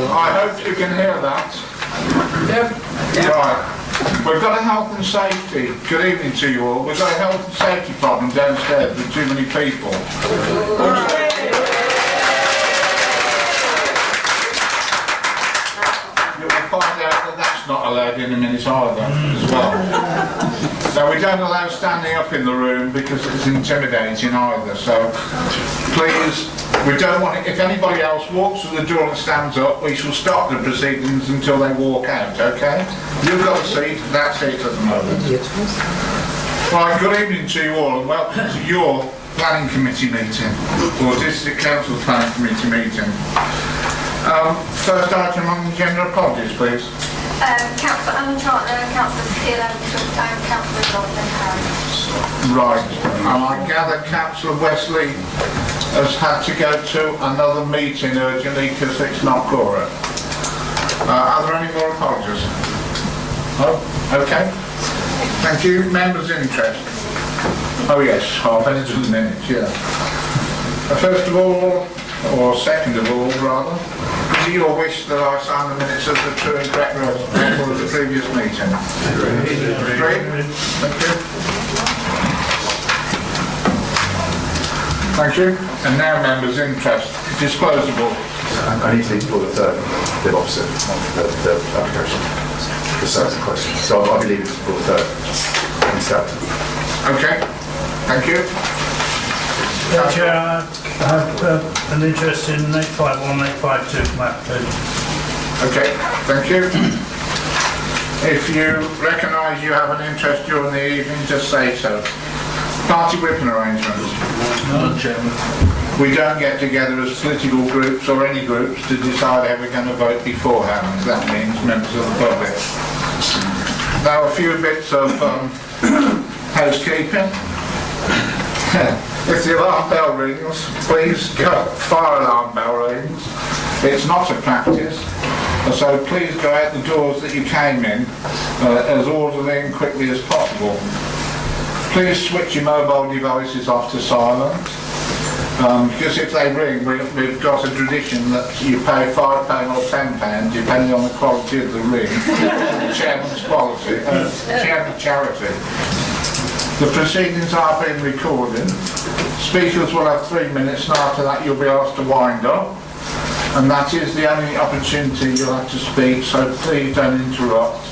I hope you can hear that. Yep. Right. We've got a health and safety. Good evening to you all. We've got a health and safety problem downstairs with too many people. You'll find out that that's not allowed in a minute either as well. So we don't allow standing up in the room because it's intimidating either. So please, we don't want it. If anybody else walks through the door and stands up, we shall stop the proceedings until they walk out, okay? You've got a seat, that's it at the moment. Right, good evening to you all and welcome to your planning committee meeting, or district council planning committee meeting. First item on the agenda, apologies please. Councillor Alan Chartner, Councillor Steele and Councillor Dalton. Right, and I gather Councillor Wesley has had to go to another meeting urgently because it's not quorum. Are there any more apologies? Oh, okay. Thank you. Members' interest. Oh yes, half an inch in a minute, yeah. First of all, or second of all rather, is it your wish that I sign the minutes as the true and correct record of the previous meeting? Agreed. Thank you. Thank you. And now members' interest. Disclosable. I need to leave for the third, the opposite, the application. The second question. So I'll be leaving for the third instead. Okay. Thank you. Chair, I have an interest in 851 852 map. Okay, thank you. If you recognise you have an interest during the evening, just say so. Party whipping arrangements. No, Chairman. We don't get together as political groups or any groups to decide how we're going to vote beforehand. That means members of the public. Now a few bits of housekeeping. If the alarm bell rings, please go. Fire alarm bell rings. It's not a practice, so please go out the doors that you came in as orderly and quickly as possible. Please switch your mobile devices off to silent, because if they ring, we've got a tradition that you pay £5 or £10, depending on the quality of the ring, the chairman's quality, chairman's charity. The proceedings are being recorded. Speakers will have 3 minutes, and after that you'll be asked to wind up. And that is the only opportunity you'll have to speak, so please don't interrupt.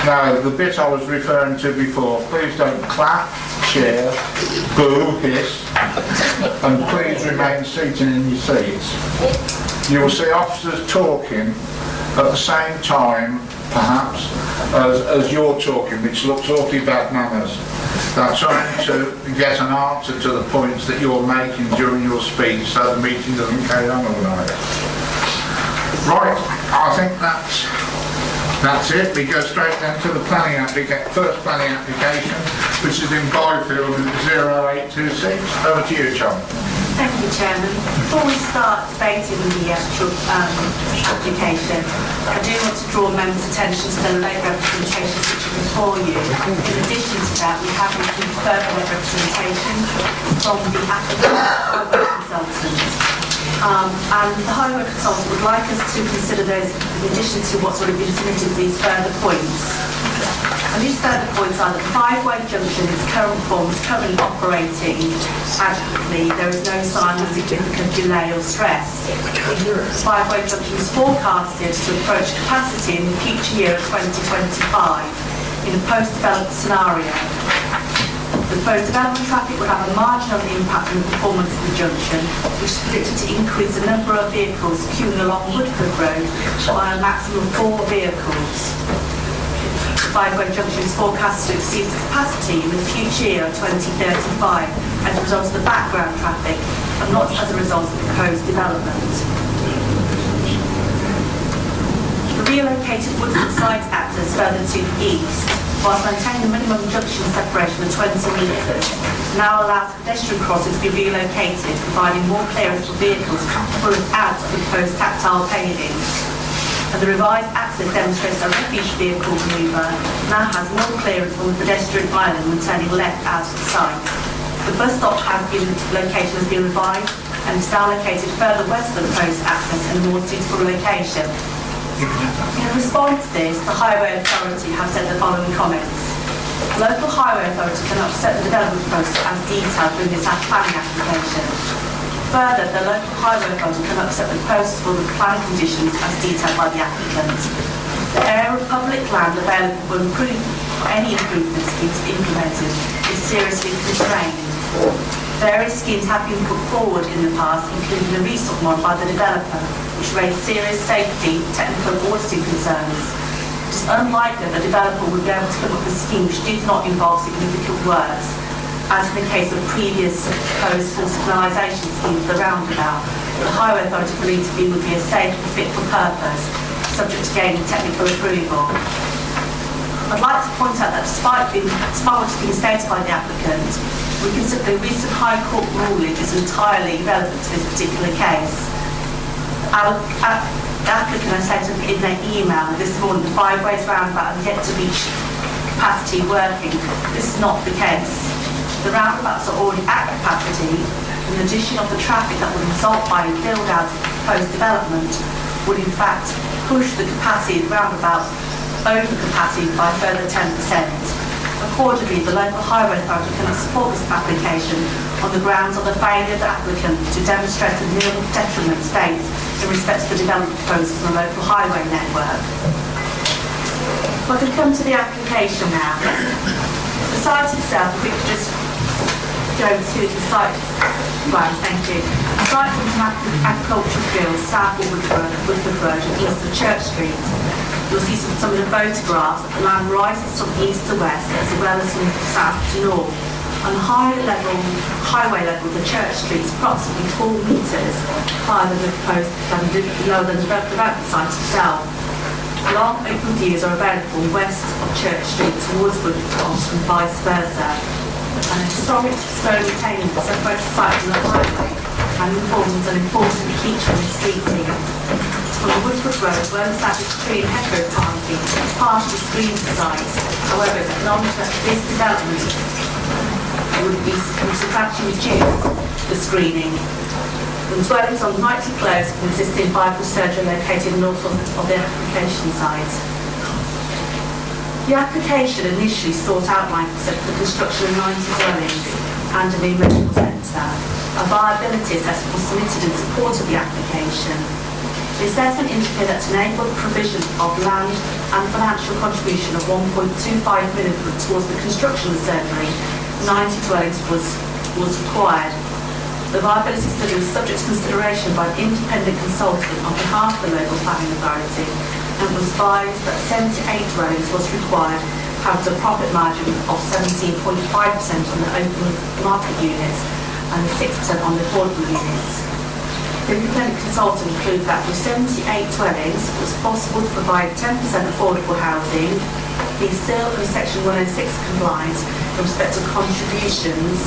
Now, the bit I was referring to before, please don't clap, cheer, boo, hiss, and please remain seated in your seats. You will see officers talking at the same time, perhaps, as you're talking, which looks awfully bad manners. They're trying to get an answer to the points that you're making during your speech so the meeting doesn't carry on all night. Right, I think that's it. We go straight then to the first planning application, which is in Byfield 0826. Over to you, John. Thank you, Chairman. Before we start debating the actual application, I do want to draw members' attention to the late representations which are before you. In addition to that, we have received further representations from the applicant highway consultant. And the highway consultant would like us to consider those in addition to what's already been submitted, these further points. And these further points are that the five-way junction in its current form is currently operating adequately. There is no sign of significant delay or stress. The five-way junction is forecasted to approach capacity in the future year of 2025 in a post-development scenario. The post-development traffic will have a marginal impact on the performance of the junction, which is predicted to increase the number of vehicles queuing along Woodford Road by a maximum of 4 vehicles. The five-way junction is forecast to exceed capacity in the future year of 2035 as a result of the background traffic and not as a result of proposed development. The relocated Woodford site access further to the east, whilst maintaining the minimum junction separation of 20 metres, now allows pedestrian crossings to be relocated, providing more clearance for vehicles pulling out of the proposed tactile paving. And the revised access demonstrates a refuge vehicle manoeuvre now has more clearance from the pedestrian island when turning left out of the site. The bus stop location has been revised and is now located further west of the proposed access in a more suitable location. In response to this, the Highway Authority have sent the following comments. The local highway authority cannot accept the development process as detailed within this planning application. Further, the local highway authority cannot accept the process for the planning conditions as detailed by the applicant. The area of public land available for any improvement schemes implemented is seriously constrained. Various schemes have been put forward in the past, including the resort one by the developer, which raised serious safety, technical and auditing concerns. It is unlikely that the developer would be able to come up with a scheme which did not involve significant works, as in the case of previous proposed full signalisation scheme for the roundabout. The Highway Authority believes it would be a safe and fit for purpose, subject to gaining technical approval. I'd like to point out that despite what's been stated by the applicant, we consider the recent High Court ruling is entirely irrelevant to this particular case. The applicant has stated in their email this morning the 5 ways roundabout and yet to reach capacity working. This is not the case. The roundabouts are already at capacity. In addition of the traffic that would result by build out of proposed development would in fact push the capacity of roundabouts over capacity by a further 10%. Accordingly, the local highway authority cannot support this application on the grounds of the failure of the applicant to demonstrate a nil detriment state in respect to the development proposals on the local highway network. If I can come to the application now. The site itself, if we could just go to the site plan, thank you. The site comes from agricultural fields south of Woodford Road and east of Church Street. You'll see some of the photographs that the land rises from east to west as well as from south to north. On highway level, the Church Street is approximately 4 metres higher than the proposed, lower than the development site itself. Long open views are available west of Church Street towards Woodford and vice versa. An historic stone retaining wall separates the site from the highway and forms an important feature in the street scene. From the Woodford Road, well-established tree and hedgerow planting is partially screened the site. However, it's acknowledged that this development would substantially reduce the screening. The dwellings on Knightley Close and existing Bible surgery located north of the application site. The application initially sought outline for the construction of 90 dwellings and a new medical centre. A viability assessment was submitted in support of the application. The assessment indicated that to enable the provision of land and financial contribution of 1.25 million towards the construction of the surgery, 90 dwellings was required. The viability study was subject to consideration by an independent consultant on behalf of the local planning authority and was advised that 78 dwellings was required, having a profit margin of 17.5% on the open market units and 6% on the affordable units. The independent consultant concluded that with 78 dwellings it was possible to provide 10% affordable housing, be still in Section 106 compliant in respect of contributions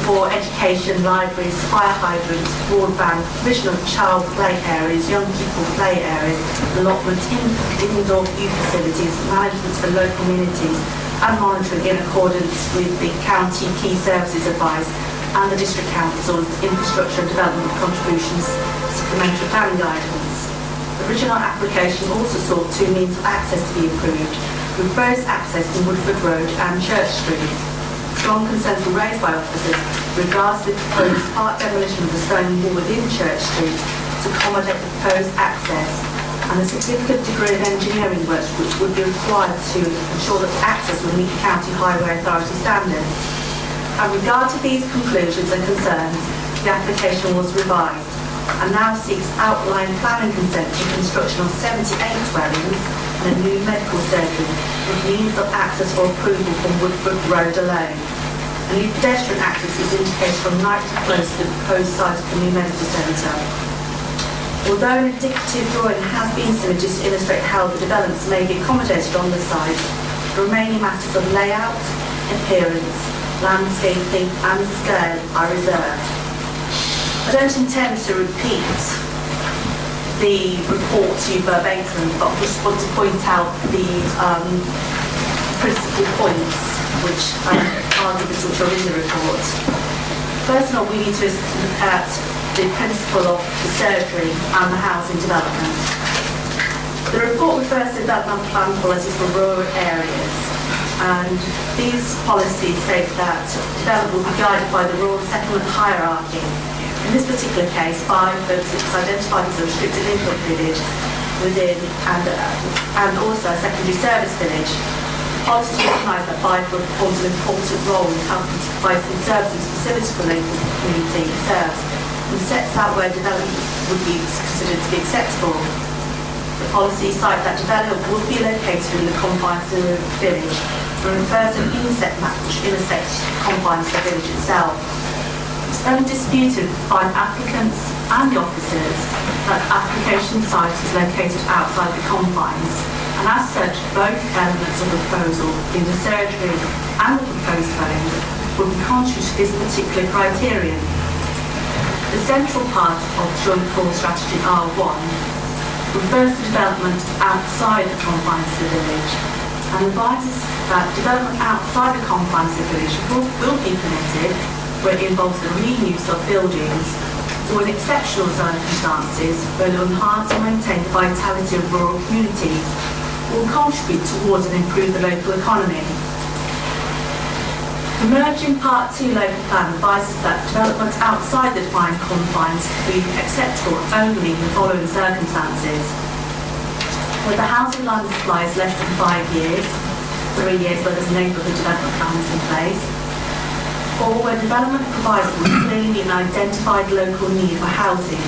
for education, libraries, fire hydrants, broadband, provision of child play areas, young people play areas, allotment indoor youth facilities, management for local communities, and monitoring in accordance with the county key services advice and the district council's infrastructure and development contributions supplementary planning guidance. The original application also sought 2 means of access to be approved, with proposed access in Woodford Road and Church Street. Strong concerns were raised by officers regards to the proposed part demolition of the stone wall within Church Street to accommodate the proposed access and a significant degree of engineering works which would be required to ensure that access will meet County Highway Authority standards. In regard to these conclusions and concerns, the application was revised and now seeks outline planning consent for construction of 78 dwellings and a new medical surgery with means of access for approval from Woodford Road alone. A new pedestrian access is indicated from Knightley Close to the proposed site of the new medical centre. Although an indicative drawing has been submitted to illustrate how the developments may be accommodated on the site, the remaining matters of layout, appearance, landscaping and scale are reserved. I don't intend to repeat the report to you verbatim, but I just want to point out the principal points which are in the report. First of all, we need to look at the principle of the surgery and the housing development. The report refers to development plan policies for rural areas, and these policies state that development will be guided by the rural settlement hierarchy. In this particular case, 5 of 6 identified as a restricted income village within and also a secondary service village. Policies recognise that Byford performs an important role in helping to provide some services and facilities for the local community it serves, and sets out where development would be considered to be acceptable. The policies cite that development would be located in the confines of the village and refers to an intersect confines of the village itself. It's undisputed by applicants and the officers that the application site is located outside the confines, and as such, both elements of the proposal, in the surgery and the proposed homes, will be contrary to this particular criterion. The central part of Joint Core Strategy R1 refers to development outside the confines of the village and advises that development outside the confines of the village will be permitted where it involves the reuse of buildings or in exceptional circumstances where it will enhance and maintain the vitality of rural communities or contribute towards and improve the local economy. The Emerging Part 2 local plan advises that development outside the defined confines will be acceptable only in the following circumstances. Where the housing line of supply is less than 5 years, 3 years where there's a neighbourhood development plan is in place, or where development provides for clearly an identified local need for housing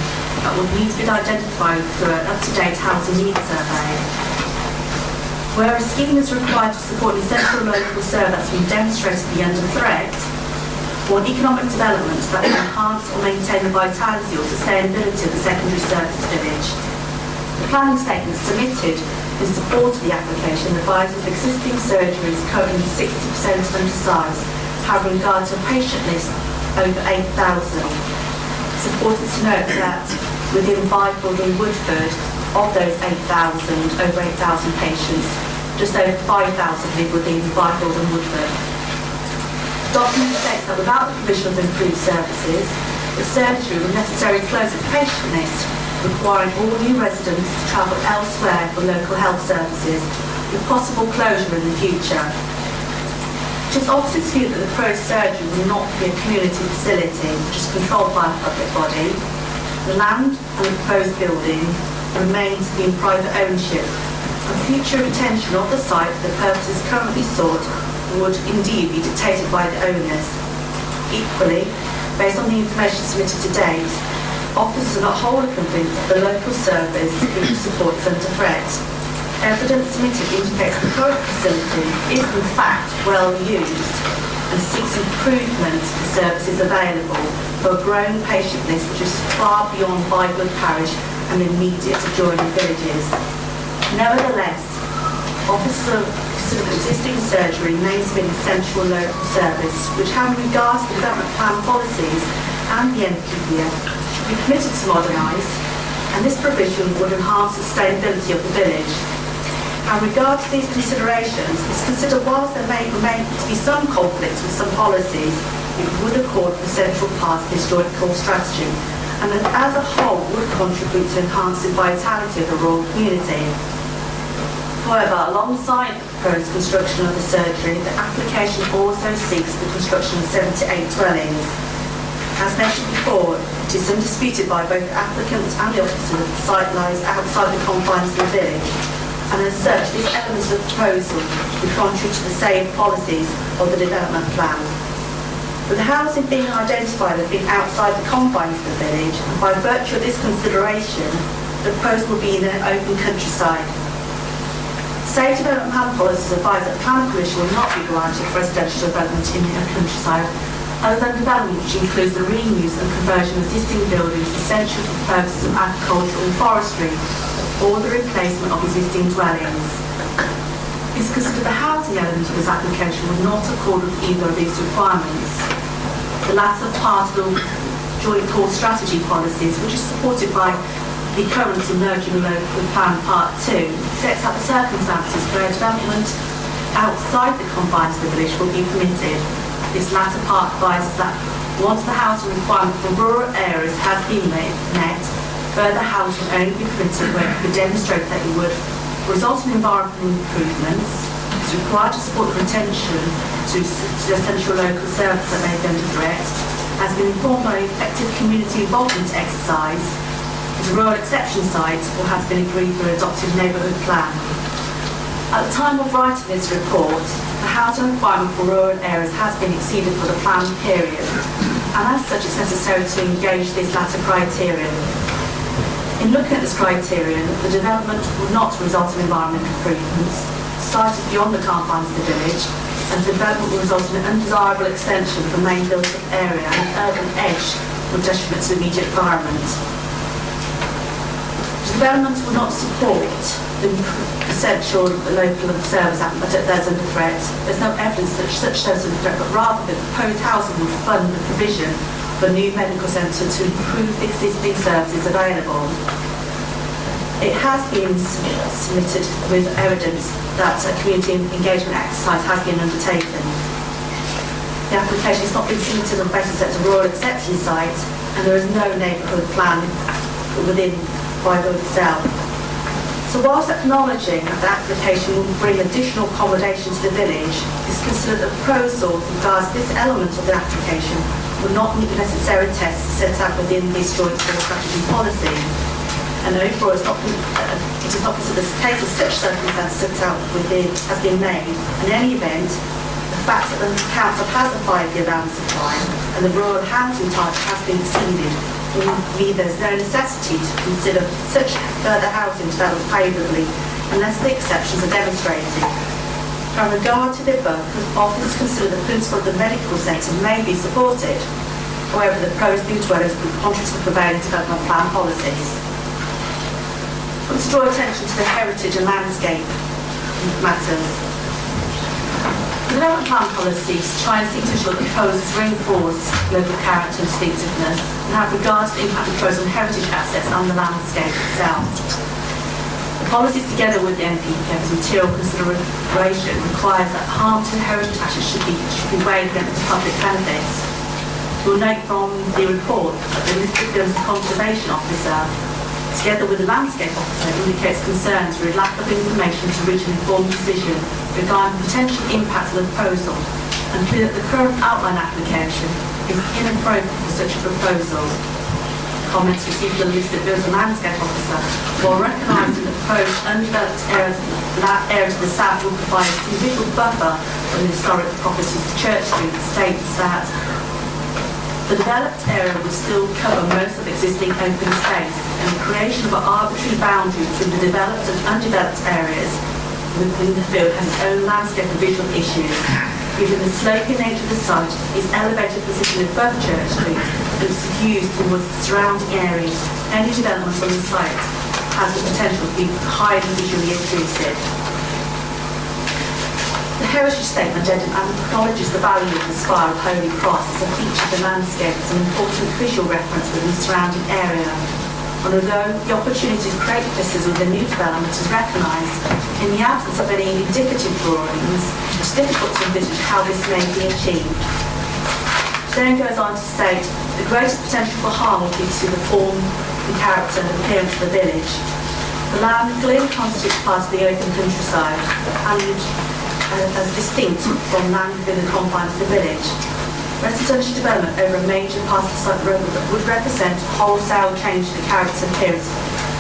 that would need to be identified through an up-to-date housing needs survey. Where a scheme is required to support an essential local service that's been demonstrated to be under threat, or an economic development that will enhance or maintain the vitality or sustainability of the secondary service village. The planning statement submitted in support of the application advises that existing surgeries currently 60% undersized have regard to a patient list over 8,000. It's important to note that within Byford and Woodford, of those 8,000, over 8,000 patients, just over 5,000 live within Byford and Woodford. The document states that without the provision of improved services, the surgery will necessarily close its patient list, requiring all new residents to travel elsewhere for local health services, with possible closure in the future. It is officers' view that the proposed surgery will not be a community facility which is controlled by a public body. The land and the proposed building remains to be in private ownership, and future retention of the site for the purposes currently sought would indeed be dictated by the owners. Equally, based on the information submitted to date, officers are not wholly convinced that the local service which supports under threat. Evidence submitted indicates the current facility is in fact well used and seeks improvement to the services available for a growing patient list which is far beyond Byford Parish and immediate adjoining villages. Nevertheless, officers consider the existing surgery remains to be an essential local service which, having regard to the development plan policies and the NPV, should be permitted to modernise, and this provision would enhance the sustainability of the village. And regard to these considerations, it's considered whilst there may remain to be some conflicts with some policies, it would accord the central part of this joint core strategy, and as a whole would contribute to enhancing vitality of the rural community. However, alongside the proposed construction of the surgery, the application also seeks the construction of 78 dwellings. As mentioned before, it is undisputed by both the applicant and the officer that the site lies outside the confines of the village, and as such, this element of the proposal would contribute to the same policies of the development plan. With the housing being identified as being outside the confines of the village, and by virtue of this consideration, the proposal will be in an open countryside. Safe development plan policies advise that planning permission will not be granted for residential development in a countryside, other than development which includes the reuse and conversion of existing buildings essential for the purposes of agriculture and forestry, or the replacement of existing dwellings. It's considered the housing element of this application would not accord with either of these requirements. The latter part of the joint core strategy policies, which is supported by the current emerging local plan part 2, sets out the circumstances where development outside the confines of the village will be permitted. This latter part advises that Once the housing requirement for rural areas has been met, further housing will only be permitted where it could demonstrate that it would result in environmental improvements, is required to support the retention to essential local services that may be under threat, has been informed by effective community involvement exercise, is a rural exception site, or has been agreed for an adopted neighbourhood plan. At the time of writing this report, the housing requirement for rural areas has been exceeded for the planned period, and as such it's necessary to engage this latter criterion. In looking at this criterion, the development would not result in environmental improvements, sited beyond the confines of the village, and development will result in an undesirable extension of the main built-up area and an urban edge with detriment to the immediate environment. Development will not support the essential local service that's under threat. There's no evidence that such service is under threat, but rather the proposed housing will fund the provision of a new medical centre to improve the existing services available. It has been submitted with evidence that a community engagement exercise has been undertaken. The application has not been submitted on the basis that it's a rural exception site, and there is no neighbourhood plan within Bible itself. So whilst acknowledging that the application will bring additional accommodation to the village, it's considered that the proposal regards this element of the application will not meet the necessary tests set out within this joint strategy policy. And therefore it is not considered a case of such circumstances set out within has been made. In any event, the fact that the council has a 5-year land supply and the rural housing type has been exceeded mean there's no necessity to consider such further housing development favourably unless the exceptions are demonstrated. In regard to the above, officers consider the principle of the medical centre may be supported. However, the proposed new dwellings will be contrary to the prevailing development plan policies. Let's draw attention to the heritage and landscape matters. The development plan policies try and seek to ensure that proposals reinforce local character and distinctiveness and have regard to the impact of proposal on heritage assets and the landscape itself. The policies, together with the NPPF's material consideration, requires that harm to heritage assets should be weighed against the public benefits. You'll note from the report that the listed conservation officer, together with the landscape officer, indicates concerns with lack of information to reach an informed decision regarding the potential impact of the proposal, and clear that the current outline application is inappropriate for such a proposal. Comments received from the listed building landscape officer, while recognising the proposed undeveloped area to the south will provide a significant buffer from the historic properties to Church Street, states that the developed area will still cover most of existing open space, and the creation of an arbitrary boundary between the developed and undeveloped areas within the field has its own landscape and visual issues. Given the sloping nature of the site, its elevated position above Church Street and its views towards the surrounding areas, any development on the site has the potential to be highly visually intrusive. The heritage statement acknowledges the value of the spire of Holy Cross as a feature of the landscape as an important visual reference within the surrounding area. And although the opportunity to create vistas with the new development is recognised, in the absence of any indicative drawings, it's difficult to envisage how this may be achieved. It then goes on to state, the greatest potential for harm will be to the form, the character and appearance of the village. The land clearly constitutes part of the open countryside and as distinct from land within the confines of the village. Residential development over a major part of the site would represent a wholesale change to the character and appearance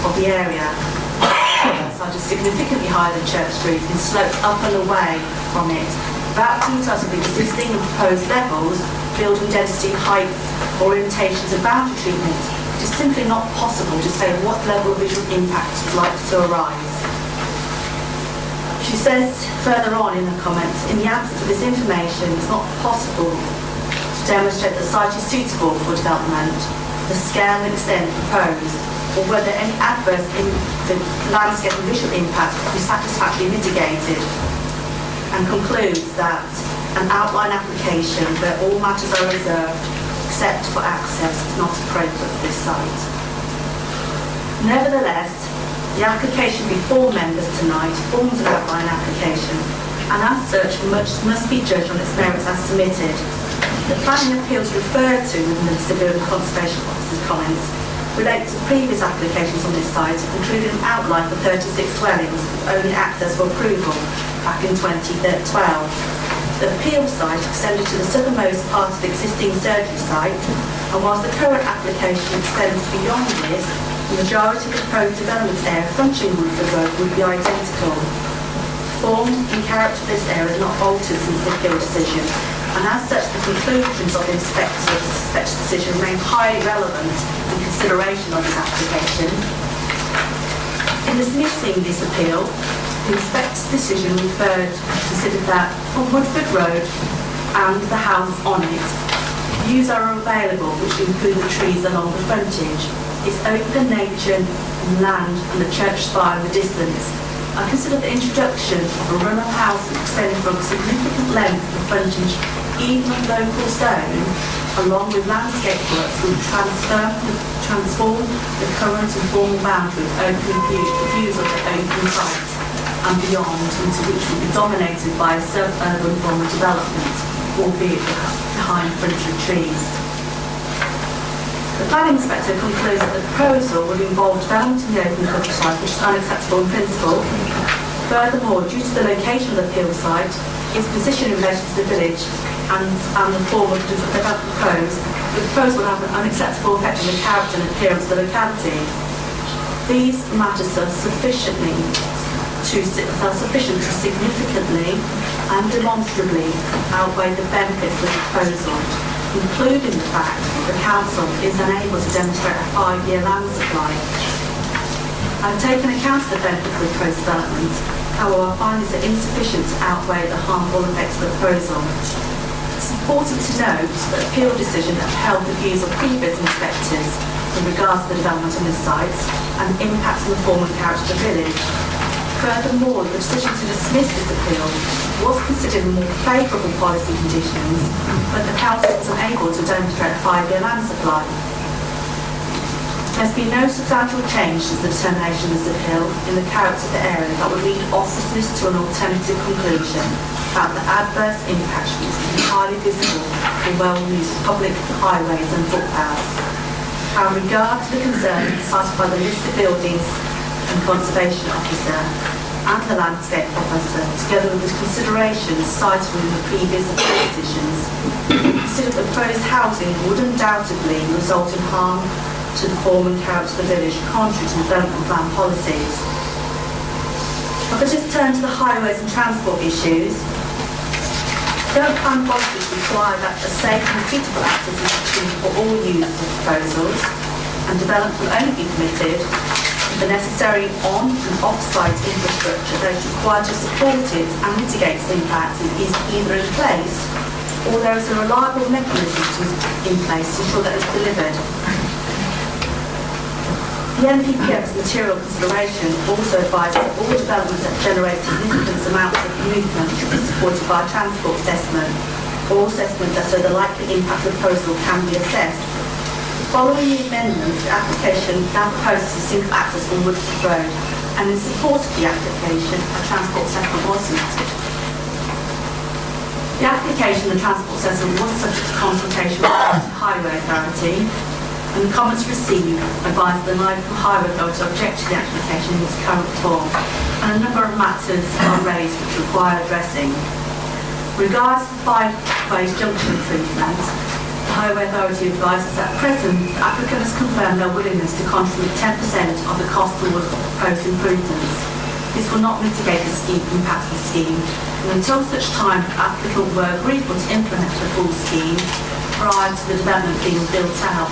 of the area. The site is significantly higher than Church Street and slopes up and away from it. Without details of the existing and proposed levels, building density, heights, orientations and boundary treatment, it is simply not possible to say what level of visual impact is likely to arise. She says further on in the comments, in the absence of this information, it's not possible to demonstrate that the site is suitable for development, the scale and extent proposed, or whether any adverse in the landscape and visual impact will be satisfactorily mitigated, and concludes that an outline application where all matters are reserved except for access is not appropriate for this site. Nevertheless, the application before members tonight forms an outline application, and as such much must be judged on its merits as submitted. The planning appeals referred to within the Civil and Conservation Officer's comments relate to previous applications on this site, including an outline for 36 dwellings with only access for approval back in 2012. The appeal site extended to the southernmost part of the existing surgery site, and whilst the current application extends beyond this, the majority of the proposed development area fronting Woodford Road would be identical. Form and character of this area is not altered since the appeal decision, and as such the conclusions of the inspector's decision remain highly relevant in consideration of this application. In dismissing this appeal, the inspector's decision considered that on Woodford Road and the houses on it, views are available which include the trees along the frontage, its open nature and land and the church spire in the distance. I consider the introduction of a run of houses extending from a significant length of the frontage, even of local stone, along with landscape works will transform the current and formal boundary of open views of the open site and beyond, into which will be dominated by a suburban form of development, albeit behind fronted trees. The planning inspector concludes that the proposal would involve development in the open countryside, which is unacceptable in principle. Furthermore, due to the location of the appeal site, its position in relation to the village and the form of development proposed, the proposal will have an unacceptable effect on the character and appearance of the locality. These matters are sufficient to significantly and demonstrably outweigh the benefits of the proposal, including the fact that the council is unable to demonstrate a 5-year land supply. I've taken account of the benefits of the proposed development, however I find these are insufficient to outweigh the harmful effects of the proposal. It's important to note that the appeal decision upheld the views of previous inspectors in regards to the development on this site and the impact on the form and character of the village. Furthermore, the decision to dismiss this appeal was considered in more favourable policy conditions, but the council was unable to demonstrate a 5-year land supply. There's been no substantial change since the determination of this appeal in the character of the area that would lead officers to an alternative conclusion that the adverse impact would be highly visible for well-used public highways and footpaths. Having regard to the concerns cited by the listed buildings and conservation officer and the landscape officer, together with the considerations cited within the previous appeal decisions, consider that the proposed housing would undoubtedly result in harm to the form and character of the village, contrary to development plan policies. If I could just turn to the highways and transport issues. Development plan policies require that a safe and suitable access is achieved for all users of proposals, and development will only be permitted with the necessary on and off-site infrastructure that is required to support it and mitigate its impact is either in place or there is a reliable mechanism in place to ensure that it's delivered. The NPPM's material consideration also advises that all developments that generate significant amounts of movement should be supported by a transport assessment or assessment that so the likely impact of the proposal can be assessed. Following the amendments, the application now proposes a single access from Woodford Road, and in support of the application, a transport assessment was submitted. The application and transport assessment was subject to consultation with the Highway Authority, and the comments received advised the local highway authority to object to the application in its current form, and a number of matters are raised which require addressing. Regards to the 5-way junction improvement, the Highway Authority advises that at present the applicant has confirmed their willingness to contribute 10% of the cost towards the proposed improvements. This will not mitigate the impact of the scheme, and until such time the applicant were agreeable to implement the full scheme prior to the development being built out,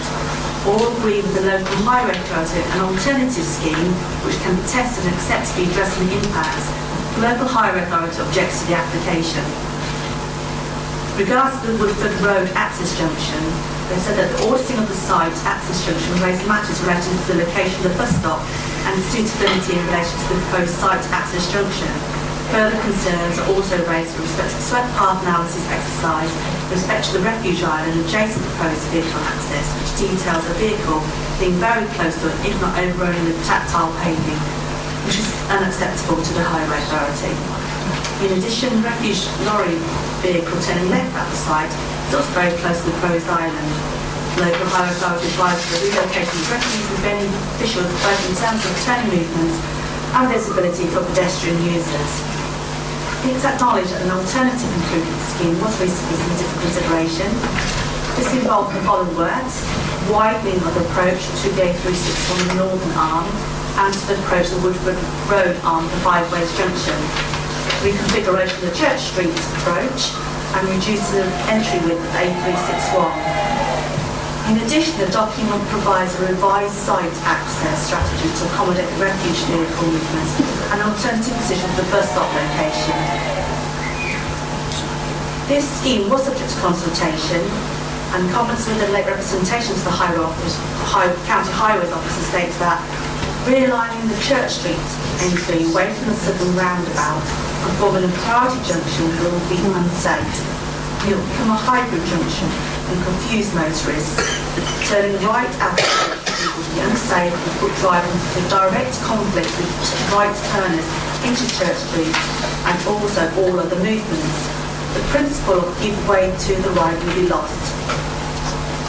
or agree with the local highway authority an alternative scheme which can be tested and acceptably addressing the impacts, the local highway authority objects to the application. Regards to the Woodford Road access junction, they said that the auditing of the site access junction raised matters relating to the location of the bus stop and suitability in relation to the proposed site access junction. Further concerns are also raised with respect to the swept path analysis exercise with respect to the refuge island adjacent proposed vehicle access, which details a vehicle being very close to it, if not overrunning the tactile paving, which is unacceptable to the Highway Authority. In addition, refuge lorry vehicle turning left at the site It's also very close to the proposed island. Local highway authority advised the relocation of refuge and beneficial both in terms of turning movements and visibility for pedestrian users. It's acknowledged that an alternative improvement scheme was recently submitted for consideration. This involved the following works: widening of the approach to the A361 on the northern arm and to the approach to the Woodford Road arm of the Five Ways Junction, reconfiguration of the Church Street approach and reducing the entry width of A361. In addition, the document provides a revised site access strategy to accommodate the refuge vehicle movements and an alternative position for the bus stop location. This scheme was subject to consultation, and comments with the late representation to the County Highways Officer states that realigning the Church Street entry away from the southern roundabout and forming a priority junction will be unsafe. It will become a hybrid junction and confuse motorists. Turning right at the will be unsafe and put drivers into direct conflict with right turners into Church Street and also all other movements. The principle of give way to the right will be lost.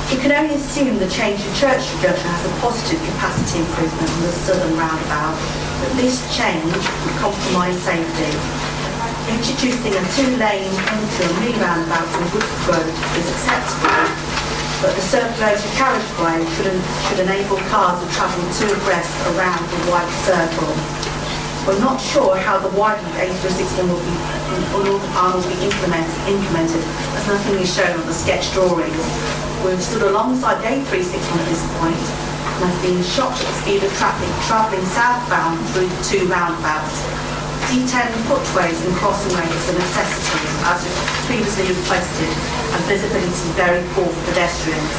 We can only assume the change in Church Street junction has a positive capacity improvement on the southern roundabout, but this change would compromise safety. Introducing a two-lane entry on mini roundabout on Woodford Road is acceptable, but the circulating carriageway should enable cars to travel two abreast around the wide circle. We're not sure how the widening A361 will be implemented, as nothing is shown on the sketch drawings. We've stood alongside the A361 at this point and have been shocked at the speed of traffic travelling southbound through the two roundabouts. Detailing footways and crossing ways is a necessity, as previously requested, and visibility is very poor for pedestrians.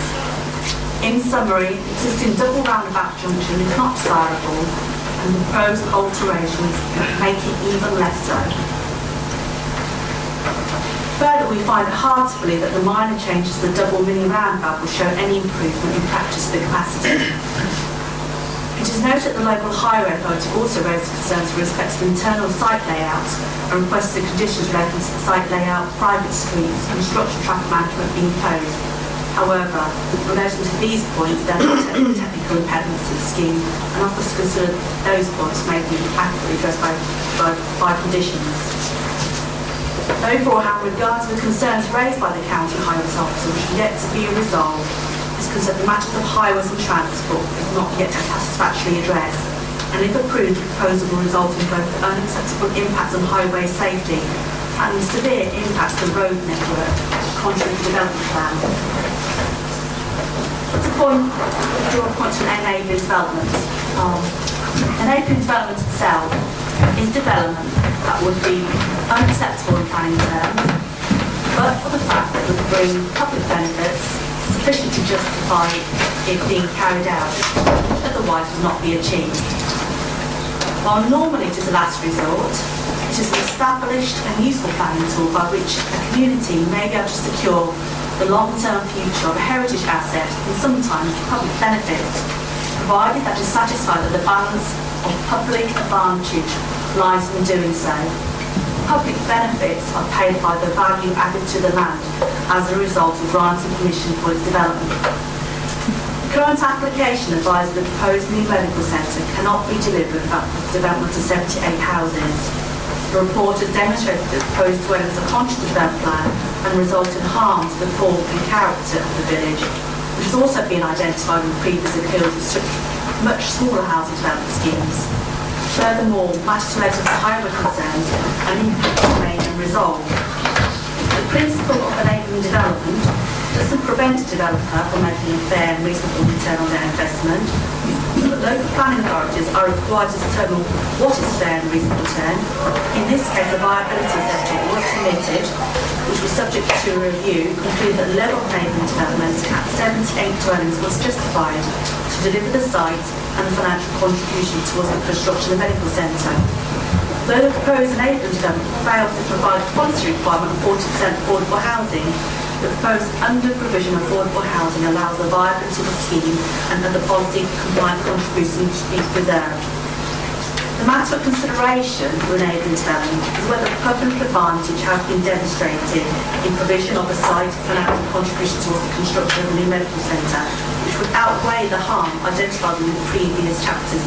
In summary, existing double roundabout junction is not desirable, and the proposed alterations make it even less so. Further, we find it hard to believe that the minor changes to the double mini roundabout will show any improvement in practice for capacity. It is noted that the local highway authority also raised concerns with respect to internal site layouts and requested conditions relating to the site layout, private streets and structural traffic management being imposed. However, relating to these points, there are no technical impediments to the scheme, and offers to consider those points may be accurately addressed by conditions. Overall, however, with regard to the concerns raised by the County Highways Officer, which are yet to be resolved, is concerned the matters of highways and transport is not yet satisfactorily addressed, and if approved, the proposal will result in both unacceptable impacts on highway safety and severe impacts on the road network, contrary to the development plan. To draw a point to an enabling development. Enabling development itself is development that would be unacceptable in planning terms, but for the fact that it would bring public benefits sufficient to justify it being carried out, which otherwise would not be achieved. While normally it is a last resort, it is an established and useful planning tool by which a community may be able to secure the long-term future of a heritage asset and sometimes public benefits, provided that is satisfied that the balance of public advantage lies in doing so. Public benefits are paid by the value added to the land as a result of granting permission for its development. The current application advises the proposed new medical centre cannot be delivered without the development of 78 houses. The report has demonstrated that the proposed dwellings are contrary to the development plan and result in harm to the form and character of the village, which has also been identified in previous appeals of much smaller housing development schemes. Furthermore, matters related to highway concerns and impacts remain unresolved. The principle of enabling development doesn't prevent a developer from making a fair and reasonable return on their investment, but local planning authorities are required to determine what is fair and reasonable return. In this case, a viability assessment was submitted, which was subject to review, concluded that the level of enabling development at 78 dwellings was justified to deliver the site and the financial contribution towards the construction of the medical centre. Though the proposed enabling development fails to provide a policy requirement of 40% affordable housing, the proposed under-provision of affordable housing allows the viability of the scheme and that the policy compliant contributions to be preserved. The The matter of consideration for enabling development is whether the public advantage has been demonstrated in provision of a site for an active contribution towards the construction of a new medical centre, which would outweigh the harm identified in the previous chapters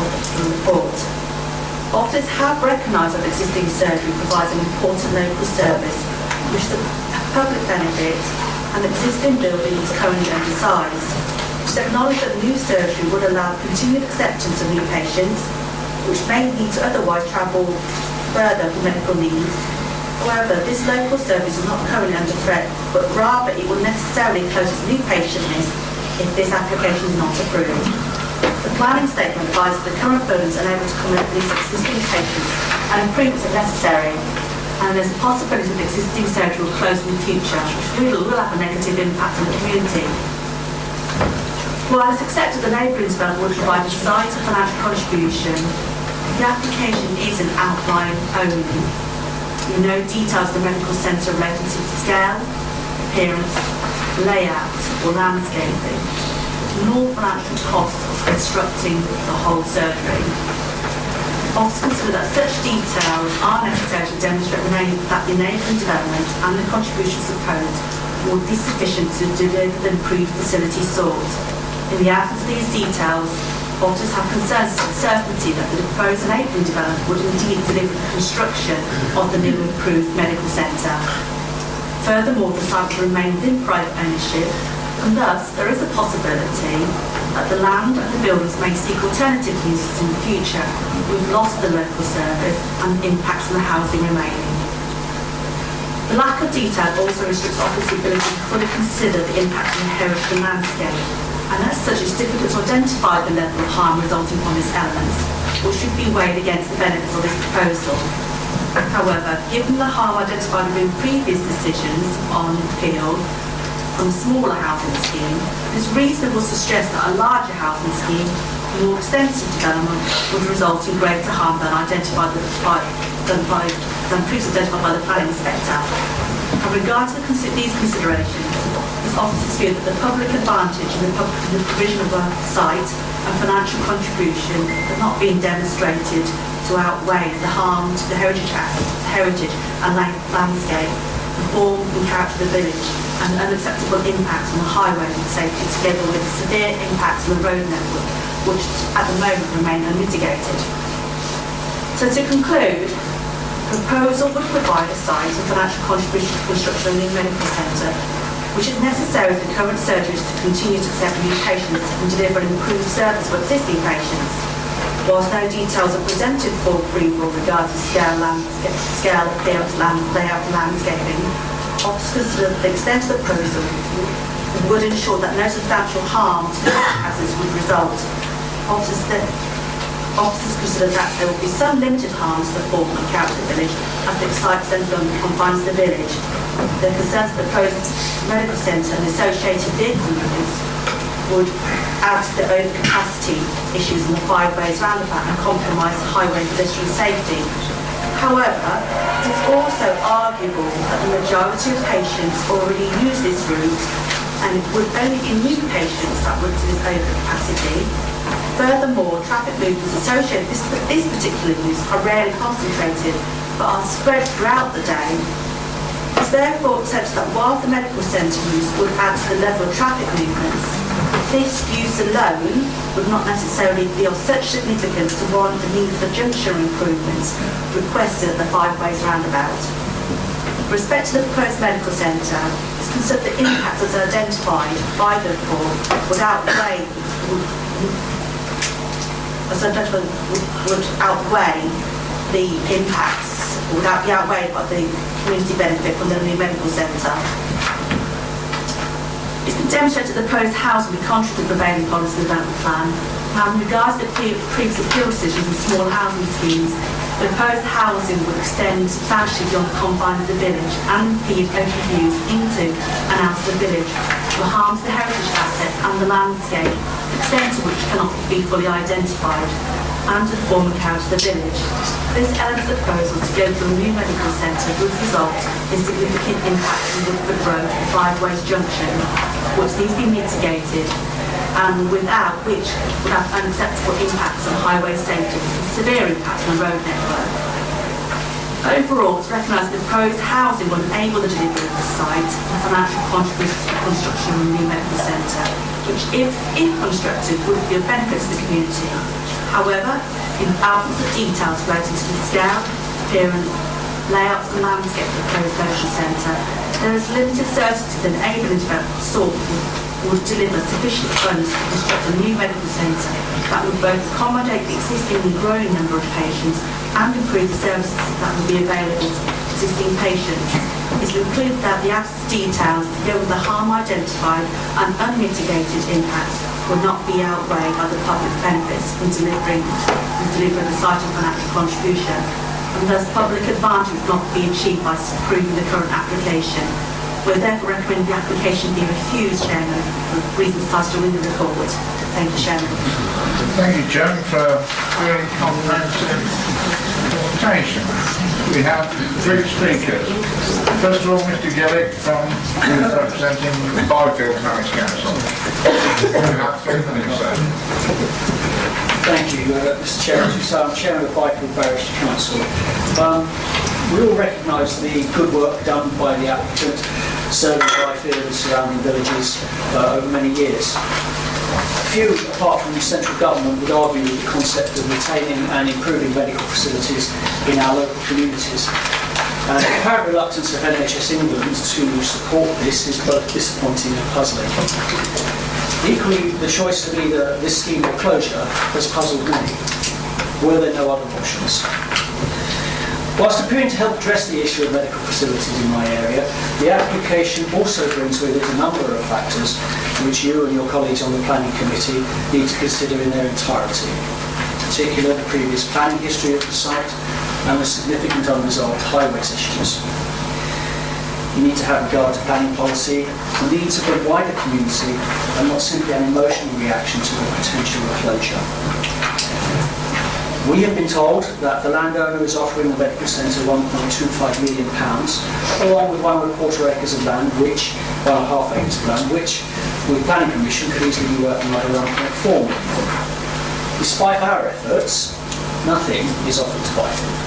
of the report. Officers have recognised that existing surgery provides an important local service which the public benefits, and the existing building is currently undersized. Which acknowledge that new surgery would allow continued acceptance of new patients, which may need to otherwise travel further for medical needs. However, this local service is not currently under threat, but rather it will necessarily close its new patient list if this application is not approved. The planning statement advises the current buildings are able to accommodate these existing patients and improvements if necessary, and there's a possibility that existing surgery will close in the future, which will have a negative impact on the community. While it's accepted the neighbouring development will provide a site of financial contribution, the application is an outline only. With no details of the medical centre related to scale, appearance, layout or landscaping, nor financial costs of constructing the whole surgery. Officers consider that such details are necessary to demonstrate that the enabling development and the contributions proposed will be sufficient to deliver the improved facility sought. In the absence of these details, officers have concerns with certainty that the proposed enabling development would indeed deliver the construction of the new improved medical centre. Furthermore, the site will remain within private ownership, and thus there is a possibility that the land and the buildings may seek alternative uses in the future, with loss of the local service and impacts on the housing remaining. The lack of detail also restricts officers' ability to fully consider the impact on the heritage and landscape, and as such it's difficult to identify the level of harm resulting from these elements, which should be weighed against the benefits of this proposal. However, given the harm identified in previous decisions on appeal from a smaller housing scheme, it's reasonable to suggest that a larger housing scheme, more extensive development, would result in greater harm than previously identified by the planning inspector. In regard to these considerations, this officers feel that the public advantage in the provision of a site and financial contribution has not been demonstrated to outweigh the harm to the heritage and landscape, the form and character of the village, and unacceptable impacts on the highway safety, together with severe impacts on the road network, which at the moment remain unmitigated. So to conclude, the proposal would provide a site and financial contribution to construction of a new medical centre, which is necessary for the current surgeries to continue to accept new patients and deliver an improved service for existing patients. Whilst no details are presented for approval regarding scale, appearance, layout and landscaping, officers consider that the extent of the proposal would ensure that no substantial harm to the hazards would result. Officers consider that there will be some limited harm to the form and character of the village as the site centre confines the village. Their concerns that the proposed medical centre and associated vehicle movements would add to the overcapacity issues in the 5 ways roundabout and compromise the highway pedestrian safety. However, it is also arguable that the majority of patients already use this route, and it would only be new patients that would do this overcapacity. Furthermore, traffic movements associated with this particular use are rarely concentrated, but are spread throughout the day. It is therefore accepted that while the medical centre use would add to the level of traffic movements, this use alone would not necessarily be of such significance to warrant the need for junction improvements requested at the 5 ways roundabout. With respect to the proposed medical centre, it's considered the impacts as identified by the report would outweigh the impacts, would be outweighed by the community benefit from the new medical centre. It's been demonstrated that the proposed housing will be contrary to the prevailing policy development plan. Now, in regards to the previous appeal decisions and small housing schemes, the proposed housing would extend substantially beyond the confines of the village and impede open views into and out of the village, will harm the heritage assets and the landscape, the extent of which cannot be fully identified, and the form and character of the village. This element of the proposal, together with a new medical centre, would result in significant impacts on Woodford Road and 5 Ways Junction, which needs to be mitigated. and without which would have unacceptable impacts on highway safety and severe impacts on the road network. Overall, it's recognised that the proposed housing will enable the delivery of the site and financial contribution to the construction of a new medical centre, which, if constructed, would be of benefit to the community. However, in the absence of details relating to the scale, appearance, layout and landscape of the proposed social centre, there is limited certainty that enabling development sought would deliver sufficient funds to construct a new medical centre that would both accommodate the existing and growing number of patients and improve the services that will be available to existing patients. It's concluded that the absence of details, together with the harm identified and unmitigated impacts, will not be outweighed by the public benefits from delivering the site and financial contribution, and thus public advantage will not be achieved by approving the current application. We're therefore recommending the application be refused, Chairman, for reasons cited in the report. Thank you, Chairman. Thank you, Joan, for a very comprehensive presentation. We have 3 speakers. First of all, Mr. Gillick, who is representing the Byfield Parish Council. You have 3 minutes, sir. Thank you, Mr. Chairman. So I'm Chairman of Byfield Parish Council. We all recognise the good work done by the applicant, serving Byfield and surrounding villages over many years. Few, apart from the central government, would argue with the concept of retaining and improving medical facilities in our local communities. The apparent reluctance of NHS England to support this is both disappointing and puzzling. Equally, the choice of either this scheme or closure has puzzled many. Were there no other options? Whilst appearing to help address the issue of medical facilities in my area, the application also brings with it a number of factors which you and your colleagues on the planning committee need to consider in their entirety. In particular, the previous planning history of the site and the significant unresolved highways issues. You need to have regard to planning policy, the needs of the wider community, and not simply an emotional reaction to a potential closure. We have been told that the landowner is offering the medical centre £1.25 million, along with 1¼ acres of land, 1.5 acres of land, which, with planning permission, could easily be worth another £1.4 million. Despite our efforts, nothing is offered to Byfield.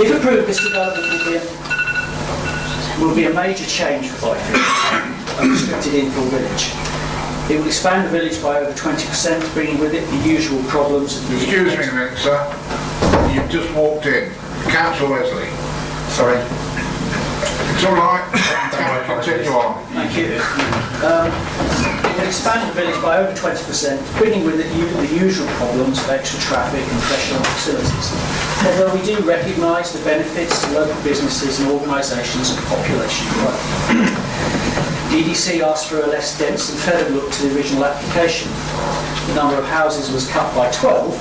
If approved, this development will be a major change for Byfield, a restricted infill village. It will expand the village by over 20%, bringing with it the usual problems of the... Excuse me a minute, sir. You've just walked in. Councillor Wesley. Sorry. It's all right. Continue on. Thank you. It will expand the village by over 20%, bringing with it the usual problems of extra traffic and pressure on facilities. Although we do recognise the benefits to local businesses and organisations of population growth. DDC asked for a less dense and further look to the original application. The number of houses was cut by 12,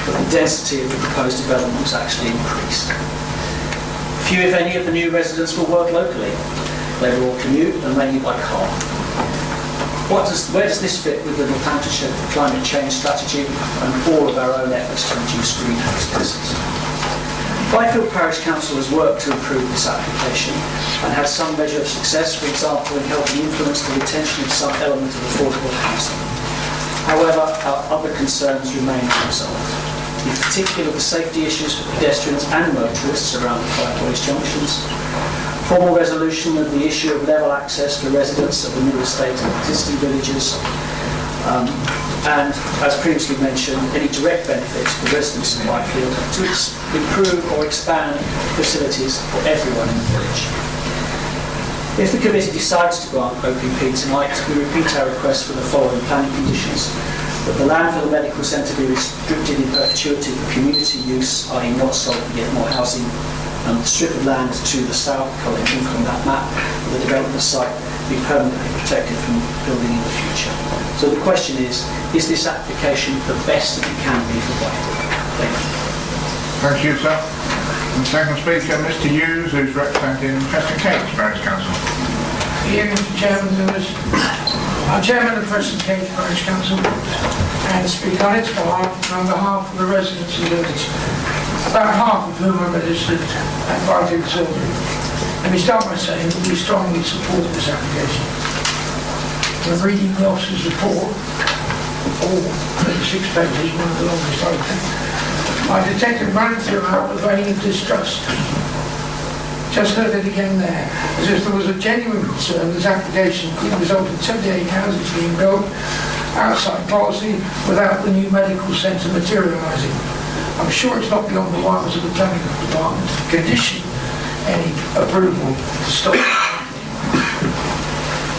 but the density of the proposed development was actually increased. Few, if any, of the new residents will work locally. They will all commute, and mainly by car. Where does this fit with the climate change strategy and all of our own efforts to reduce greenhouse gases? Byfield Parish Council has worked to improve this application and had some measure of success, for example, in helping influence the retention of some element of affordable housing. However, our other concerns remain unresolved. In particular, the safety issues for pedestrians and motorists around the 5 ways junctions, formal resolution of the issue of level access for residents of the new estate and existing villages, and, as previously mentioned, any direct benefits for residents of Byfield to improve or expand facilities for everyone in the village. If the committee decides to grant OPP tonight, we repeat our request for the following planning conditions: that the land for the medical centre be restricted in perpetuity for community use, i.e. not sold to get more housing, and the strip of land to the south, coloured in from that map, the development site be permanently protected from building in the future. So the question is this application the best that it can be for Byfield? Thank you. Thank you, sir. And the second speaker, Mr. Hughes, who's representing Preston Cates Parish Council. Here, Mr. Chairman, I'm Chairman of Preston Cates Parish Council and speak on its behalf on behalf of the residents of the village, about half of whom are registered at Byfield Silvery. Let me start by saying that we strongly support this application. From reading the officer's report, all 36 pages, one of the longest I think, I detected running throughout a vein of distrust. Just heard it again there, as if there was a genuine concern this application could result in 78 houses being built outside policy without the new medical centre materialising. I'm sure it's not beyond the wires of the planning department to condition any approval to stop.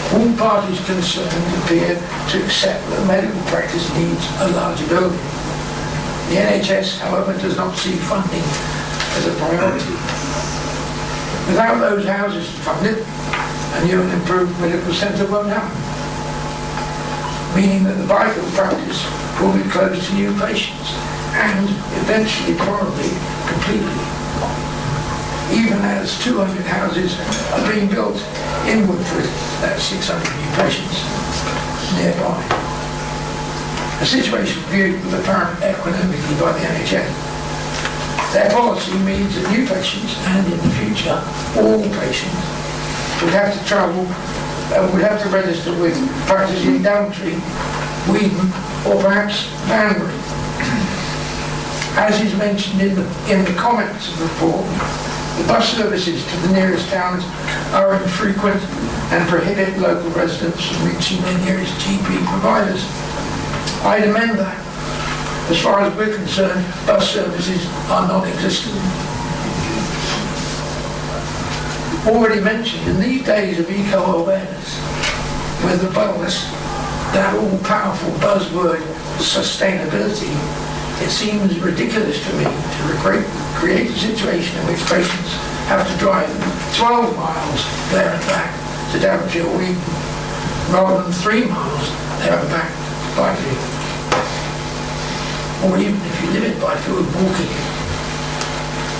All parties concerned appear to accept that medical practice needs a larger building. The NHS, however, does not see funding as a priority. Without those houses to fund it, a new and improved medical centre won't happen, meaning that the vital practice will be closed to new patients and eventually probably completely. Even as 200 houses are being built in Woodford, that's 600 new patients nearby. A situation viewed with apparent equanimity by the NHS. Their policy means that new patients, and in the future, all patients, would have to travel, would have to register with practice in Daventry, Wheaton, or perhaps Banbury. As is mentioned in the comments of the report, the bus services to the nearest towns are infrequent and prohibit local residents from reaching their nearest GP providers. I'd amend that. As far as we're concerned, bus services are non-existent. Already mentioned, in these days of eco-awareness, with the buzz, that all-powerful buzzword, sustainability, it seems ridiculous to me to create a situation in which patients have to drive 12 miles there and back to Daventry or Wheaton, rather than 3 miles there and back to Byfield. Or even if you live in Byfield, walking it.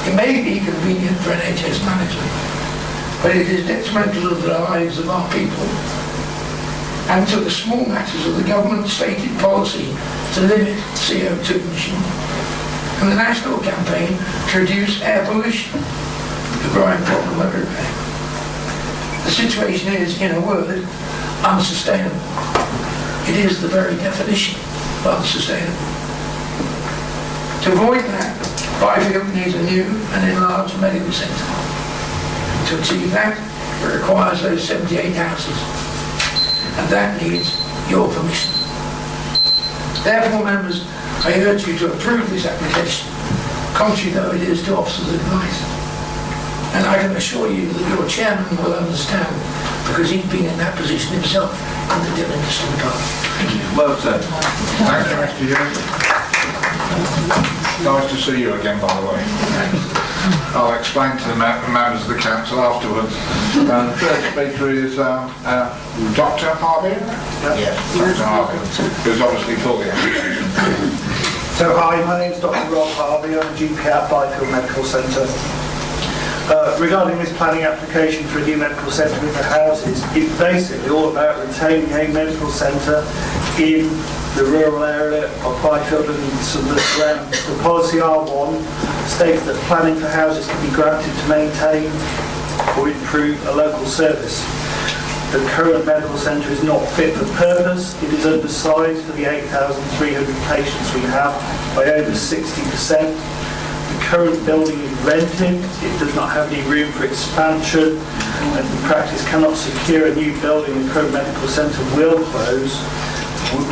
It may be convenient for NHS management, but it is detrimental to the lives of our people and to the small matters of the government's stated policy to limit CO2 emissions and the national campaign to reduce air pollution, the growing problem everywhere. The situation is, in a word, unsustainable. It is the very definition of unsustainable. To avoid that, Byfield needs a new and enlarged medical centre. To achieve that, it requires those 78 houses, and that needs your permission. Therefore, members, I urge you to approve this application, contrary though it is to officers' advice. And I can assure you that your chairman will understand, because he's been in that position himself in the Daventry department. Thank you. Well said. Thank you, Mr. Hughes. Nice to see you again, by the way. I'll explain to the members of the council afterwards. The third speaker is Dr. Harvey? Yes. Dr. Harvey, who's obviously for the application. So hi, my name is Dr. Rob Harvey. I'm a GP at Byfield Medical Centre. Regarding this planning application for a new medical centre with the houses, it's basically all about retaining a medical centre in the rural area of Byfield and some of the surroundings. The policy R1 states that planning for houses can be granted to maintain or improve a local service. The current medical centre is not fit for purpose. It is undersized for the 8,300 patients we have by over 60%. The current building is rented. It does not have any room for expansion, and in practice cannot secure a new building. The current medical centre will close,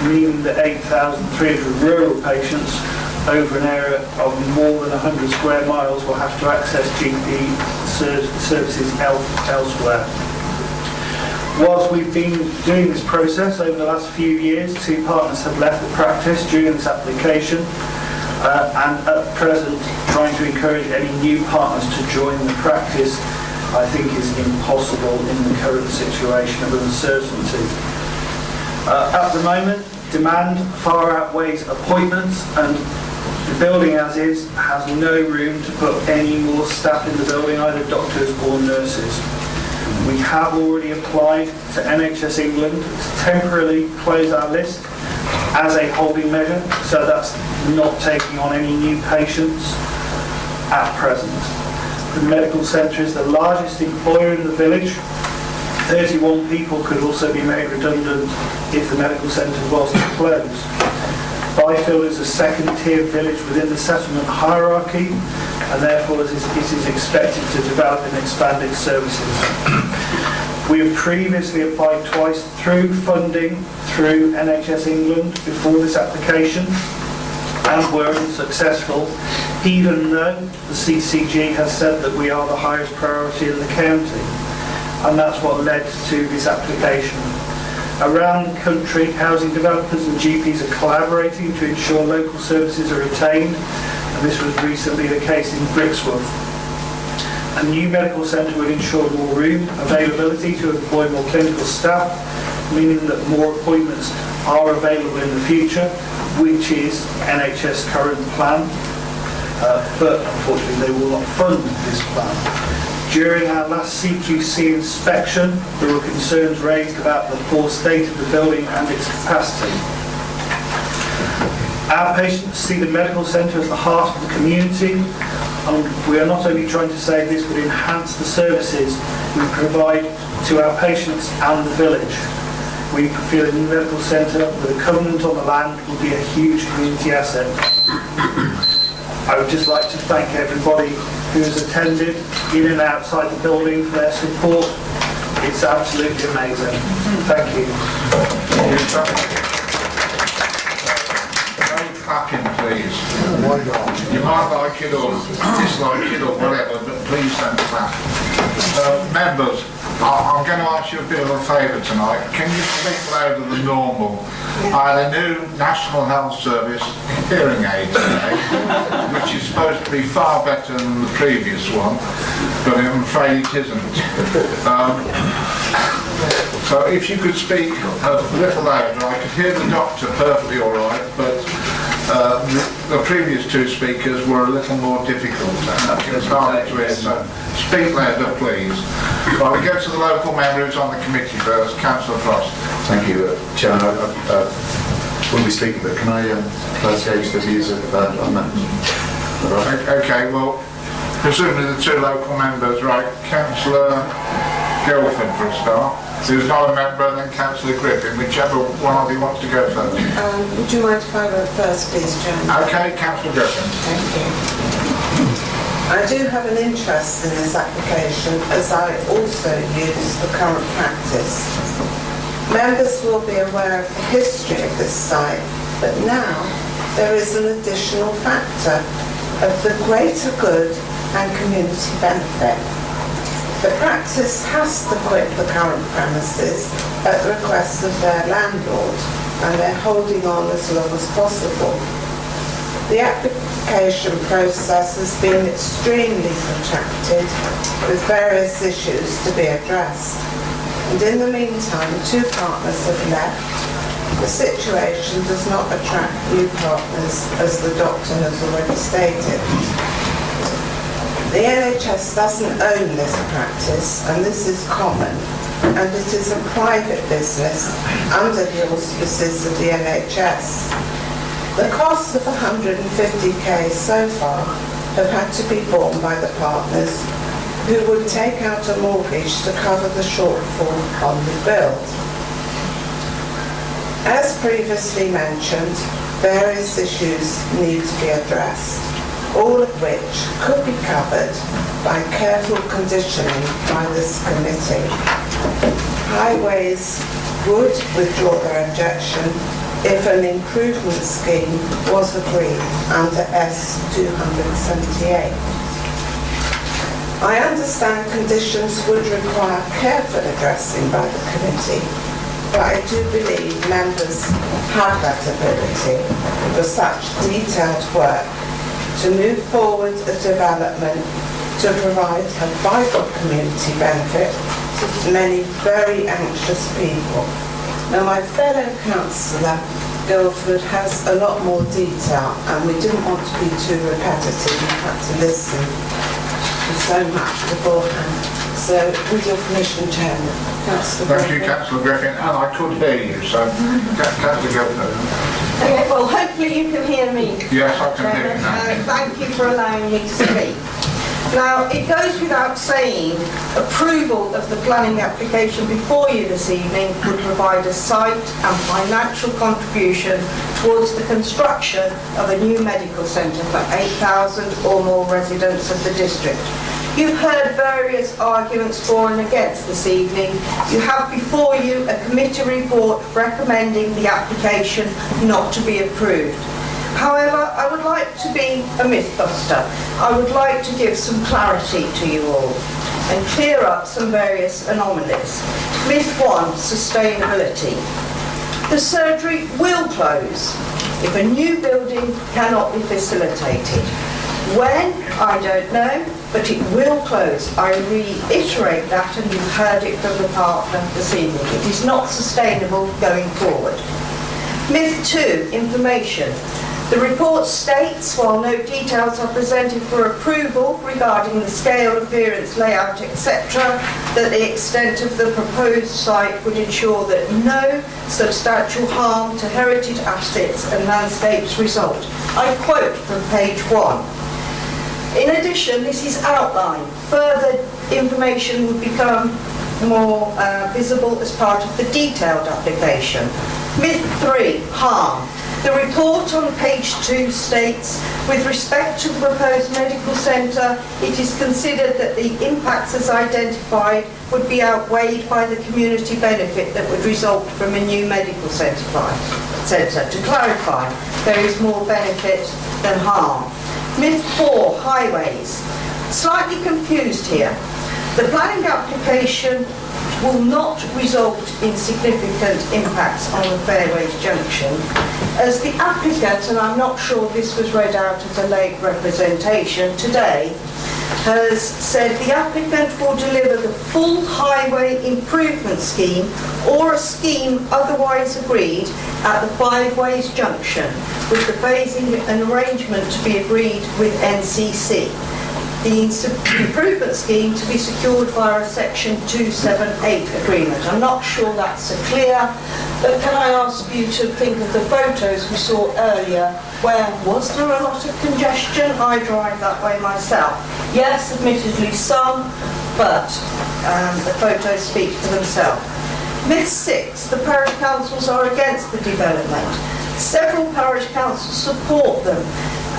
meaning that 8,300 rural patients over an area of more than 100 square miles will have to access GP services elsewhere. Whilst we've been doing this process over the last few years, 2 partners have left the practice during this application, and at present trying to encourage any new partners to join the practice I think is impossible in the current situation of uncertainty. At the moment, demand far outweighs appointments, and the building as is has no room to put any more staff in the building, either doctors or nurses. We have already applied to NHS England to temporarily close our list as a holding measure, so that's not taking on any new patients at present. The medical centre is the largest employer in the village, 31 people could also be made redundant if the medical centre was to close. Byfield is a second-tier village within the settlement hierarchy, and therefore it is expected to develop and expand its services. We have previously applied twice through funding through NHS England before this application, and were unsuccessful, even though the CCG has said that we are the highest priority in the county. And that's what led to this application. Around the country, housing developers and GPs are collaborating to ensure local services are retained, and this was recently the case in Brixworth. A new medical centre would ensure more room availability to employ more clinical staff, meaning that more appointments are available in the future, which is NHS current plan, but unfortunately they will not fund this plan. During our last CQC inspection, there were concerns raised about the poor state of the building and its capacity. Our patients see the medical centre as the heart of the community, and we are not only trying to say this would enhance the services we provide to our patients and the village. We feel a new medical centre with a covenant on the land will be a huge community asset. I would just like to thank everybody who has attended in and outside the building for their support. It's absolutely amazing. Thank you. No clapping, please. You might like it or dislike it or whatever, but please don't clap. Members, I'm going to ask you a bit of a favour tonight. Can you speak louder than normal? I had a new National Health Service hearing aid today, which is supposed to be far better than the previous one, but I'm afraid it isn't. So if you could speak a little louder, I could hear the doctor perfectly all right, but the previous two speakers were a little more difficult, and it's hard to hear, so speak louder, please. Well, we go to the local member who's on the committee first, Councillor Frost. Thank you, Chairman. I will be speaking, but can I gauge the views on that? Right. Okay, well, presumably the two local members, right, Councillor Gelfin for a start, who's not a member, and then Councillor Griffin, whichever one of you wants to go first. Would you mind if I go first, please, Chairman? Okay, Councillor Griffin. Thank you. I do have an interest in this application as I also use the current practice. Members will be aware of the history of this site, but now there is an additional factor of the greater good and community benefit. The practice has to quit the current premises at the request of their landlord, and they're holding on as long as possible. The application process has been extremely protracted, with various issues to be addressed. And in the meantime, two partners have left. The situation does not attract new partners, as the doctor has already stated. The NHS doesn't own this practice, and this is common, and it is a private business under the auspices of the NHS. The costs of 150k so far have had to be borne by the partners, who would take out a mortgage to cover the shortfall on the build. As previously mentioned, various issues need to be addressed, all of which could be covered by careful conditioning by this committee. Highways would withdraw their objection if an improvement scheme was agreed under S278. I understand conditions would require careful addressing by the committee, but I do believe members have that ability for such detailed work to move forward a development to provide a vital community benefit to many very anxious people. Now, my fellow councillor Guildford has a lot more detail, and we didn't want to be too repetitive. We had to listen to so much beforehand. So, with your permission, Chairman, Councillor Thank you, Councillor Griffin, and I could hear you, so Councillor Guildford. Okay, well, hopefully you can hear me. Yes, I can hear you now. Thank you for allowing me to speak. Now, it goes without saying, approval of the planning application before you this evening would provide a site and financial contribution towards the construction of a new medical centre for 8,000 or more residents of the district. You've heard various arguments for and against this evening. You have before you a committee report recommending the application not to be approved. However, I would like to be a mythbuster. I would like to give some clarity to you all and clear up some various anomalies. Myth 1, sustainability. The surgery will close if a new building cannot be facilitated. When? I don't know, but it will close. I reiterate that, and you've heard it from the partner this evening. It is not sustainable going forward. Myth 2, information. The report states, while no details are presented for approval regarding the scale, appearance, layout, etc., that the extent of the proposed site would ensure that no substantial harm to heritage assets and landscapes result. I quote from page 1. In addition, this is outlined. Further information would become more visible as part of the detailed application. Myth 3, harm. The report on page 2 states, with respect to the proposed medical centre, it is considered that the impacts as identified would be outweighed by the community benefit that would result from a new medical centre. To clarify, there is more benefit than harm. Myth 4, highways. Slightly confused here. The planning application will not result in significant impacts on the Fairways Junction, as the applicant, and I'm not sure this was read out as a late representation today, has said the applicant will deliver the full highway improvement scheme or a scheme otherwise agreed at the Five Ways Junction, with the phasing and arrangement to be agreed with NCC. The improvement scheme to be secured via a Section 278 agreement. I'm not sure that's so clear, but can I ask you to think of the photos we saw earlier, where was there a lot of congestion? I drive that way myself. Yes, admittedly some, but the photos speak for themselves. Myth 6, the parish councils are against the development. Several parish councils support them,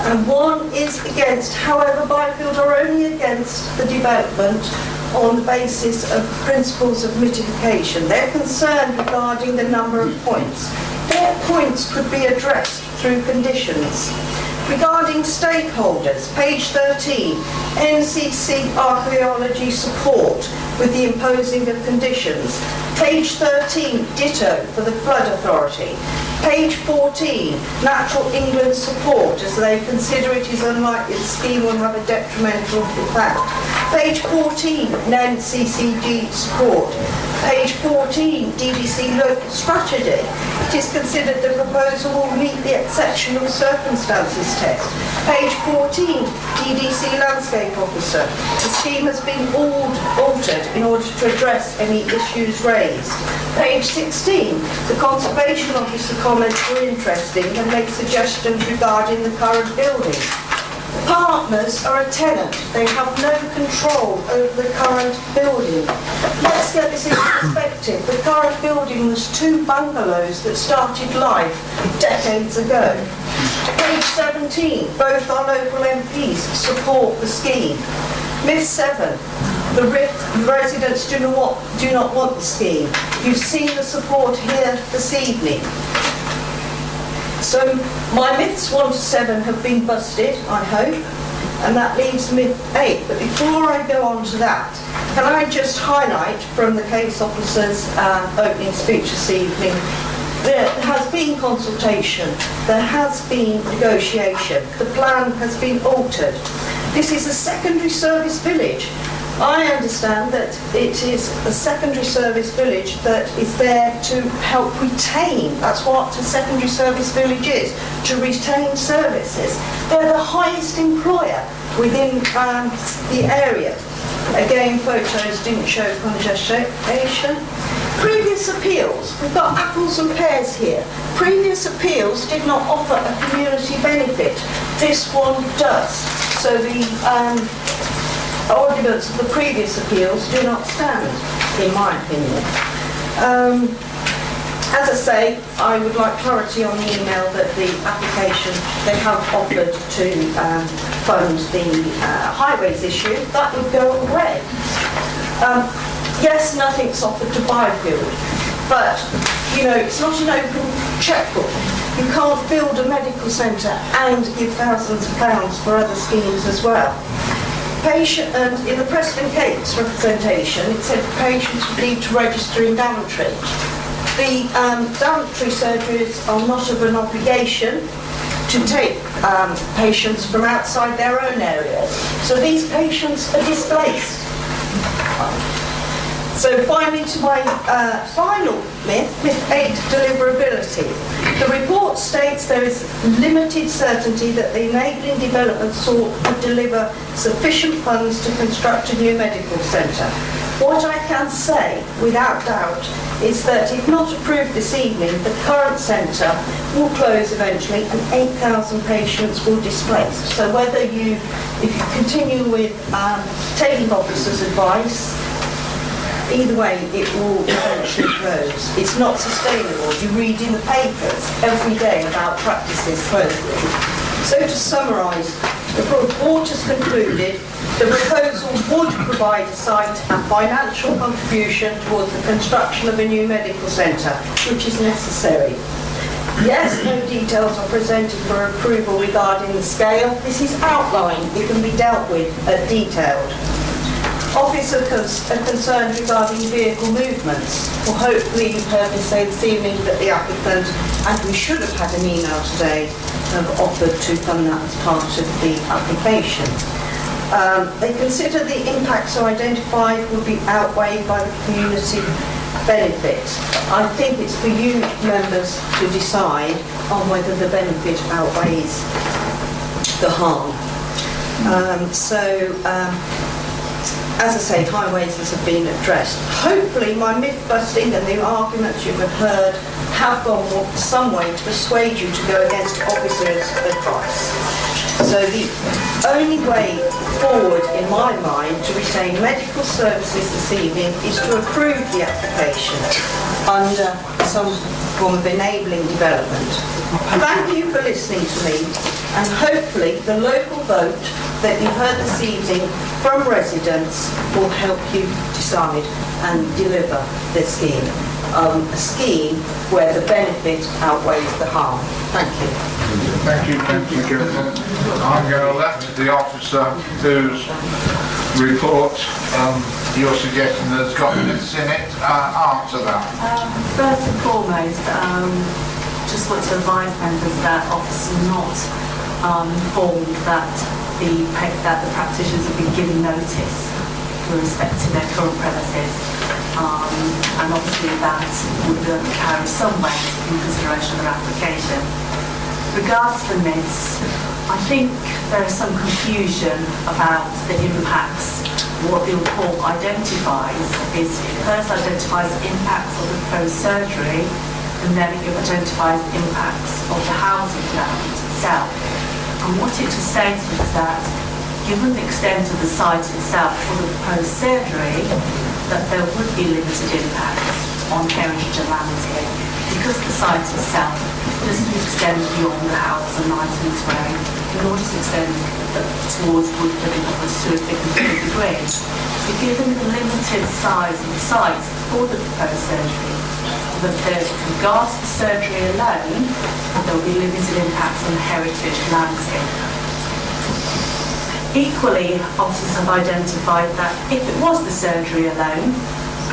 and one is against. However, Byfield are only against the development on the basis of principles of mitigation. They're concerned regarding the number of points. Their points could be addressed through conditions. Regarding stakeholders, page 13, NCC archaeology support with the imposing of conditions. Page 13, ditto for the flood authority. Page 14, Natural England support, as they consider it is unlikely the scheme will have a detrimental effect. Page 14, NCCG support. Page 14, DDC local strategy. It is considered the proposal will meet the exceptional circumstances test. Page 14, DDC landscape officer. The scheme has been altered in order to address any issues raised. Page 16, the conservation officer comments were interesting and make suggestions regarding the current building. Partners are a tenant. They have no control over the current building. Let's get this into perspective. The current building was 2 bungalows that started life decades ago. Page 17, both our local MPs support the scheme. Myth 7, the residents do not want the scheme. You've seen the support here this evening. So my myths 1 to 7 have been busted, I hope, and that leaves myth 8. But before I go on to that, can I just highlight from the case officer's opening speech this evening, there has been consultation, there has been negotiation, the plan has been altered. This is a secondary service village. I understand that it is a secondary service village that is there to help retain, that's what a secondary service village is, to retain services. They're the highest employer within the area. Again, photos didn't show congestion. Previous appeals, we've got apples and pears here. Previous appeals did not offer a community benefit. This one does. So the arguments of the previous appeals do not stand, in my opinion. As I say, I would like clarity on the email that the application they have offered to fund the highways issue, that would go away. Yes, nothing's offered to Byfield, but, you know, it's not an open checkbook. You can't build a medical centre and give thousands of pounds for other schemes as well. In the Preston Cates representation, it said patients would need to register in Daventry. The Daventry surgeries are not of an obligation to take patients from outside their own areas. So these patients are displaced. So finally to my final myth 8, deliverability. The report states there is limited certainty that the enabling development sought would deliver sufficient funds to construct a new medical centre. What I can say, without doubt, is that if not approved this evening, the current centre will close eventually and 8,000 patients will displace. So whether if you continue with taking officers' advice, either way, it will eventually close. It's not sustainable. You read in the papers every day about practices closing. So to summarise, the report has concluded the proposal would provide a site and financial contribution towards the construction of a new medical centre, which is necessary. Yes, no details are presented for approval regarding the scale. This is outlined. It can be dealt with detailed. Officers are concerned regarding vehicle movements. Well, hopefully you've heard me say this evening that the applicant, and we should have had an email today, have offered to fund that as part of the application. They consider the impacts identified will be outweighed by the community benefit. I think it's for you members to decide on whether the benefit outweighs the harm. As I say, highways have been addressed. Hopefully my myth busting and the arguments you have heard have gone some way to persuade you to go against officers' advice. So the only way forward in my mind to retain medical services this evening is to approve the application under some form of enabling development. Thank you for listening to me, and hopefully the local vote that you've heard this evening from residents will help you decide and deliver the scheme. A scheme where the benefit outweighs the harm. Thank you. Thank you. I'm going to let the officer whose report you're suggesting has got this in it answer that. First and foremost, just want to advise members that officers are not informed that the practitioners have been given notice with respect to their current premises, and obviously that would carry some weight in consideration of their application. Regards to the myths, I think there is some confusion about the impacts. What the report identifies is, it first identifies impacts of the proposed surgery, and then it identifies impacts of the housing plan itself. And what it just says is that, given the extent of the site itself for the proposed surgery, that there would be limited impacts on heritage and landscape, because the site itself doesn't extend beyond the house and items wearing, nor does it extend towards wood living upwards to a significant degree. So given the limited size of the site for the proposed surgery, that with regards to surgery alone, there will be limited impacts on the heritage landscape. Equally, officers have identified that if it was the surgery alone,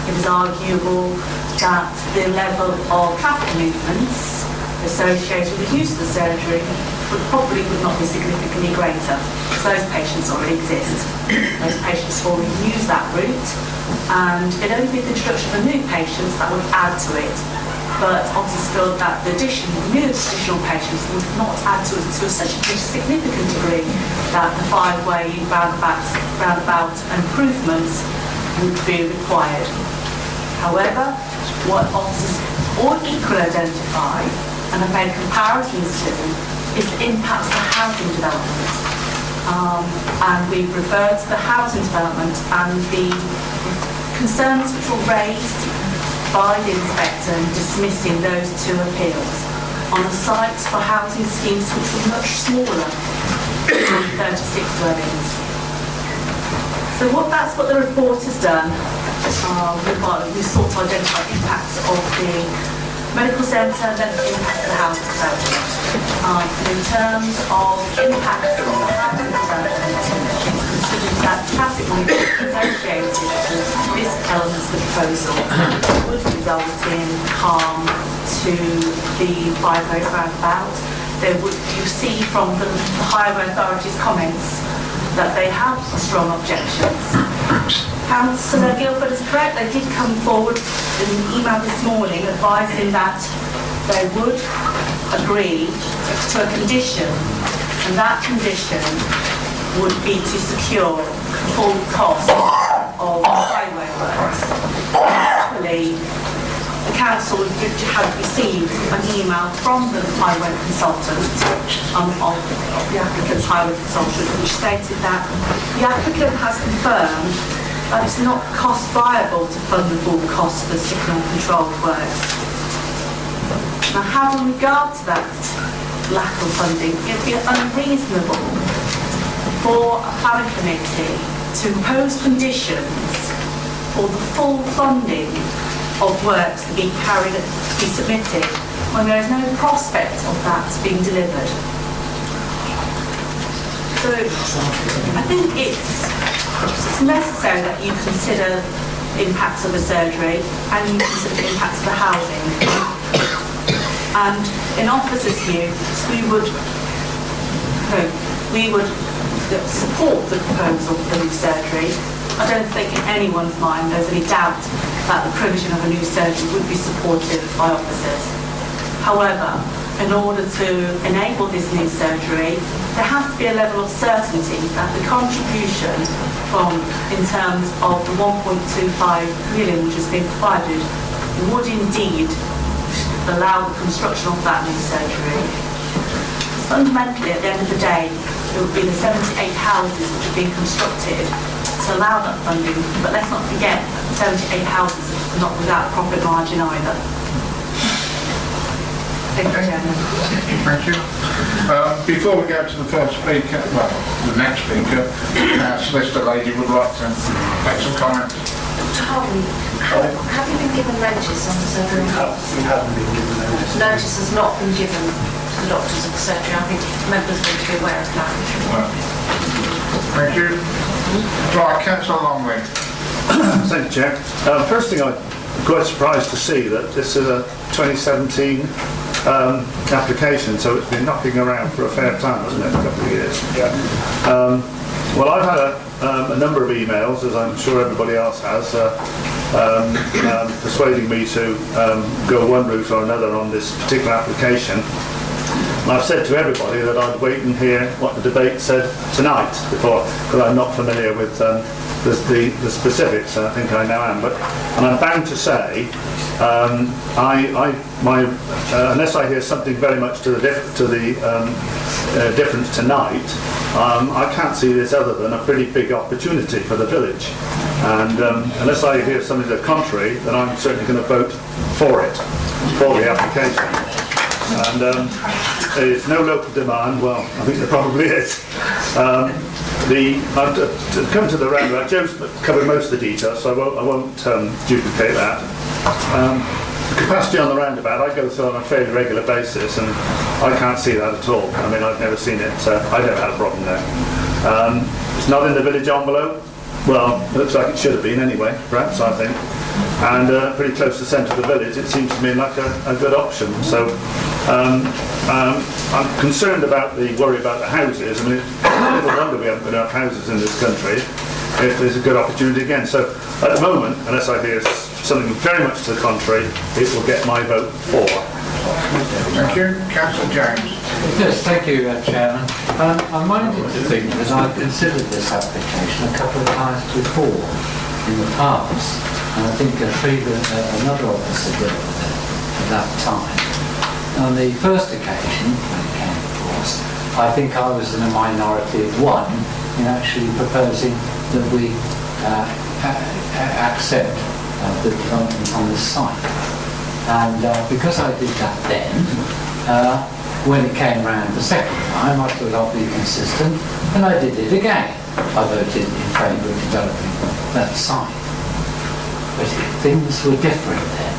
it was arguable that the level of traffic movements associated with the use of the surgery would not be significantly greater, because those patients already exist. Those patients already use that route, and it'd only be the introduction of new patients that would add to it. But officers feel that the new additional patients would not add to it to such a significant degree that the 5-way roundabout improvements would be required. However, what officers all equally identify and have made comparisons to is the impacts of housing development. and we've referred to the housing development and the concerns which were raised by the inspector in dismissing those 2 appeals on the sites for housing schemes which were much smaller than 36 dwellings. So that's what the report has done. We sought to identify impacts of the medical centre and then the impacts of the housing development. And in terms of impacts on the housing development, it's considered that traffic will be associated with this element of the proposal would result in harm to the 5 road roundabout. You see from the Highway Authority's comments that they have strong objections. Councillor Guildford is correct, they did come forward in an email this morning advising that they would agree to a condition, and that condition would be to secure full cost of highway works. Actually, the council had received an email from the highway consultant, of the applicant's highway consultant, which stated that the applicant has confirmed that it's not cost viable to fund the full cost of the signal control works. Now, having regard to that lack of funding, it would be unreasonable for a planning committee to impose conditions for the full funding of works to be submitted when there is no prospect of that being delivered. So I think it's necessary that you consider the impacts of the surgery and you consider the impacts of the housing. And in officers' views, we would support the proposal for the new surgery. I don't think in anyone's mind there's any doubt that the provision of a new surgery would be supported by officers. However, in order to enable this new surgery, there has to be a level of certainty that the contribution in terms of the 1.25 million which has been provided would indeed allow the construction of that new surgery. Fundamentally, at the end of the day, it would be the 78 houses which are being constructed to allow that funding, but let's not forget that 78 houses are not without profit margin either. Thank you, Chairman. Thank you. Before we go to the first speaker, well, the next speaker, Solicitor Lady would like to make some comments. Harvey, have you been given notice on the surgery? We haven't been given notice. Notice has not been given to the doctors of the surgery. I think members need to be aware of that. Thank you. Right, Councillor Longley. Thank you, Chair. First thing, I'm quite surprised to see that this is a 2017 application, so it's been knocking around for a fair time, hasn't it, a couple of years. Yeah. Well, I've had a number of emails, as I'm sure everybody else has, persuading me to go one route or another on this particular application. And I've said to everybody that I'd wait and hear what the debate said tonight before, because I'm not familiar with the specifics, and I think I now am. And I'm bound to say, unless I hear something very much to the difference tonight, I can't see this other than a pretty big opportunity for the village. And unless I hear something to the contrary, then I'm certainly going to vote for it, for the application. And there's no local demand. Well, I think there probably is. I've come to the roundabout. Joe's covered most of the details, so I won't duplicate that. The capacity on the roundabout, I go through on a fairly regular basis, and I can't see that at all. I mean, I've never seen it. I've never had a problem there. It's not in the village envelope. Well, it looks like it should have been anyway, perhaps, I think. And pretty close to the centre of the village, it seems to me like a good option. So I'm concerned about the worry about the houses. I mean, it's a little wonder we haven't got enough houses in this country if there's a good opportunity again. So at the moment, unless I hear something very much to the contrary, it will get my vote for. Thank you. Councillor James. Yes, thank you, Chairman. I'm minded to think that I've considered this application a couple of times before in the past, and I think another officer did at that time. On the first occasion, when it came before us, I think I was in a minority of one in actually proposing that we accept the development on this site. And because I did that then, when it came round the second time, I thought I'd be consistent, and I did it again. I voted in favour of developing that site. But things were different then.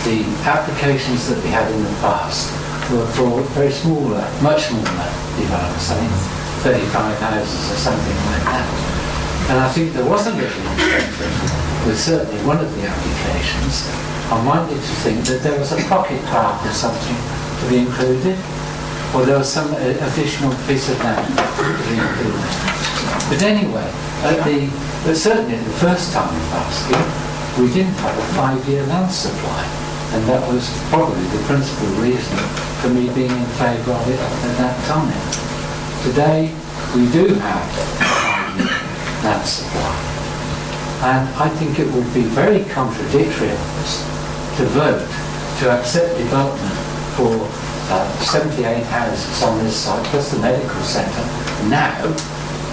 The applications that we had in the past were for very smaller, much smaller developments, I think 35 houses or something like that. And I think there was a little incentive with certainly one of the applications. I'm minded to think that there was a pocket park or something to be included, or there was some additional piece of land to be included. But anyway, certainly at the first time in Basking, we didn't have a 5-year land supply, and that was probably the principal reason for me being in favour of it at that time. Today, we do have a 5-year land supply, and I think it would be very contradictory of us to vote to accept development for 78 houses on this site, plus the medical centre, now,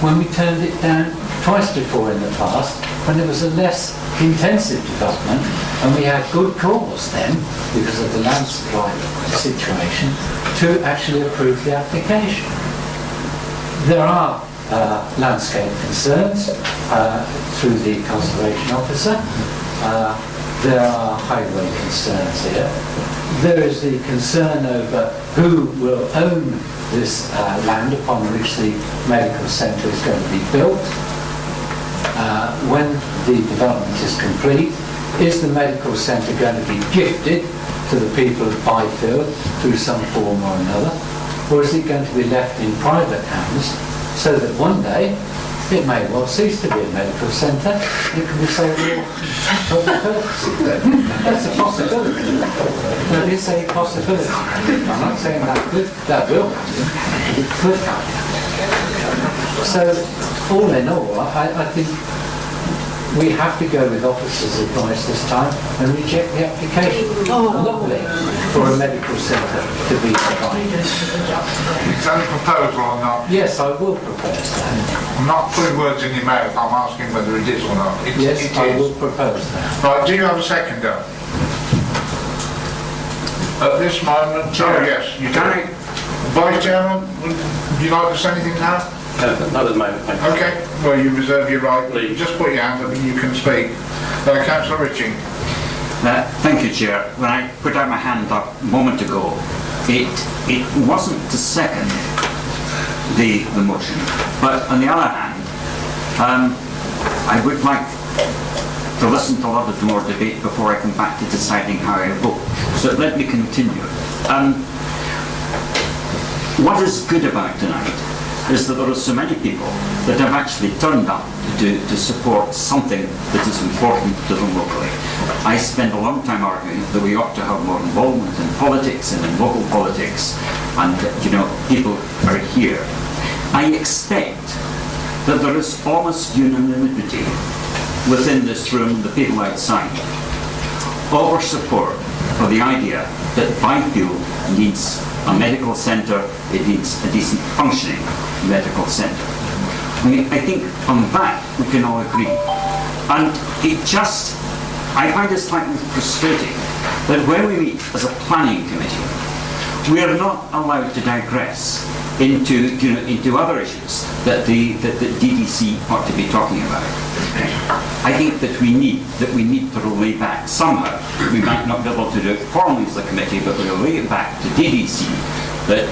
when we turned it down twice before in the past, when there was a less intensive development, and we had good cause then, because of the land supply situation, to actually approve the application. There are landscape concerns through the conservation officer. There are highway concerns here. There is the concern over who will own this land upon which the medical centre is going to be built. When the development is complete, is the medical centre going to be gifted to the people of Byfield through some form or another, or is it going to be left in private hands so that one day it may well cease to be a medical centre, it can be sold for public purposes. That's a possibility. That is a possibility. I'm not saying that will happen. It could happen. So, all in all, I think we have to go with officers' advice this time and reject the application. Lovely for a medical centre to be provided. Is that a proposal or not? Yes, I will propose that. I'm not putting words in your mouth, I'm asking whether it is or not. Yes, it I is. will propose that. Right, do you have a seconder? At this moment, yes, you do. Vice Chairman, would you like to say anything now? No, not at the moment, thank you. Okay, well you reserve your right. Please. Just put your hand up and you can speak. Councillor Ritchie. Thank you, Chair. When I put out my hand up a moment ago, it wasn't to second the motion, but on the other hand, I would like to listen to a lot of more debate before I come back to deciding how I vote. So let me continue. What is good about tonight is that there are so many people that have actually turned up to support something that is important to them locally. I spent a long time arguing that we ought to have more involvement in politics and in local politics, and people are here. I expect that there is almost unanimity within this room, the people outside, over support for the idea that Byfield needs a medical centre, it needs a decent functioning medical centre. I think on that we can all agree. And I find it slightly frustrating that when we meet as a planning committee, we are not allowed to digress into other issues that the DDC ought to be talking about. I think that we need to relay back somehow. We might not be able to do it formally as a committee, but we'll relay it back to DDC that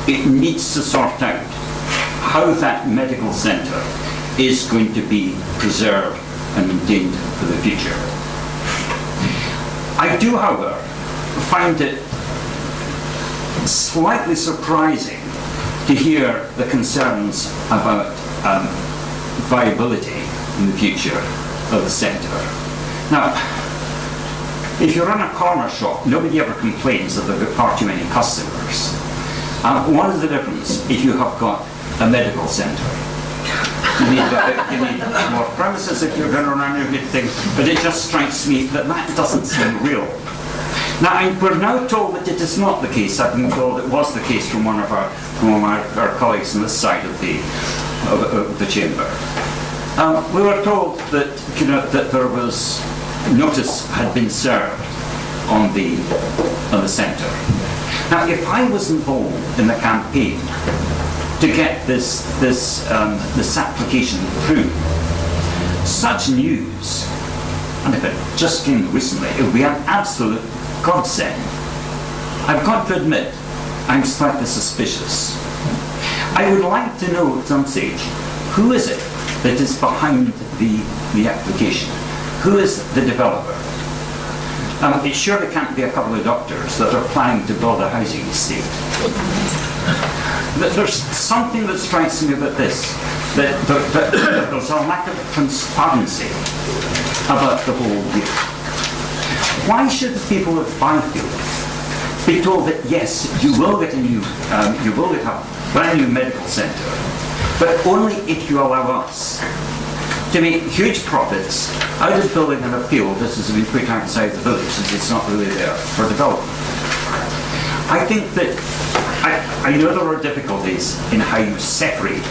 it needs to sort out how that medical centre is going to be preserved and maintained for the future. I do, however, find it slightly surprising to hear the concerns about viability in the future of the centre. Now, if you run a corner shop, nobody ever complains that they've got far too many customers. What is the difference if you have got a medical centre? You need more premises if you're going to run everything, but it just strikes me that that doesn't seem real. Now, we're now told that it is not the case. I've been told it was the case from one of our colleagues on this side of the chamber. We were told that that there was notice had been served on the centre. Now, if I was involved in the campaign to get this application through, such news, and if it just came recently, it would be an absolute godsend. I've got to admit, I'm slightly suspicious. I would like to know at some stage, who is it that is behind the application? Who is the developer? It surely can't be a couple of doctors that are planning to build a housing estate. There's something that strikes me about this, that there's a lack of transparency about the whole deal. Why should the people of Byfield be told that yes, you will get a brand new medical centre, but only if you allow us to make huge profits out of building in a field that has been put outside the village, since it's not really there for development? I think that I know there are difficulties in how you separate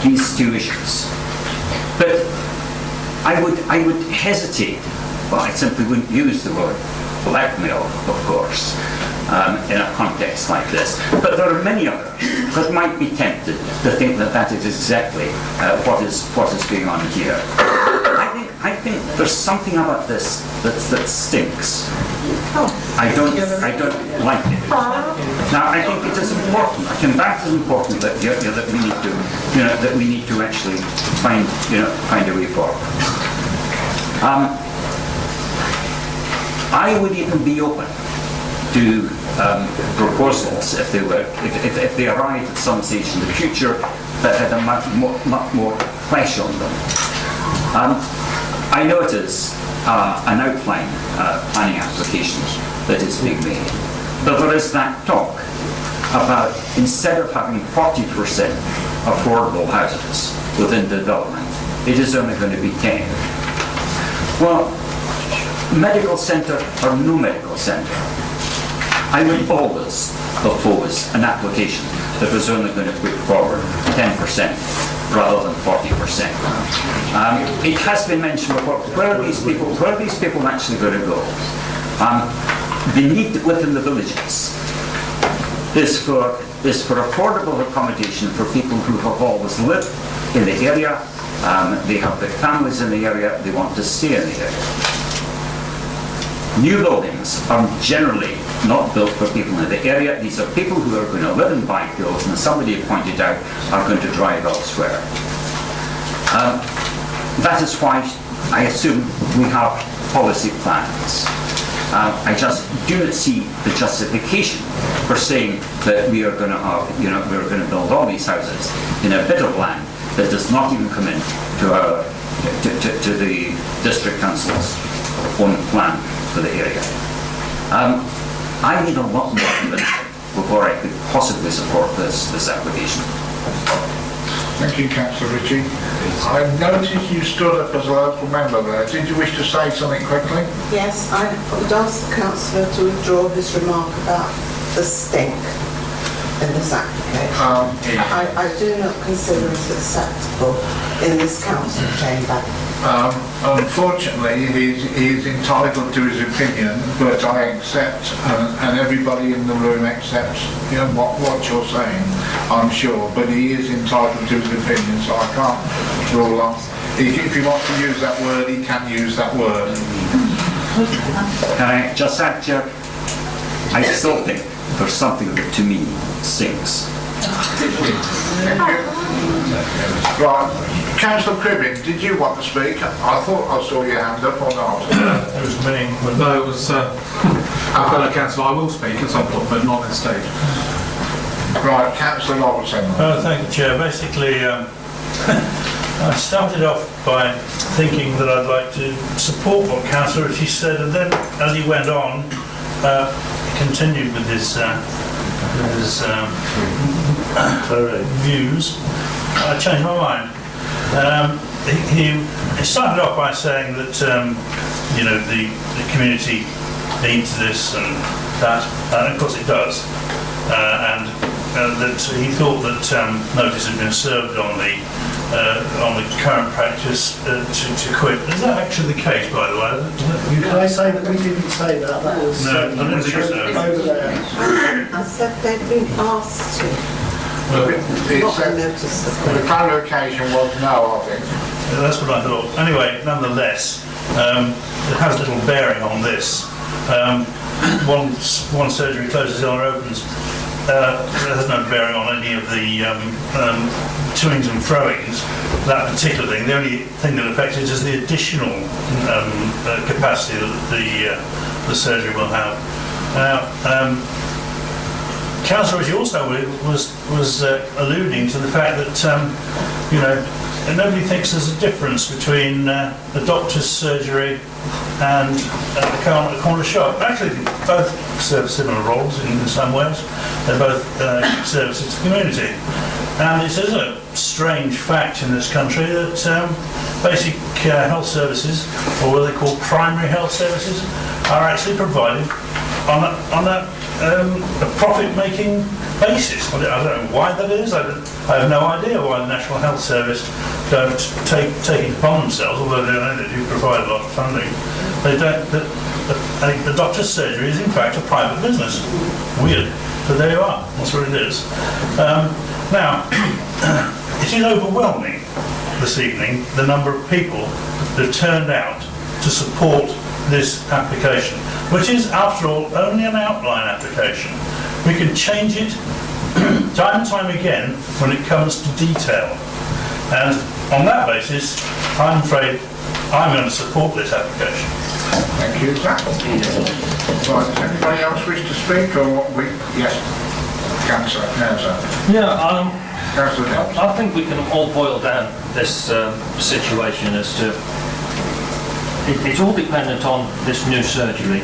these two issues, but I would hesitate. Well, I simply wouldn't use the word blackmail, of course, in a context like this. But there are many others that might be tempted to think that that is exactly what is going on here. I think there's something about this that stinks. I don't like it. Now, I think it is important. I think that is important that that we need to actually find a way forward. I would even be open to proposals if they arrived at some stage in the future that had a much more flesh on them. I know it is an outline planning application that is being made, but there is that talk about, instead of having 40% affordable houses within development, it is only going to be 10. Well, medical centre or no medical centre, I would always oppose an application that was only going to put forward 10% rather than 40%. It has been mentioned before, where are these people actually going to go? The need within the villages is for affordable accommodation for people who have always lived in the area, they have their families in the area, they want to stay in the area. New buildings are generally not built for people in the area. These are people who are going to live in Byfield, and as somebody pointed out, are going to drive elsewhere. That is why I assume we have policy plans. I just do not see the justification for saying that we are going to have, we're going to build all these houses in a bit of land that does not even come in to the district council's own plan for the area. I need a lot more convincing before I could possibly support this application. Thank you, Councillor Ritchie. I noticed you stood up as a local member there. Did you wish to say something quickly? Yes, I would ask the councillor to withdraw his remark about the stink in this application. I do not consider it acceptable in this council chamber. Unfortunately, he's entitled to his opinion, but I accept, and everybody in the room accepts, what you're saying, I'm sure. But he is entitled to his opinion, so I can't rule on. If he wants to use that word, he can use that word. Can I just add, Chair? I still think there's something that to me stinks. Right, Councillor Cribbin, did you want to speak? I thought I saw your hand up or not. It was me. No, it was my fellow councillor. I will speak at some point, but not on stage. Right, Councillor Robertson. Thank you, Chair. Basically, I started off by thinking that I'd like to support what Councillor Ritchie said, and then as he went on, continued with his views, I changed my mind. He started off by saying that the community needs this and that, and of course it does. And that he thought that notice had been served on the current practice to quit. Is that actually the case, by the way? Can I say that we didn't say that? That was No, I don't think so. over there. I said they'd been asked to. Well, Not a notice. the clarification was no, I think. That's what I thought. Anyway, nonetheless, it has little bearing on this. One surgery closes or opens. It has no bearing on any of the toings and froings. That particular thing, the only thing that affects it is the additional capacity that the surgery will have. Now, Councillor, as you also was alluding to the fact that nobody thinks there's a difference between a doctor's surgery and a corner shop. Actually, both serve similar roles in some ways. They're both services to the community. And it is a strange fact in this country that basic health services, or what they call primary health services, are actually provided on a profit-making basis. I don't know why that is. I have no idea why the National Health Service don't take it upon themselves, although they do provide a lot of funding. They don't. The doctor's surgery is in fact a private business. Weird, but there you are. That's what it is. Now, it is overwhelming this evening the number of people that have turned out to support this application, which is, after all, only an outline application. We can change it time and time again when it comes to detail. And on that basis, I'm afraid I'm going to support this application. Thank you, Zach. Right, does anybody else wish to speak, or what we... Yes, Councillor, no, sir. Yeah, Councillor Downs. I think we can all boil down this situation as to it's all dependent on this new surgery.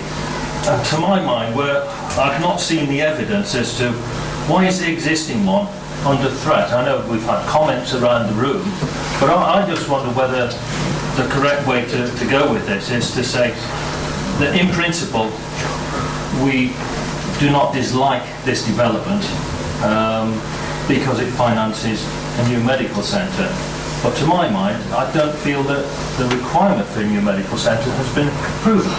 And to my mind, where I've not seen the evidence as to why is the existing one under threat. I know we've had comments around the room, but I just wonder whether the correct way to go with this is to say that in principle we do not dislike this development because it finances a new medical centre. But to my mind, I don't feel that the requirement for a new medical centre has been proven.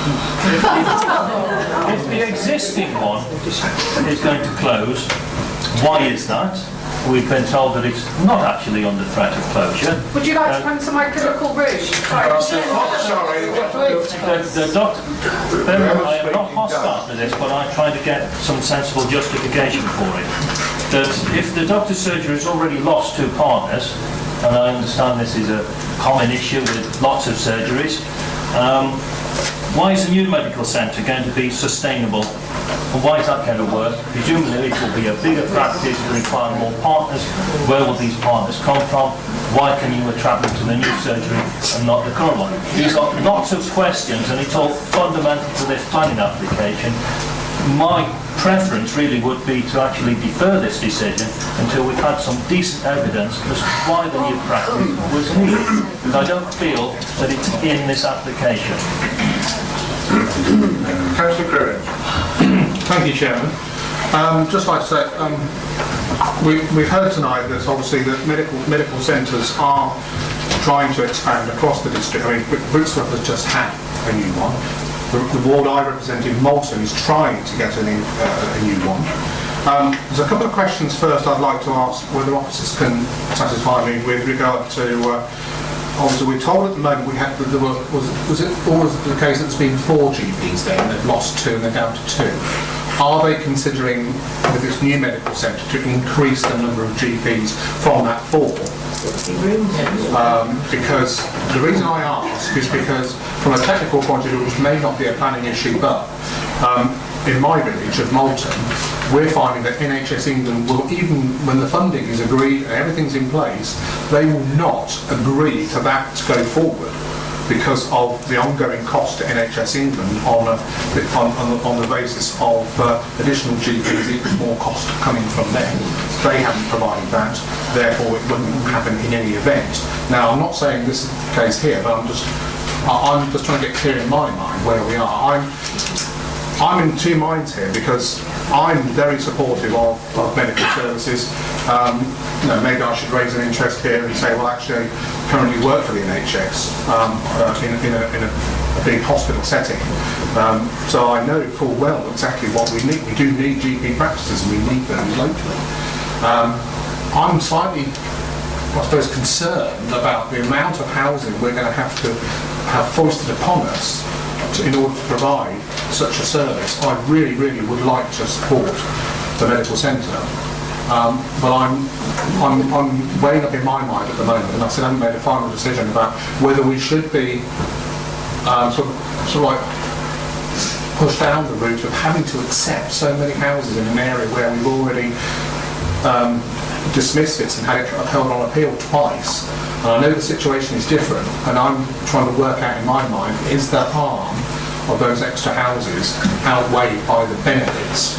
If the existing one is going to close, why is that? We've been told that it's not actually under threat of closure. Would you like to come to my critical room? Sorry. The doctor, I am not hostile to this, but I'm trying to get some sensible justification for it. That if the doctor's surgery has already lost 2 partners, and I understand this is a common issue with lots of surgeries, why is a new medical centre going to be sustainable? And why is that going to work? Presumably it will be a bigger practice, will require more partners. Where will these partners come from? Why can you attract them to the new surgery and not the current one? These are lots of questions, and it's all fundamental to this planning application. My preference really would be to actually defer this decision until we've had some decent evidence as to why the new practice was needed, because I don't feel that it's in this application. Councillor Cribbins. Thank you, Chairman. Just like to say, we've heard tonight that obviously that medical centres are trying to expand across the district. I mean, Brixworth has just had a new one. The ward I represent in Malton is trying to get a new one. There's a couple of questions first I'd like to ask whether officers can satisfy me with regard to obviously we're told at the moment we had that there was it always the case that there's been 4 GPs there and they've lost 2 and they're down to 2. Are they considering with this new medical centre to increase the number of GPs from that 4? Because the reason I ask is because from a technical point of view, which may not be a planning issue, but in my village of Malton, we're finding that NHS England will, even when the funding is agreed and everything's in place, they will not agree to that to go forward because of the ongoing cost to NHS England on the basis of additional GPs, even more cost coming from them. They haven't provided that, therefore it wouldn't happen in any event. Now, I'm not saying this is the case here, but I'm just trying to get clear in my mind where we are. I'm in two minds here because I'm very supportive of medical services. Maybe I should raise an interest here and say, well, actually, I currently work for the NHS in a big hospital setting. So I know full well exactly what we need. We do need GP practices and we need them locally. I'm slightly, I suppose, concerned about the amount of housing we're going to have foisted upon us in order to provide such a service. I really, really would like to support the medical centre, but I'm weighing up in my mind at the moment, and I still haven't made a final decision about whether we should be sort of like push down the route of having to accept so many houses in an area where we've already dismissed this and had it upheld on appeal twice. And I know the situation is different, and I'm trying to work out in my mind, is the harm of those extra houses outweighed by the benefits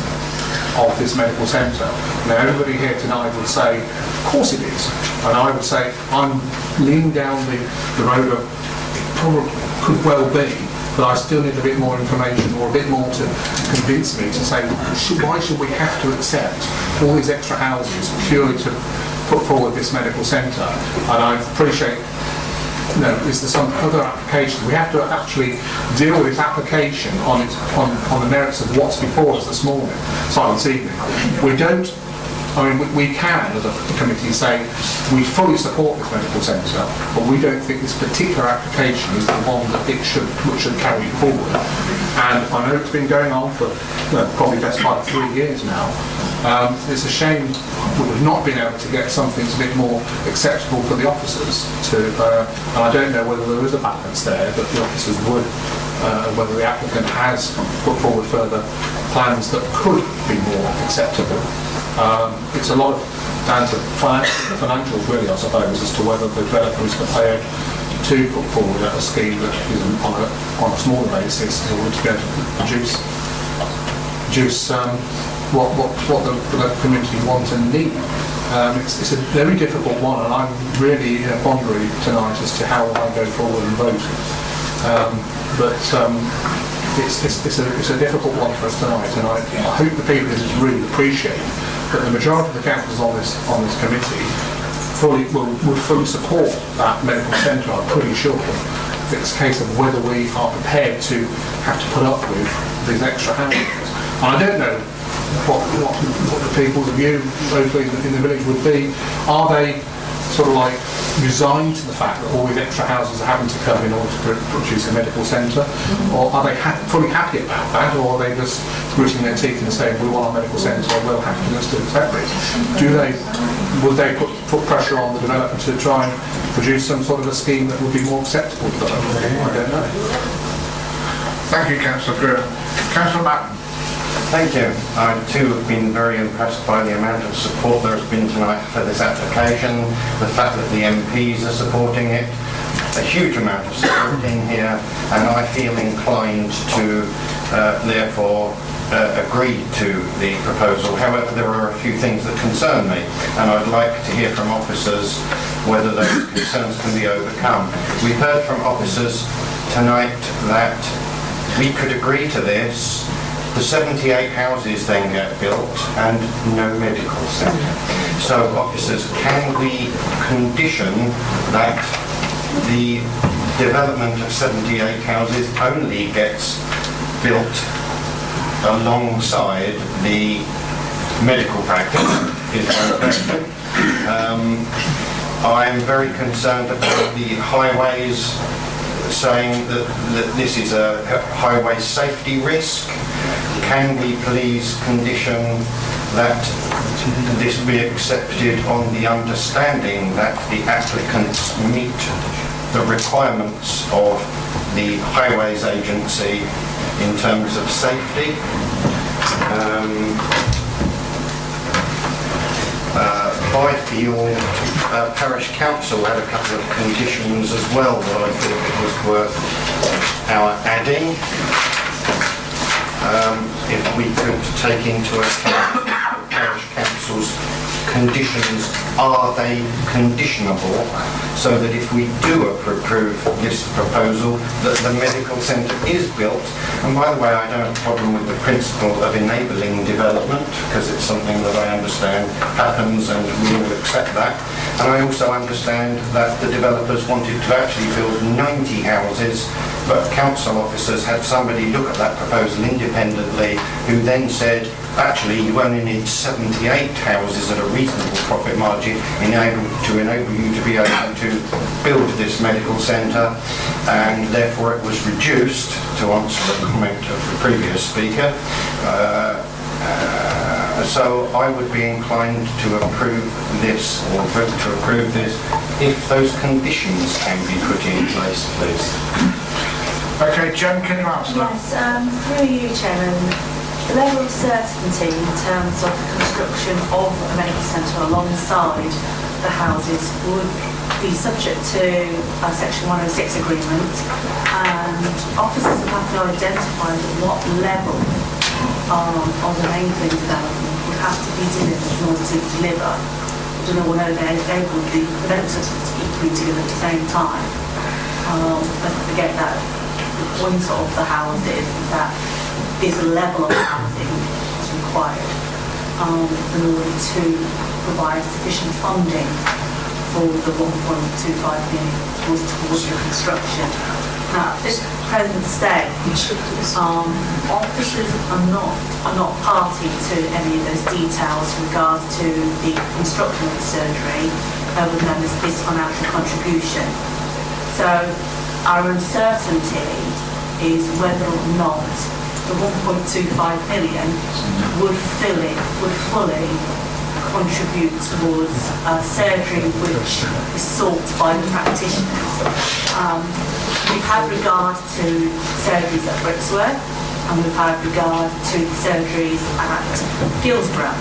of this medical centre? Now, everybody here tonight would say, of course it is. And I would say, I'm leaning down the road of, it probably could well be, but I still need a bit more information or a bit more to convince me to say, why should we have to accept all these extra houses purely to put forward this medical centre? And I appreciate, is there some other application? We have to actually deal with this application on the merits of what's before us this evening. We don't, we can, as a committee, say we fully support this medical centre, but we don't think this particular application is the one that which should carry it forward. And I know it's been going on for probably best part of 3 years now. It's a shame we've not been able to get something that's a bit more acceptable for the officers and I don't know whether there is a balance there that the officers would, whether the applicant has put forward further plans that could be more acceptable. It's a lot of down to financials really, I suppose, as to whether the developer is prepared to put forward a scheme that is on a smaller basis in order to be able to produce what the local community want and need. It's a very difficult one, and I'm really in a quandary tonight as to how I go forward and vote. It's a difficult one for us tonight, and I hope the people really appreciate that the majority of the councillors on this committee would fully support that medical centre. I'm pretty sure. It's a case of whether we are prepared to have to put up with these extra houses. And I don't know what the people's view locally in the village would be. Are they sort of like resigned to the fact that all these extra houses are having to come in order to produce a medical centre? Or are they fully happy about that? Or are they just gritting their teeth and saying, we want our medical centre, we'll have to just accept it? Would they put pressure on the developer to try and produce some sort of a scheme that would be more acceptable to them? I don't know. Thank you, Councillor Greer. Councillor Matten. Thank you. I too have been very impressed by the amount of support there has been tonight for this application, the fact that the MPs are supporting it, a huge amount of support in here, and I feel inclined to therefore agree to the proposal. However, there are a few things that concern me, and I'd like to hear from officers whether those concerns can be overcome. We've heard from officers tonight that we could agree to this. The 78 houses then get built and no medical centre. So officers, can we condition that the development of 78 houses only gets built alongside the medical practice? Is one question. I'm very concerned about the highways, saying that this is a highway safety risk. Can we please condition that this be accepted on the understanding that the applicants meet the requirements of the Highways Agency in terms of safety? Byfield Parish Council had a couple of conditions as well that I thought it was worth our adding. If we could take into account the Parish Council's conditions, are they conditionable, so that if we do approve this proposal, that the medical centre is built. And by the way, I don't have a problem with the principle of enabling development, because it's something that I understand happens and we all accept that. And I also understand that the developers wanted to actually build 90 houses, but council officers had somebody look at that proposal independently, who then said, actually, you only need 78 houses at a reasonable profit margin to enable you to be able to build this medical centre, and therefore it was reduced, to answer the comment of the previous speaker. So I would be inclined to approve this, or vote to approve this, if those conditions can be put in place, please. Okay, Jen, can you answer that? Yes, through you, Chairman. The level of certainty in terms of the construction of a medical centre alongside the houses would be subject to a Section 106 agreement, and officers would have to identify what level of enabling development would have to be delivered in order to deliver. I don't know whether they would be the medical centre equally delivered at the same time. Let's not forget that the point of the houses is that there's a level of housing that's required in order to provide sufficient funding for the 1.25 million towards the construction. Now, at this present stage, officers are not party to any of those details in regards to the construction of the surgery, with known as this financial contribution. So our uncertainty is whether or not the 1.25 million would fully contribute towards surgery which is sought by the practitioners. We've had regard to surgeries at Brixworth, and we've had regard to the surgeries at Guilsborough.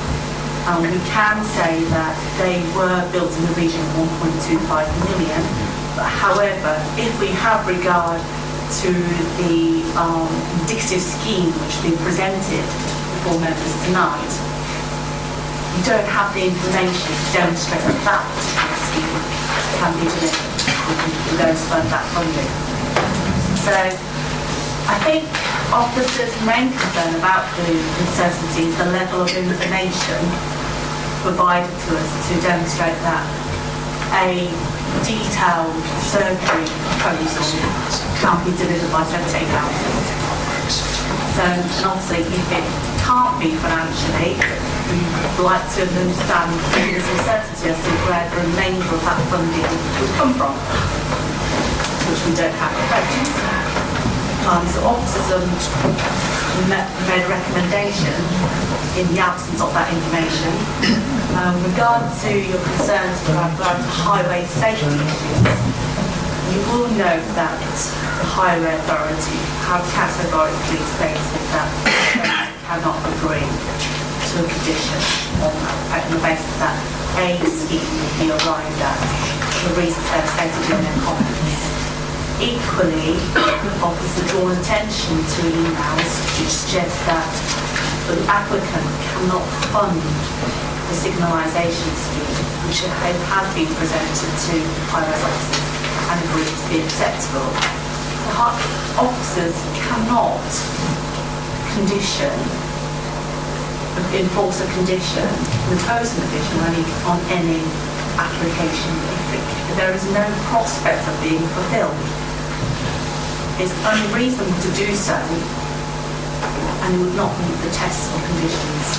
We can say that they were built in the region of 1.25 million. But however, if we have regard to the indicative scheme which has been presented before members tonight, you don't have the information to demonstrate that that particular scheme can be delivered. We don't fund that funding. So I think officers' main concern about the uncertainty is the level of information provided to us to demonstrate that a detailed surgery proposal can be delivered by 78 houses. So, and obviously, if it can't be financially, we'd like to understand the uncertainty as to where the remainder of that funding would come from, which we don't have at present. So officers made a recommendation in the absence of that information. With regard to your concerns about highway safety issues, you will note that the Highway Authority have categorically stated that they cannot agree to a condition on the basis that a scheme will be arrived at for the reasons they've stated in their comments. Equally, officers draw attention to emails which suggest that the applicant cannot fund the signalisation scheme which has been presented to highways officers and agreed to be acceptable. The officers cannot enforce a condition, impose a condition on any application if there is no prospect of being fulfilled. It's unreasonable to do so, and it would not meet the tests or conditions.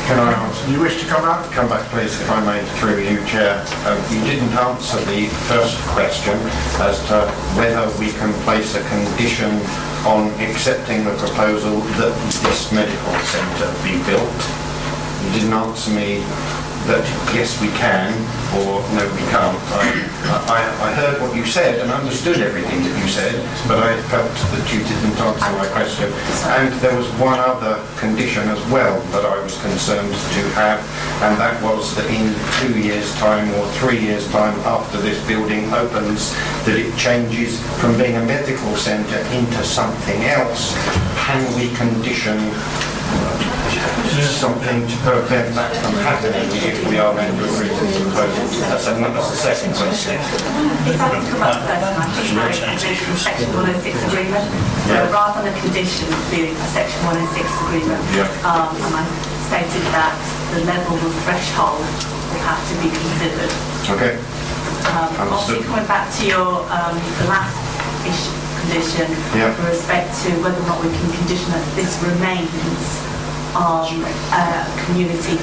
Can I answer? You wish to come back? Come back, please, if I may, through you, Chair. You didn't answer the first question as to whether we can place a condition on accepting the proposal that this medical centre be built. You didn't answer me that yes we can or no we can't. I heard what you said and understood everything that you said, but I felt that you didn't answer my question. And there was one other condition as well that I was concerned to have, and that was that in 2 years' time or 3 years' time after this building opens, that it changes from being a medical centre into something else. Can we condition something to prevent that from happening if we are going to agree to the proposal? That's the second question. If I could come up first, I think I recommended the Section 106 agreement. So rather than a condition being a Section 106 agreement, and I stated that the level of threshold will have to be considered. Okay. Obviously, coming back to your the last condition with respect to whether or not we can condition that this remains on a community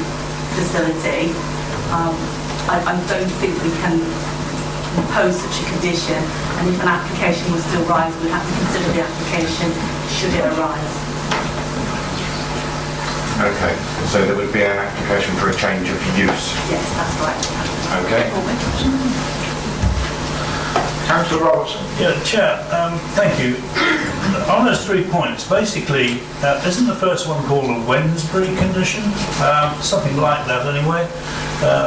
facility, I don't think we can impose such a condition, and if an application was to arise, we'd have to consider the application should it arise. Okay, so there would be an application for a change of use? Yes, that's right. Okay. Councillor Robertson. Yeah, Chair, thank you. On those 3 points, basically, isn't the first one called a Wednesbury condition? Something like that anyway.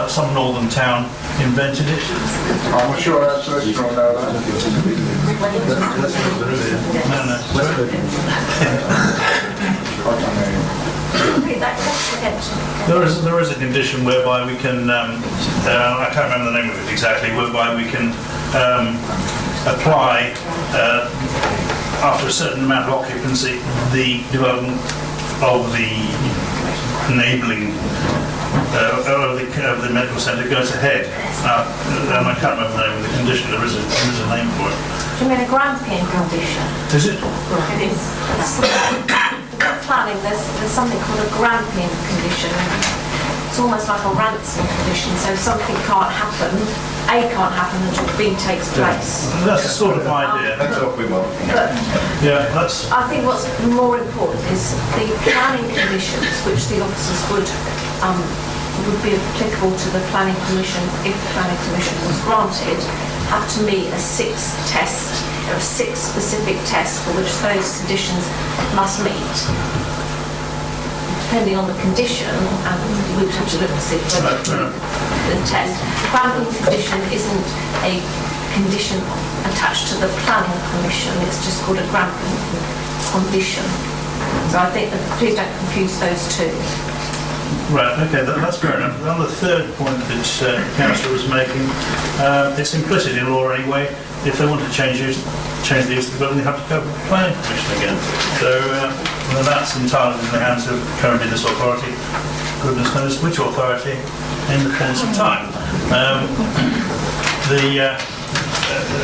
Some northern town invented it. I'm sure our solicitor will know that. There is a condition whereby we can, I can't remember the name of it exactly, whereby we can apply after a certain amount of occupancy the development of the enabling of the medical centre goes ahead. And I can't remember the name of the condition. There is a name for it. Do you mean a granting condition? Is it? It is. Planning, there's something called a granting condition. It's almost like a ransom condition, so something can't happen, A can't happen until B takes place. That's the sort of idea. That's what we want. I think what's more important is the planning conditions which the officers would be applicable to the planning commission if the planning commission was granted have to meet a 6 test. There are 6 specific tests for which those conditions must meet. Depending on the condition, and we would have to look to see whether the test. The planning condition isn't a condition attached to the planning commission, it's just called a granting condition. So I think that please don't confuse those two. Right, okay, that's fair enough. On the third point that the Councillor was making, it's implicit in law anyway. If they want to change the use of the building, they have to go to the planning commission again. So that's entirely in the hands of currently this authority. Goodness knows which authority in the course of time.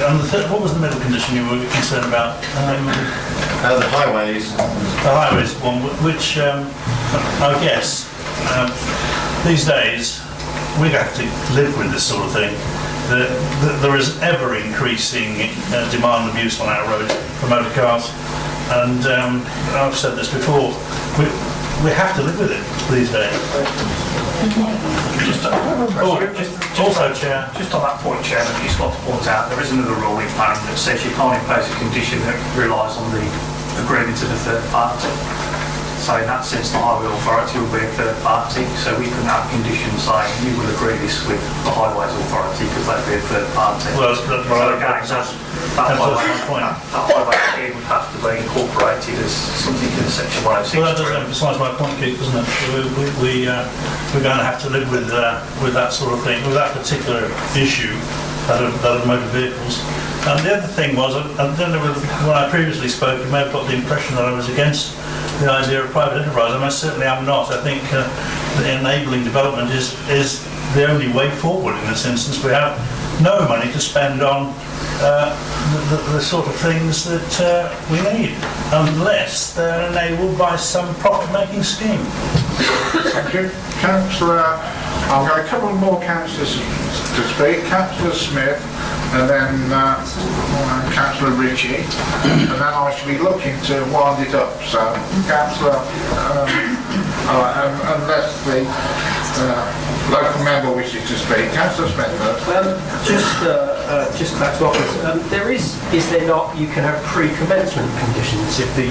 On the third, what was the middle condition you were concerned about? The highways. The highways one, which I guess these days we have to live with this sort of thing. There is ever increasing demand and use on our roads for motor cars, and I've said this before, we have to live with it these days. Also, Chair. Just on that point, Chairman, you've got to point out there is another rule in planning that says you can't impose a condition that relies on the agreement of a third party. So in that sense, the Highway Authority will be a third party, so we couldn't have conditions saying you will agree this with the Highways Authority because they'd be a third party. Well, that highway agreement would have to be incorporated as something in Section 106. Well, that does emphasise my point, Keith, doesn't it? We're going to have to live with that sort of thing, with that particular issue, that of motor vehicles. And the other thing was, I don't know when I previously spoke, you may have got the impression that I was against the idea of private enterprise. I most certainly am not. I think the enabling development is the only way forward in this instance. We have no money to spend on the sort of things that we need, unless they're enabled by some profit-making scheme. Thank you. Councillor, I've got a couple more councillors to speak. Councillor Smith, and then Councillor Ritchie, and then I should be looking to wind it up. So, Councillor, unless the local member wishes to speak. Councillor Smith. Just back to office. Is there not, you can have pre-commencement conditions if the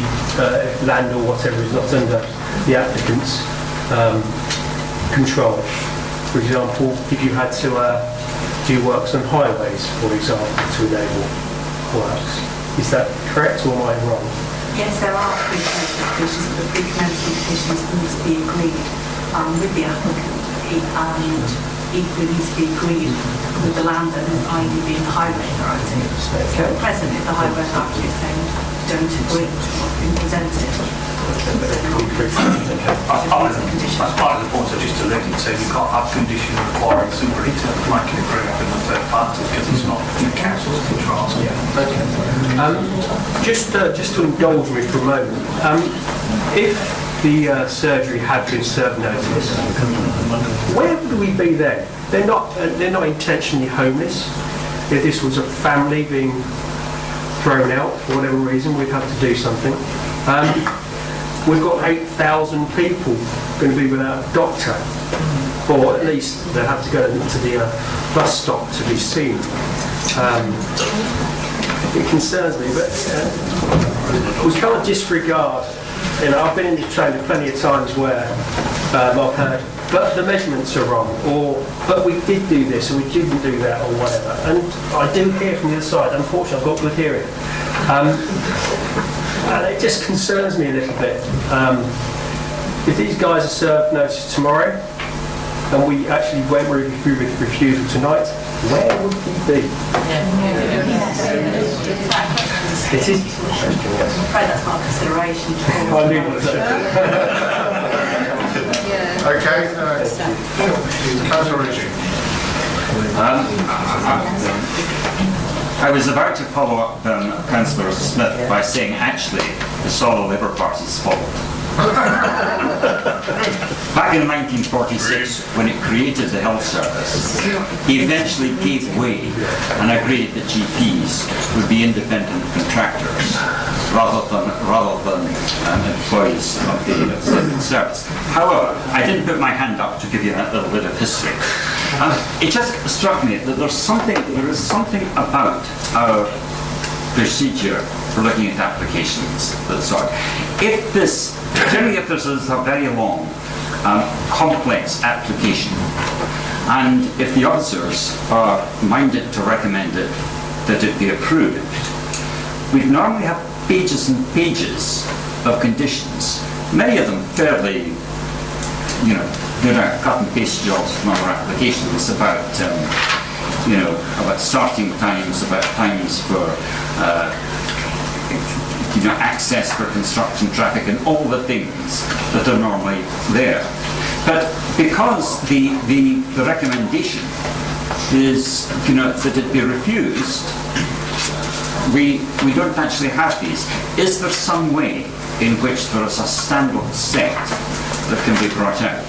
land or whatever is not under the applicant's control. For example, if you had to do works on highways, for example, to enable works. Is that correct or am I wrong? Yes, there are pre-commencement conditions, but the pre-commencement conditions be agreed with the applicant, and equally needs to be agreed with the landowners, i.e. being the highway authority. So at present, if the highway authority is saying don't agree with what's been presented, That's part of the point I just alluded to. You can't have condition requiring somebody to make an agreement with the third party because it's not in the council's control. Just to indulge me for a moment, if the surgery had been served notice, where would we be then? They're not intentionally homeless. If this was a family being thrown out for whatever reason, we'd have to do something. We've got 8,000 people going to be without a doctor, or at least they'll have to go to the bus stop to be seen. It concerns me, but we can't disregard. I've been in the trailer plenty of times where I've heard, but the measurements are wrong, or but we did do this and we didn't do that, or whatever. And I do hear from the other side. Unfortunately, I've got good hearing. And it just concerns me a little bit. If these guys are served notice tomorrow, and we actually went through with refusal tonight, where would we be? It is. I'm afraid that's not a consideration. I knew that. Okay, Councillor Ritchie. I was about to follow up Councillor Smith by saying, actually, it's all the Labour Party's fault. Back in 1946, when it created the health service, he eventually gave way and agreed that GPs would be independent contractors rather than employees of the civil service. However, I didn't put my hand up to give you that little bit of history. It just struck me that there is something about our procedure for looking at applications that sort. Generally if there's a very long, complex application, and if the officers are minded to recommend it, that it be approved, we normally have pages and pages of conditions, many of them fairly, doing a cut and paste jobs from other applications about, about starting times, about times for access for construction traffic and all the things that are normally there. But because the recommendation is that it be refused, we don't actually have these. Is there some way in which there is a standard set that can be brought out?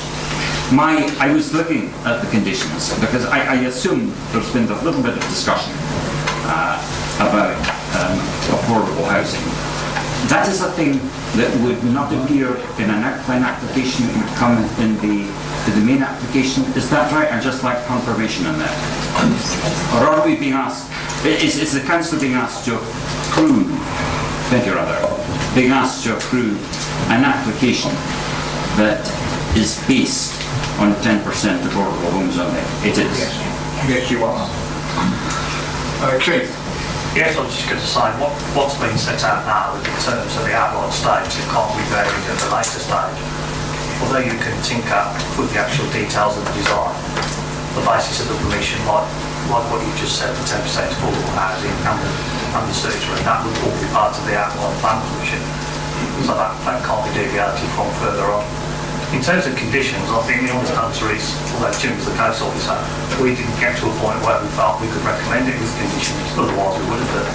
I was looking at the conditions because I assume there's been a little bit of discussion about affordable housing. That is a thing that would not appear in an outline application, it would come in the main application. Is that right? I'd just like confirmation on that. Or are we being asked, is the council being asked to approve, being asked to approve an application that is based on 10% affordable homes only? It is. Yes, you are. Keith. Yes, I was just going to say, what's been set out now in terms of the outline stage, it can't be varied at the later stage. Although you can tinker with the actual details of the design, the basis of the permission, like what you just said, the 10% affordable housing and the surgery, that would all be part of the outline plan permission. So that can't be deviated from further on. In terms of conditions, I think the honest answer is, although Jim was the case officer, we didn't get to a point where we felt we could recommend it with conditions, otherwise we would have done.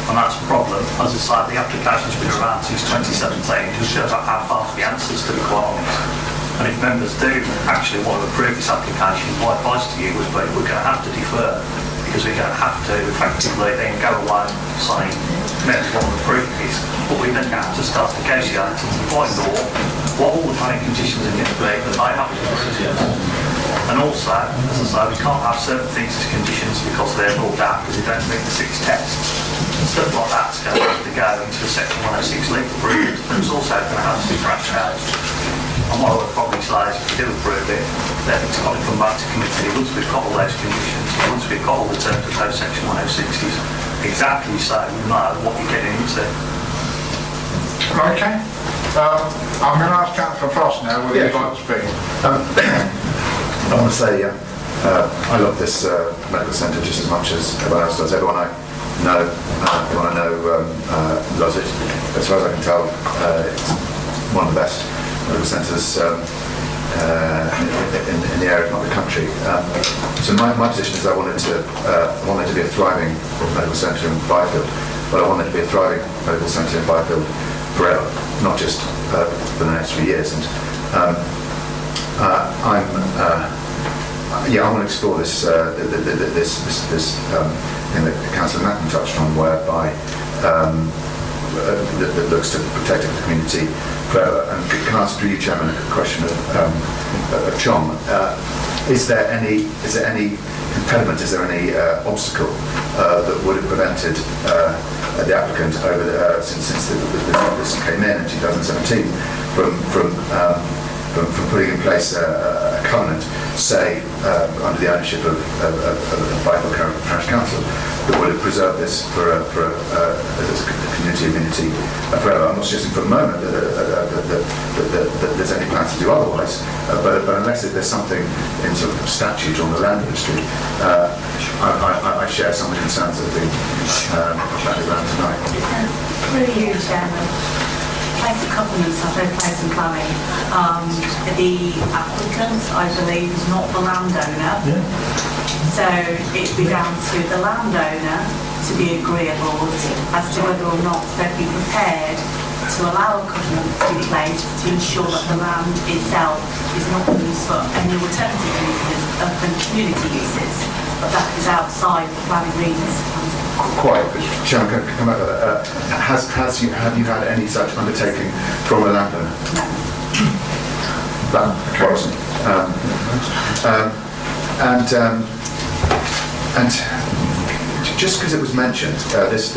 And that's a problem. As I say, the application's been around since 2017, just shows how fast the answers to the requirements. And if members do actually want to approve this application, my advice to you would be we're going to have to defer, because we're going to have to effectively then go away saying members want to approve this, but we then have to start negotiating to find law what all the planning conditions are going to be that they have to approve. And also, as I say, we can't have certain things as conditions because they're ruled out because they don't meet the 6 tests. Stuff like that's going to have to go into a section 106 legal approved, and it's also going to have to be thrashed out. And what I would probably say is if we do approve it, then it's got to come back to committee once we've got all those conditions, once we've got all the terms of those section 106s, exactly so we know what you're getting into. Okay. I'm going to ask Councillor Frost now. whether you'd like to speak. I want to say I love this medical centre just as much as everyone else does. Everyone I know loves it. As far as I can tell, it's one of the best medical centres in the area, if not the country. So my position is I wanted to be a thriving medical centre in Byfield, but I wanted to be a thriving medical centre in Byfield forever, not just for the next few years. And I want to explore this thing that Councillor Macken touched on, whereby that looks to protect the community forever. And can I ask through you, Chairman, a question of John? Is there any impediment? Is there any obstacle that would have prevented the applicant since this came in 2017 from putting in place a covenant, say under the ownership of Byfield Parish Council, that would have preserved this as a community amenity forever? I'm not suggesting for a moment that there's any plans to do otherwise, but unless there's something in sort of statute on the land registry, I share some of the concerns that have been planted around tonight. Through you, Chairman. Place of covenants have no place in planning. The applicant, I believe, is not the landowner. So it'd be down to the landowner to be agreeable as to whether or not they'd be prepared to allow a covenant to be placed to ensure that the land itself is not used for any alternative uses other than community uses. But that is outside the planning remit. Quite, but Sharon, can I come back to that? Have you had any such undertaking from a landowner? No. That wasn't. And just because it was mentioned, it's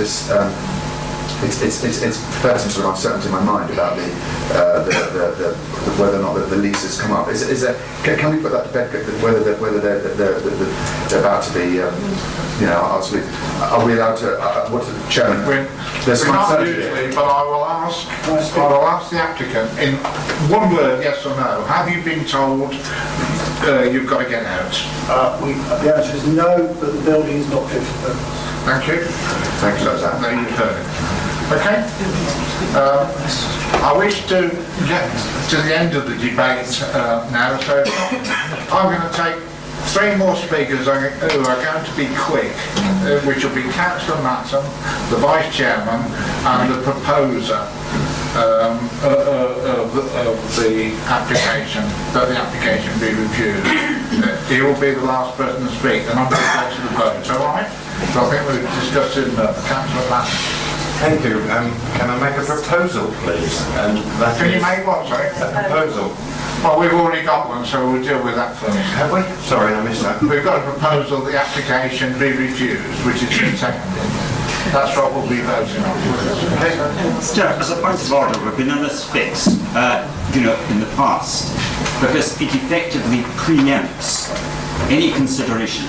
fed some sort of uncertainty in my mind about whether or not the leases come up. Is there? Can we put that to bed? Whether they're about to be, are we allowed to? What's the Chairman? We're not usually, but I will ask the applicant in one word, yes or no. Have you been told you've got to get out? The answer is no, but the building is not fit for purpose. Thank you. Thank you, Sir. Now you've heard it. Okay. I wish to get to the end of the debate now, so I'm going to take three more speakers who are going to be quick, which will be Councillor Matton, the Vice Chairman, and the proposer of the application, that the application be reviewed. He will be the last person to speak, and I'm going to go to the vote, all right? So I think we've discussed it, Councillor Matton. Thank you. Can I make a proposal, please? And that Can you make what, sorry? A proposal. Well, we've already got one, so we'll deal with that first. Have we? Sorry, I missed that. We've got a proposal that the application be refused, which is been seconded. That's what we'll be voting on. Okay. As a point of order, we've been on this fix, in the past, because it effectively preempts any consideration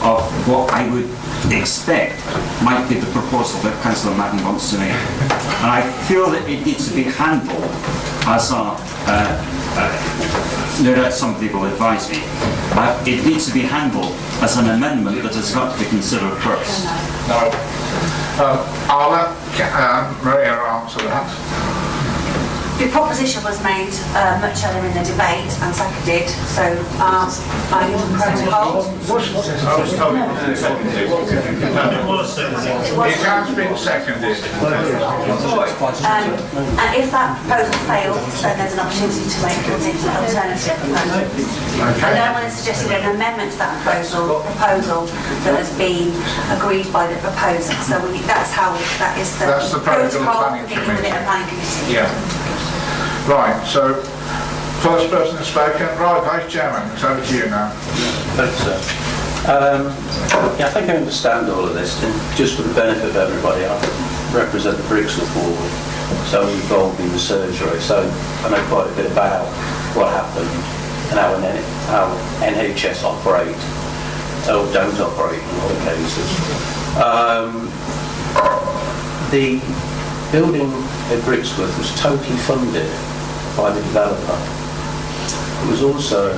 of what I would expect might be the proposal that Councillor Madden wants to make. And I feel that it needs to be handled as no doubt somebody will advise me, but it needs to be handled as an amendment that has got to be considered first. No. I'll let Maria answer that. The proposition was made much earlier in the debate and seconded, so I need a protocol. I was told it was seconded. It has been seconded. And if that proposal fails, then there's an opportunity to make an alternative proposal. And no one has suggested an amendment to that proposal that has been agreed by the proposer. So that is the protocol for dealing with it at planning committee. Yeah. Right, so first person has spoken. Right, Vice Chairman, it's over to you now. Thanks, sir. I think I understand all of this, and just for the benefit of everybody, I represent the Brixworth ward, so I'm involved in the surgery, so I know quite a bit about what happened and how NHS operate, or don't operate in a lot of cases. The building at Brixworth was totally funded by the developer. It was also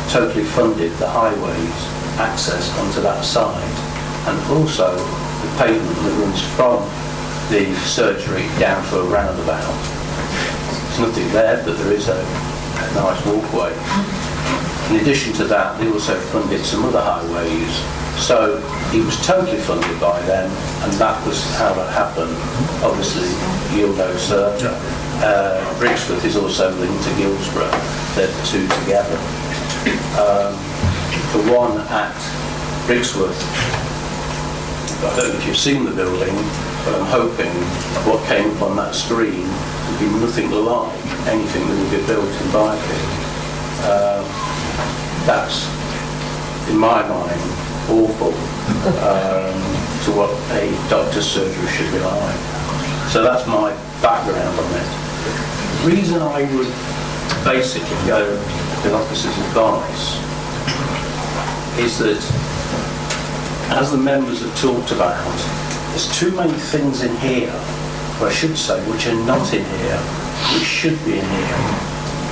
totally funded the highways access onto that side, and also the pavement that runs from the surgery down to a roundabout. There's nothing there, but there is a nice walkway. In addition to that, they also funded some other highways. So it was totally funded by them, and that was how that happened. Obviously, you'll know, sir, Brixworth is also linked to Guilsborough. They're the two together. The one at Brixworth, I don't know if you've seen the building, but I'm hoping what came up on that screen would be nothing like anything that would be built in Byfield. That's, in my mind, awful to what a doctor's surgery should be like. So that's my background on it. The reason I would basically go with officers' advice is that, as the members have talked about, there's too many things in here, or I should say, which are not in here, which should be in here.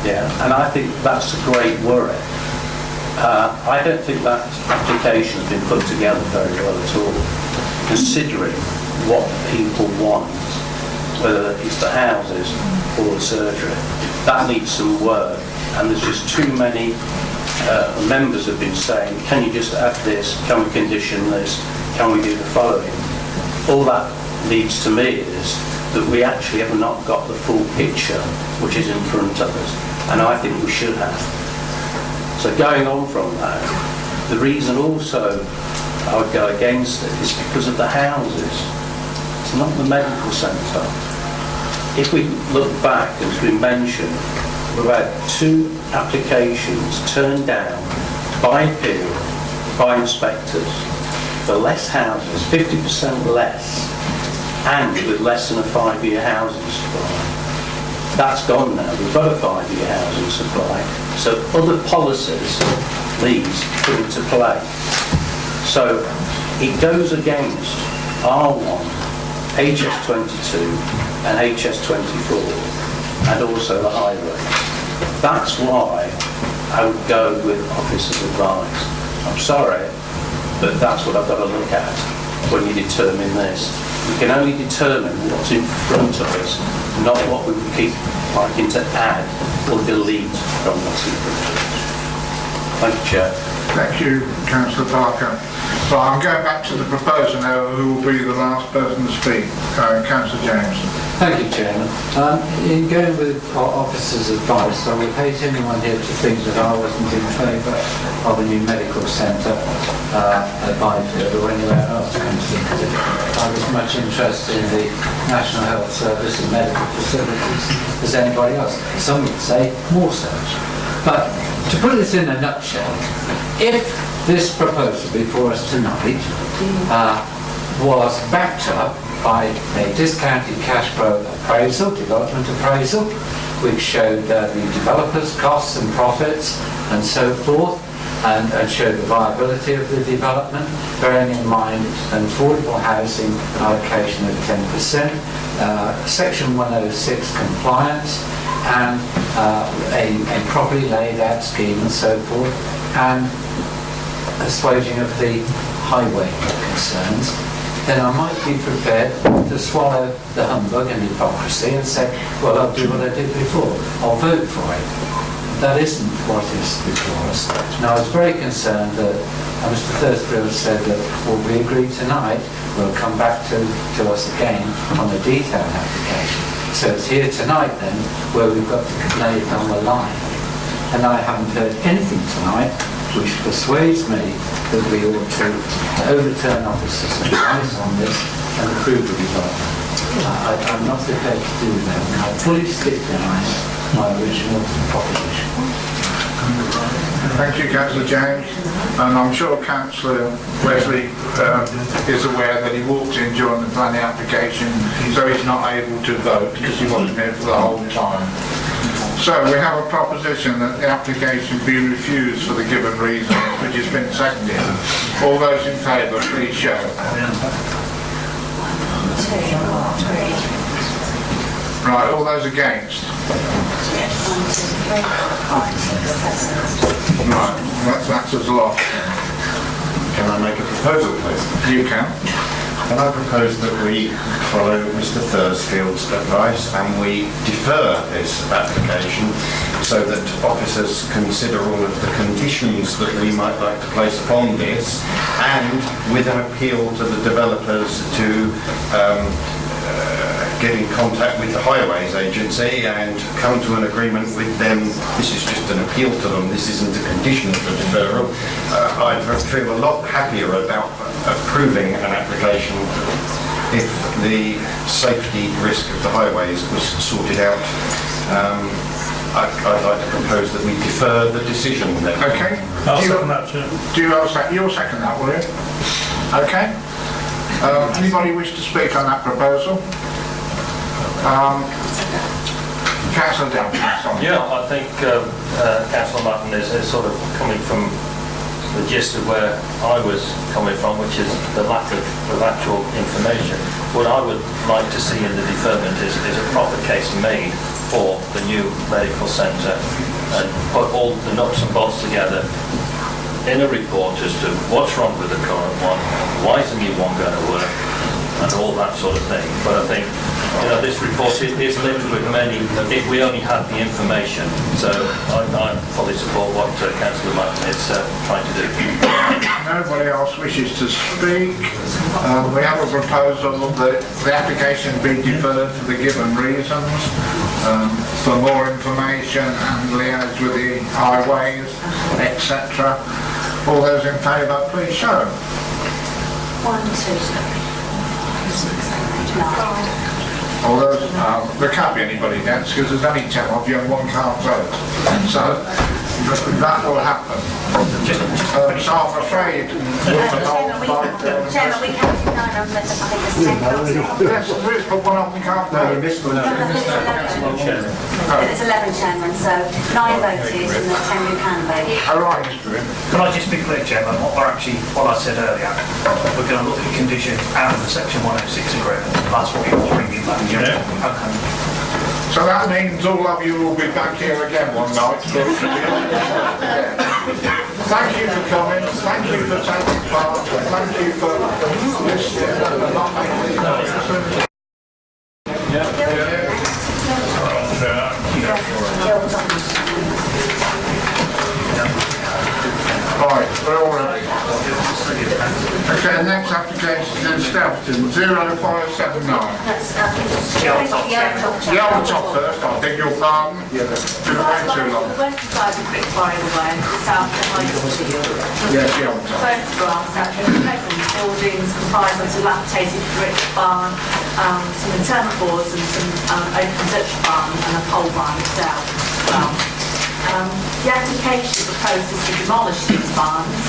Yeah, and I think that's a great worry. I don't think that application has been put together very well at all, considering what people want, whether it's the houses or the surgery. That needs some work, and there's just too many members have been saying, can you just add this, can we condition this, can we do the following? All that needs to me is that we actually have not got the full picture which is in front of us, and I think we should have. So going on from that, the reason also I would go against it is because of the houses. It's not the medical centre. If we look back, as we mentioned, we've had 2 applications turned down by appeal by inspectors for less houses, 50% less, and with less than a 5-year housing supply. That's gone now. We've got a 5-year housing supply, so other policies, these, come into play. So it goes against R1, HS22 and HS24, and also the highway. That's why I would go with officers' advice. I'm sorry, but that's what I've got to look at when you determine this. We can only determine what's in front of us, not what we keep liking to add or delete from what's in front of us. Thank you, Chair. Thank you, Councillor Parker. So I'm going back to the proposer now, who will be the last person to speak. Councillor James. Thank you, Chairman. In going with our officer's advice, I would hate anyone here to think that I wasn't in favour of a new medical centre at Byfield or anywhere else considered. I was much interested in the National Health Service and medical facilities as anybody else. Some would say more so. But to put this in a nutshell, if this proposal before us tonight was backed up by a discounted cash flow appraisal, development appraisal, which showed the developers' costs and profits and so forth, and showed the viability of the development, bearing in mind an affordable housing allocation of 10%, Section 106 compliance, and a properly laid out scheme and so forth, and assuaging of the highway concerns, then I might be prepared to swallow the humbug and hypocrisy and say, well, I'll do what I did before. I'll vote for it. That isn't what is before us. Now, I was very concerned that Mr. Thursfield said that what we agreed tonight will come back to us again on a detailed application. So it's here tonight then where we've got to lay it on the line. And I haven't heard anything tonight which persuades me that we ought to overturn officers' advice on this and approve the development. I'm not prepared to do that, and I fully stick behind my original proposition. Thank you, Councillor James. And I'm sure Councillor Wesley is aware that he walked in during the planning application, so he's not able to vote because he wasn't here for the whole time. So we have a proposition that the application be refused for the given reasons, which has been seconded. All those in favour, please show. Right, all those against? 3, 4, 5, 6, 7. Right, that's as a lot. Can I make a proposal, please? You can. Can I propose that we follow Mr Thursfield's advice and we defer this application so that officers consider all of the conditions that we might like to place upon this, and with an appeal to the developers to get in contact with the Highways Agency and come to an agreement with them. This is just an appeal to them, this isn't a condition for deferral. I'd feel a lot happier about approving an application if the safety risk of the highways was sorted out. I'd like to propose that we defer the decision then. Okay. I'll second that, Chair. Do you you'll second that, will you? Okay. Anybody wish to speak on that proposal? Councillor Daventry, sorry. Yeah, I think Councillor Martin is sort of coming from the gist of where I was coming from, which is the lack of actual information. What I would like to see in the deferment is a proper case made for the new medical centre and put all the nuts and bolts together in a report as to what's wrong with the current one, why is the new one going to work, and all that sort of thing. But I think, this report is littered with many, if we only had the information. So I fully support what Councillor Martin is trying to do. Nobody else wishes to speak. We have a proposal that the application be deferred for the given reasons, for more information and liaise with the highways, etc. All those in favour, please show. 1, 2, 3. All those, there can't be anybody against because there's only 10 of you and one can't vote. So that will happen. So I'm afraid Chairman, we counted 9 on the, I think there's 10 yes, but one of them can't vote. No, there's 11 chairman, so 9 voted and there's 10 who can vote. All right, Mr. Wynne. Can I just be clear, Chairman, what I said earlier, we're going to look at conditions out of the Section 106 agreement. That's what you're bringing back. Yeah. Okay. So that means all of you will be back here again one night. Thank you for coming, thank you for taking part, thank you for listening and not making the Right, we're all ready. Okay, the next application is Daventry 0579. Yellow top first, I beg your pardon. Yeah, it's been way too long. The west side of Quick Fire Away, the south of the High Street. Yes, yellow top. Photographs actually present buildings comprised of dilapidated brick barn, some internal boards and some open Dutch barn and a pole barn itself. The application proposes to demolish these barns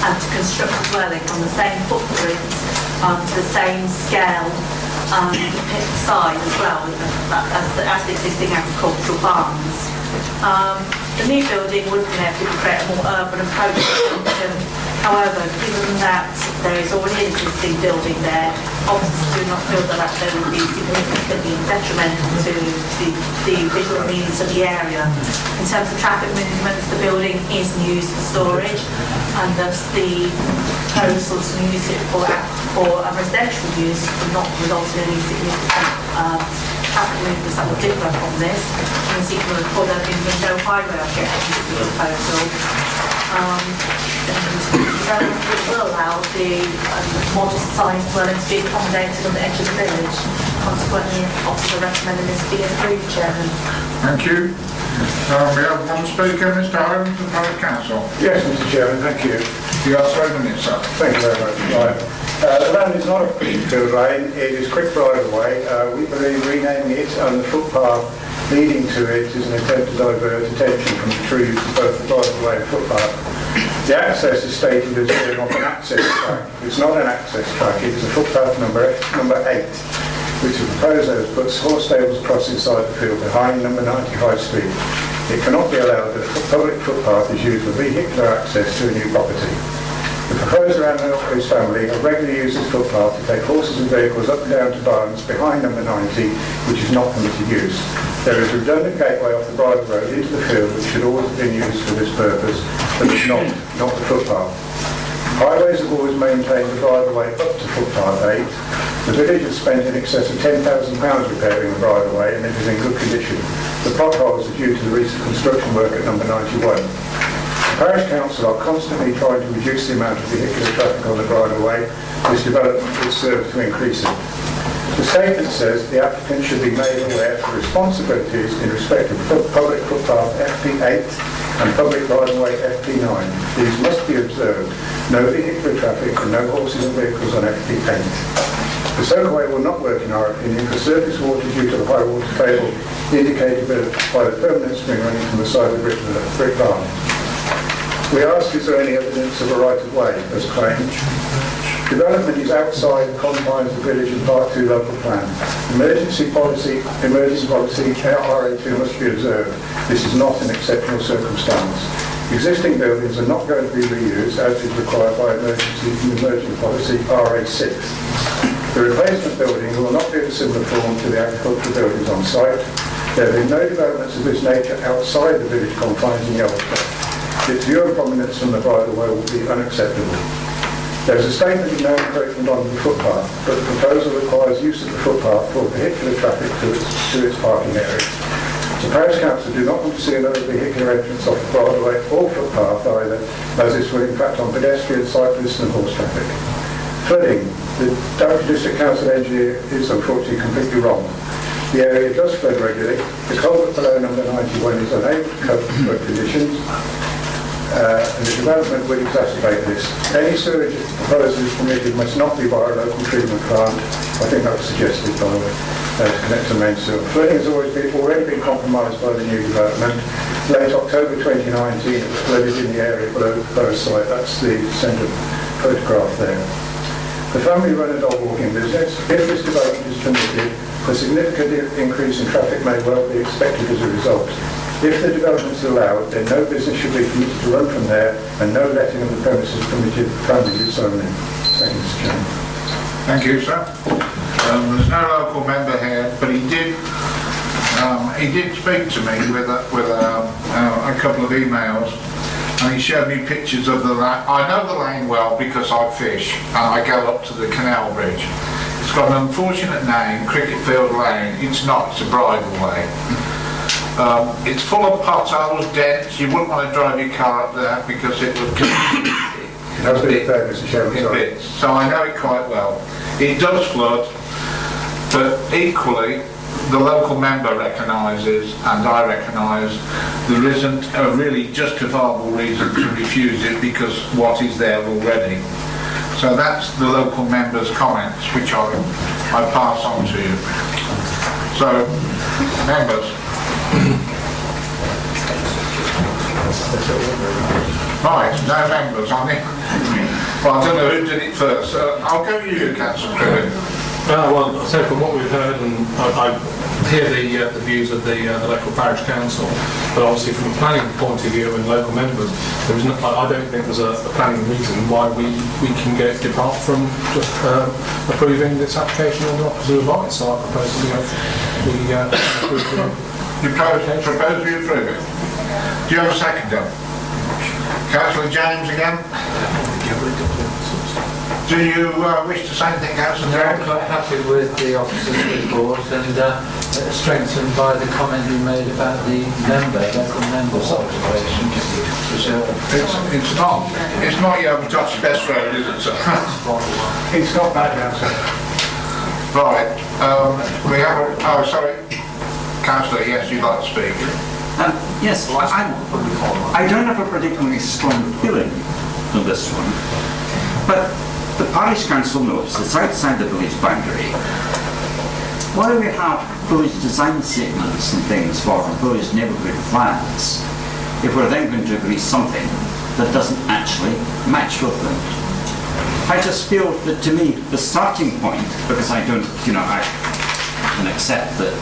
and to construct a dwelling on the same footprint, to the same scale, size as well as the existing agricultural barns. The new building would inevitably create a more urban approach to function. However, given that there is already an existing building there, officers do not feel that there would be significantly detrimental to the visual needs of the area. In terms of traffic movements, the building is used for storage, and thus the proposals to use it for a residential use would not result in any significant traffic movements that would differ from this. And as you can recall, there have been no highway objections to the proposal. It will allow the modest sized dwelling to be accommodated on the edge of the village. Consequently, officer recommending this be approved, Chairman. Thank you. We have one speaker, Mr. Holmes, from Parish Council. Yes, Mr. Chairman, thank you. You have 3 minutes, sir. Thank you very much. Right. The land is not a greenfield lane, it is Quick Driveway. We believe renaming it and the footpath leading to it is an attempt to divert attention from the trees to both the driveway and footpath. The access is stated as being off an access track. It's not an access track, it's a footpath number 8, which the proposer has put horse stables across inside the field behind number 95 Street. It cannot be allowed that a public footpath is used for vehicular access to a new property. The proposer and his family have regularly used this footpath to take horses and vehicles up and down to barns behind number 90, which is not permitted use. There is a redundant gateway off the bridle road into the field which should always have been used for this purpose, but it's not the footpath. Highways have always maintained the bridleway up to footpath 8. The village has spent in excess of £10,000 repairing the bridleway and it is in good condition. The potholes are due to the recent construction work at number 91. The Parish Council are constantly trying to reduce the amount of vehicular traffic on the bridleway. This development will serve to increase it. The statement says the applicant should be made aware of the responsibilities in respect of public footpath FP8 and public bridleway FP9. These must be observed. No vehicular traffic and no horses and vehicles on FP8. The soakaway will not work in our opinion for surface water due to the high water table indicated by the permanent spring running from the side of the brick barn. We ask, is there any evidence of a right-of-way as claimed? Development is outside the confines of the village and Part 2 local plan. Emergency policy RA2 must be observed. This is not an exceptional circumstance. Existing buildings are not going to be reused as is required by emergency policy RA6. The replacement building will not be of a similar form to the agricultural buildings on site. There have been no developments of this nature outside the village confines in Yellowstone. Its view of prominence from the bridleway will be unacceptable. There is a statement of no encroachment on the footpath, but the proposal requires use of the footpath for vehicular traffic to its parking area. The Parish Council do not want to see another vehicular entrance off the bridleway or footpath either, as this will impact on pedestrians, cyclists and horse traffic. Flooding. The Daventry District Council engineer is unfortunately completely wrong. The area does flood regularly. The culvert below number 91 is unable to cope with flood conditions. And the development will exacerbate this. Any sewage proposal is permitted must not be via a local treatment plant. I think that was suggested by the way, to connect to main sewer. Flooding has already been compromised by the new development. Late October 2019 it was flooded in the area below the site. That's the centre photograph there. The family-run dog walking business, if this development is permitted, a significant increase in traffic may well be expected as a result. If the development is allowed, then no business should be permitted to run from there and no letting of the premises permitted for family use only. Thank you, Mr. Chairman. Thank you, sir. There's no local member here, but he did speak to me with a couple of emails, and he showed me pictures of the lane. I know the lane well because I fish and I go up to the canal bridge. It's got an unfortunate name, Cricket Field Lane. It's not, it's a bridleway. It's full of potholes, dents. You wouldn't want to drive your car up there because it would come in bits. So I know it quite well. It does flood, but equally the local member recognises, and I recognise, there isn't a really justifiable reason to refuse it because what is there already. So that's the local member's comments, which I pass on to you. So, members. Right, no members on it. Well, I don't know who did it first. I'll go to you, Councillor Cribbin. Well, so from what we've heard, and I hear the views of the local parish council, but obviously from a planning point of view and local members, there is I don't think there's a planning reason why we can depart from just approving this application on the officer of advice. So I propose we approve the You propose we approve it. Do you have a second then? Councillor James again? Do you wish to say anything, Councillor James? I'm quite happy with the officer's report and strengthened by the comment you made about the local member's observation. It's not Yellowstone's best road, is it, sir? It's not bad now, sir. Right, we have oh, sorry. Councillor, yes, you'd like to speak. Yes, I don't have a particularly strong feeling on this one, but the parish council knows it's outside the village boundary. Why do we have village design statements and things for village neighbourhood plans if we're then going to agree something that doesn't actually match with them? I just feel that, to me, the starting point, because I don't, I can accept that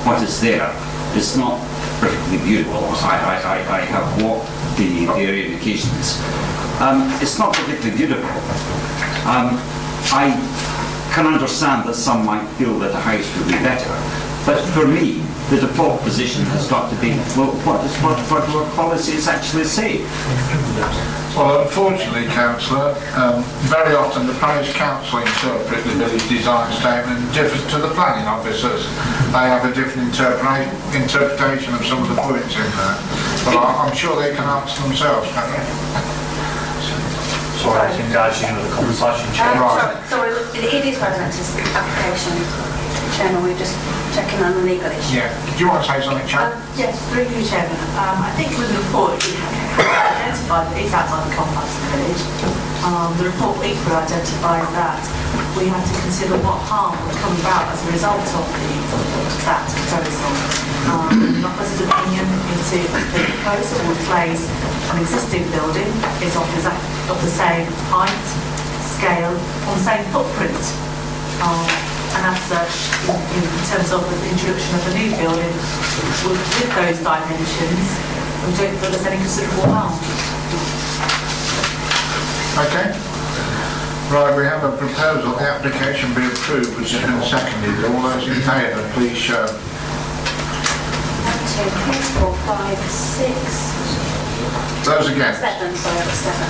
what is there is not particularly beautiful. I have walked the area on occasions. It's not particularly beautiful. I can understand that some might feel that a house would be better, but for me, The default position has got to be, well, what do our policies actually say? Well, unfortunately, Councillor, very often the parish council interpret the village design statement differs to the planning officers. They have a different interpretation of some of the points in there. But I'm sure they can answer themselves, can't they? Sorry, it's engaging in the conversation, Chair. Right. Sorry, it is relevant to this application, Chairman, we're just checking on the legal issue. Yeah. Do you want to say something, Chair? Yes, through you, Chairman. I think with the report, we have identified that it's outside the confines of the village. The report equally identifies that we have to consider what harm would come about as a result of that proposal. In my opposite opinion, into the proposal would place an existing building is of the same height, scale, on the same footprint. And as such, in terms of the introduction of a new building with those dimensions, we don't feel there's any considerable harm. Okay. Right, we have a proposal, the application be approved, which has been seconded. All those in favour, please show. 1, 2, 3, 4, 5, 6. Those against? 7, sorry, 7.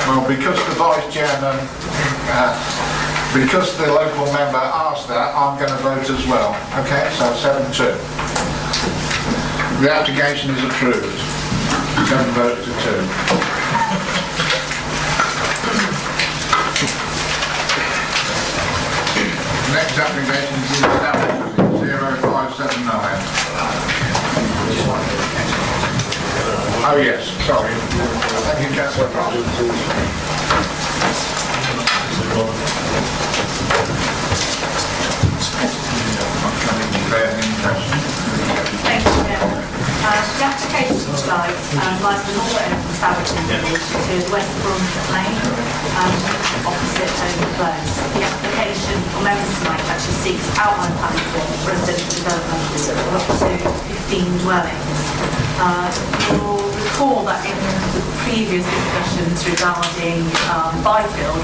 Well, because the Vice Chairman, because the local member asked that, I'm going to vote as well. Okay, so 7-2. The application is approved. 7 votes to 2. Next application is in Daventry, 0579. Oh yes, sorry. Thank you, Councillor Fox. Thank you, Chairman. The application slide lies in the northern end of the Daventry village to West Brunswick Lane, opposite Open Close. The application for members tonight actually seeks outline planning for residential development of up to 15 dwellings. You'll recall that in the previous discussions regarding Byfield,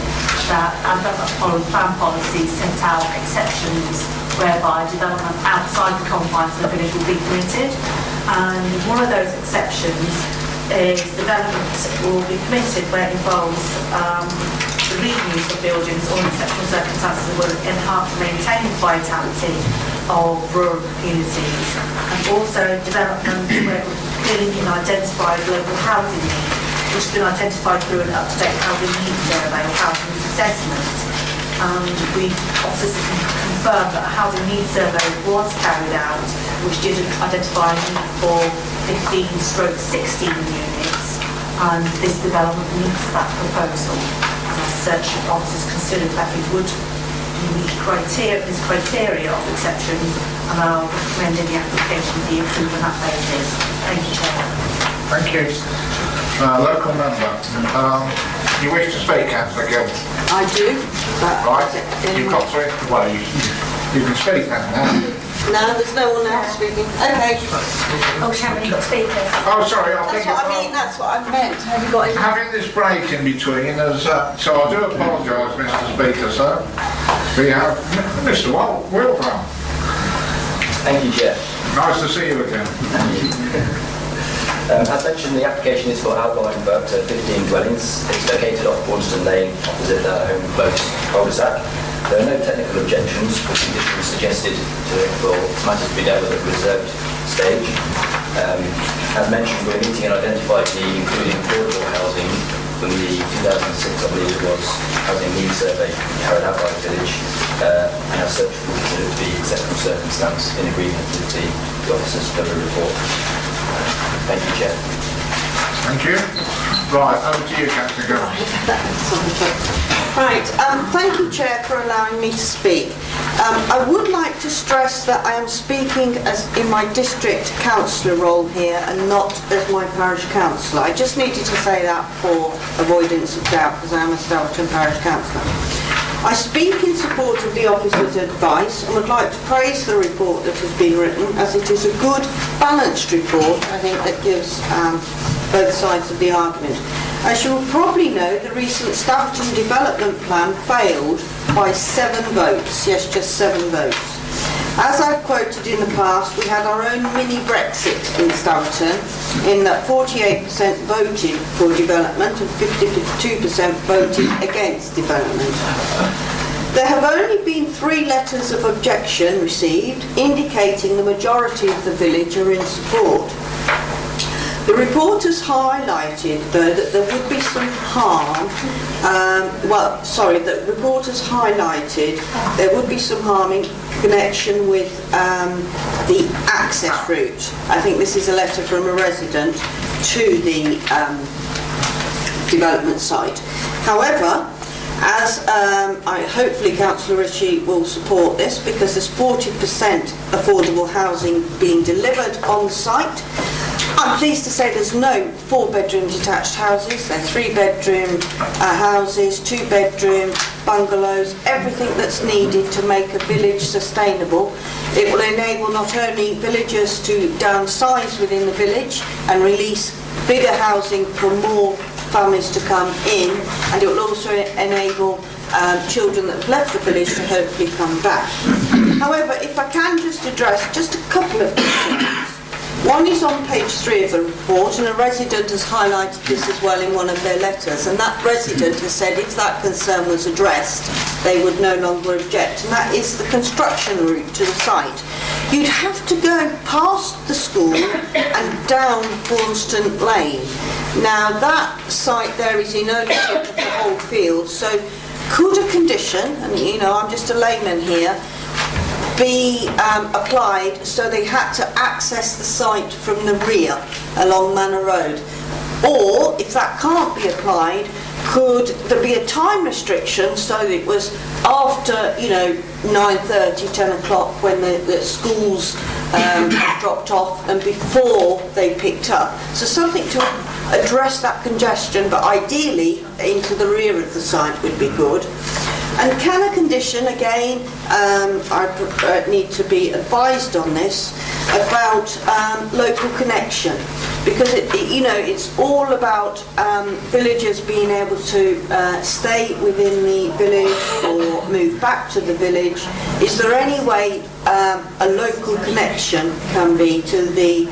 that our development plan policy set out exceptions whereby development outside the confines of the village will be permitted. And one of those exceptions is development will be permitted where it involves the reuse of buildings or in exceptional circumstances will enhance and maintain the vitality of rural communities. And also development where clearly can identify local housing needs, which has been identified through an up-to-date housing needs survey or housing needs assessment. And we also confirmed that a housing needs survey was carried out, which did identify a need for 15/16 units, and this development meets that proposal. And as such, officers considered that it would meet this criteria of exceptions, and I'll recommend the application be approved on that basis. Thank you, Chair. Thank you. Local member, you wish to speak, Councillor Gill? I do, but... Right, you've got 3, well, you can speak now. No, there's no one else speaking. Okay. Oh, Chairman, you've got speakers. Oh, sorry, I That's think what I mean, that's what I meant. Have you got any? having this break in between, so I do apologise, Mr. Speaker, sir. We have Mr. Wilbraham. Thank you, Chair. Nice to see you again. As mentioned, the application is for outline for up to 15 dwellings. It's located off Waterston Lane, opposite Home Close cul-de-sac. There are no technical objections or conditions suggested for matters to be dealt with at the reserved stage. As mentioned, we're meeting an identified need, including affordable housing, from the 2006, I believe it was, housing needs survey carried out by the village, and as such, we consider it to be exceptional circumstance in agreement with the officers' thorough report. Thank you, Chair. Thank you. Right, over to you, Councillor Gill. Right, thank you, Chair, for allowing me to speak. I would like to stress that I am speaking as in my district councillor role here and not as my parish councillor. I just needed to say that for avoidance of doubt because I am a Daventry parish councillor. I speak in support of the officer's advice and would like to praise the report that has been written, as it is a good, balanced report, I think, that gives both sides of the argument. As you will probably know, the recent Daventry development plan failed by 7 votes. Yes, just 7 votes. As I've quoted in the past, we had our own mini Brexit in Stourton, in that 48% voted for development and 52% voted against development. There have only been 3 letters of objection received, indicating the majority of the village are in support. The report has highlighted, though, that there would be some harm, the report has highlighted there would be some harm in connection with the access route. I think this is a letter from a resident to the development site. However, as hopefully Councillor Ritchie will support this, because there's 40% affordable housing being delivered on the site. I'm pleased to say there's no 4-bedroom detached houses. They're 3-bedroom houses, 2-bedroom bungalows, everything that's needed to make a village sustainable. It will enable not only villagers to downsize within the village and release bigger housing for more families to come in, and it will also enable children that have left the village to hopefully come back. However, if I can just address just a couple of concerns. One is on page 3 of the report, and a resident has highlighted this as well in one of their letters, and that resident has said if that concern was addressed, they would no longer object, and that is the construction route to the site. You'd have to go past the school and down Hornston Lane. Now that site there is in ownership of the whole field, so could a condition, and I'm just a layman here, be applied so they had to access the site from the rear along Manor Road? Or, if that can't be applied, could there be a time restriction so that it was after, 9:30, 10 o'clock when the schools had dropped off and before they picked up? So something to address that congestion, but ideally into the rear of the site would be good. And can a condition, again, I need to be advised on this, about local connection, because it's all about villagers being able to stay within the village or move back to the village. Is there any way a local connection can be to the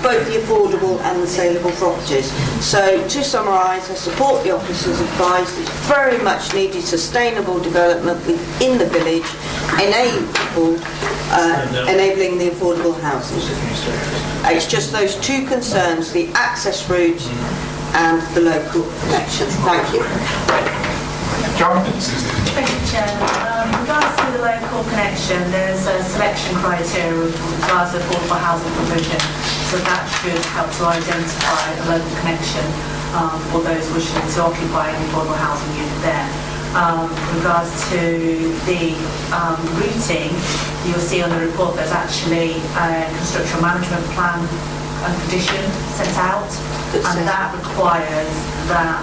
both the affordable and the saleable properties? So to summarise, I support the officer's advice. It's very much needed sustainable development within the village, enabling the affordable housing. It's just those 2 concerns, the access route and the local connection. Thank you. John? Thank you, Chairman. With regards to the local connection, there's a selection criteria with regards to affordable housing provision, so that should help to identify a local connection for those wishing to occupy an affordable housing unit there. With regards to the routing, you'll see on the report there's actually a construction management plan and condition set out, and that requires that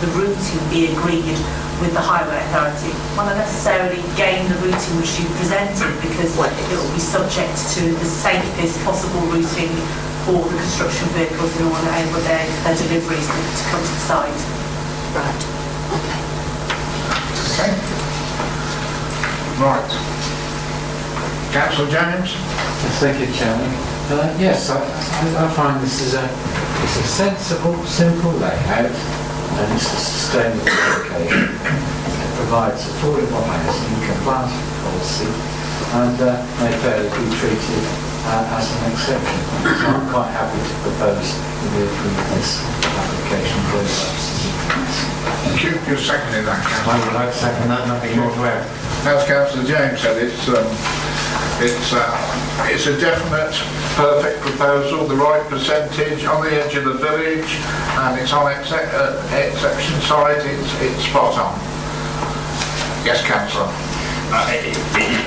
the routing be agreed with the highway authority. Well, not necessarily gain the routing which you presented, because it will be subject to the safest possible routing for the construction vehicles in order to enable their deliveries to come to the site. Right. Okay. Right. Councillor James? Thank you, Chairman. Yes, I find this is a sensible, simple layout, and it's a sustainable location. It provides affordable housing in compliance with policy, and may fairly be treated as an exception. So I'm quite happy to propose that we approve this application for the purposes of this. Thank you. You're seconding that, Councillor. I would like to second that, nothing more to add. As Councillor James said, it's a definite, perfect proposal, the right percentage on the edge of the village, and it's on exception side. It's spot on. Yes, Councillor.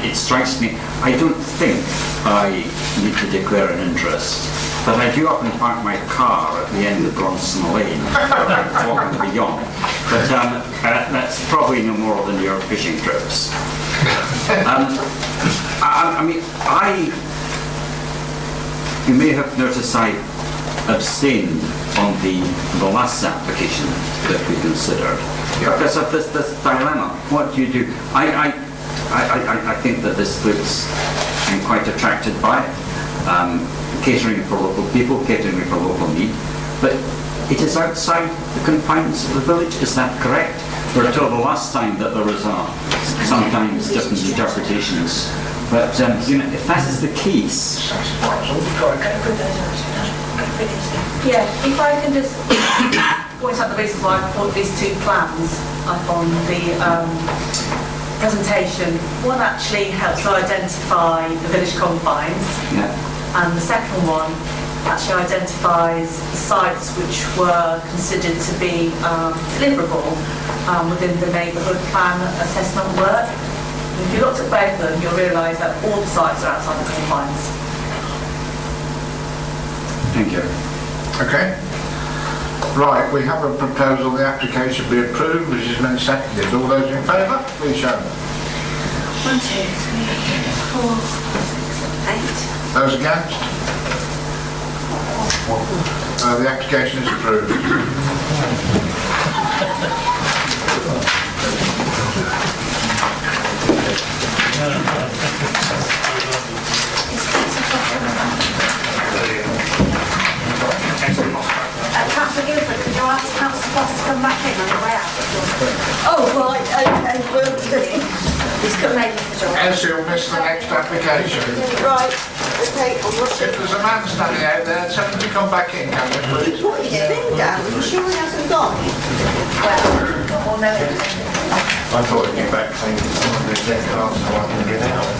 It strikes me, I don't think I need to declare an interest, but I do often park my car at the end of Bronston Lane, walking beyond. But that's probably no more than your fishing trips. You may have noticed I abstained on the last application that we considered because of this dilemma. What do you do? I think that this looks, I'm quite attracted by it. Catering for local people, catering for local need, but it is outside the confines of the village, is that correct? We were told the last time that there was sometimes different interpretations, but you know, if that is the case... Yeah, if I can just point out the reason why I put these two plans up on the presentation. One actually helps to identify the village confines, and the second one actually identifies sites which were considered to be deliverable within the neighbourhood plan assessment work. If you looked at both of them, you'll realise that all the sites are outside the confines. Thank you. Okay. Right, we have a proposal the application be approved, which has been seconded. All those in favour, please show them. 1, 2, 3, 4, 5, 6, 7, 8. Those against? The application is approved. Councillor Guildford, could you ask Councillor Foster to come back in on the way out? Oh, right, okay, well, he's got made the job. As you'll miss the next application. Right, okay, I'm rushing. If there's a man standing out there, tell him to come back in, can you, please? Put his thing down, are you sure he hasn't gone? Well, no, I thought he'd get back saying someone in their car so I can get out.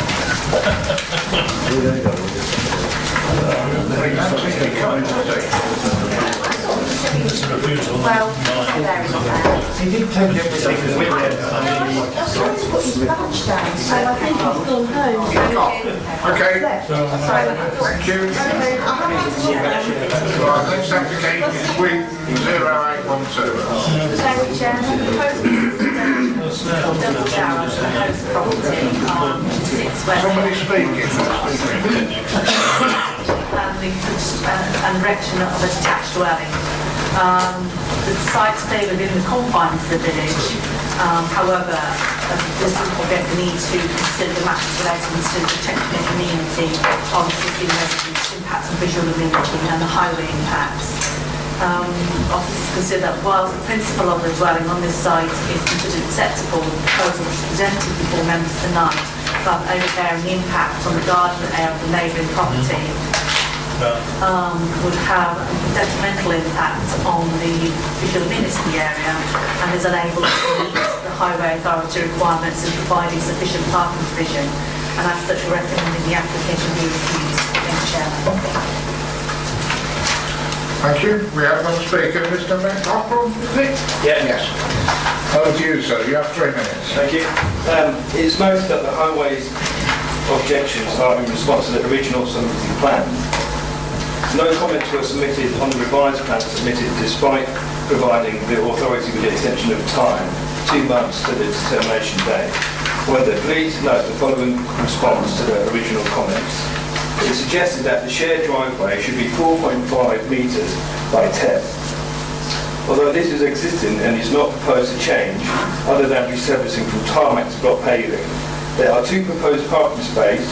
well, there is not there. He did take everything with him. That's why he's put his badge down, so I think he's gone home. Okay. Thank you. Right, next application is Week 0812. Chairman, double shower for the host property on 6 West. Somebody speaking. And erection of a detached dwelling. The site's clear within the confines of the village. However, this will get the need to consider the matters relating to the protection of community on existing residents, impacts on visual amenity and the highway impacts. Officers consider that whilst the principle of the dwelling on this site is considered acceptable, the proposal was presented before members tonight about overbearing the impact on the garden area of the neighbouring property would have a detrimental impact on the visual amenity of the area and is unable to meet the highway authority requirements in providing sufficient parking provision, and as such we're recommending the application be refused. Thank you, Chairman. Thank you. We have another speaker, Mr. Cockrell, is it? Yeah. Yes. Over to you, sir. You have 3 minutes. Thank you. It is noted that the highways objections are in response to the original submitted plan. No comments were submitted on the revised plan submitted despite providing the authority with the extension of time, 2 months to the determination date. However, please note the following response to the original comments. It suggested that the shared driveway should be 4.5 metres by 10. Although this is existing and is not proposed to change, other than resurfacing from tarmac to block paving, there are 2 proposed parking spaces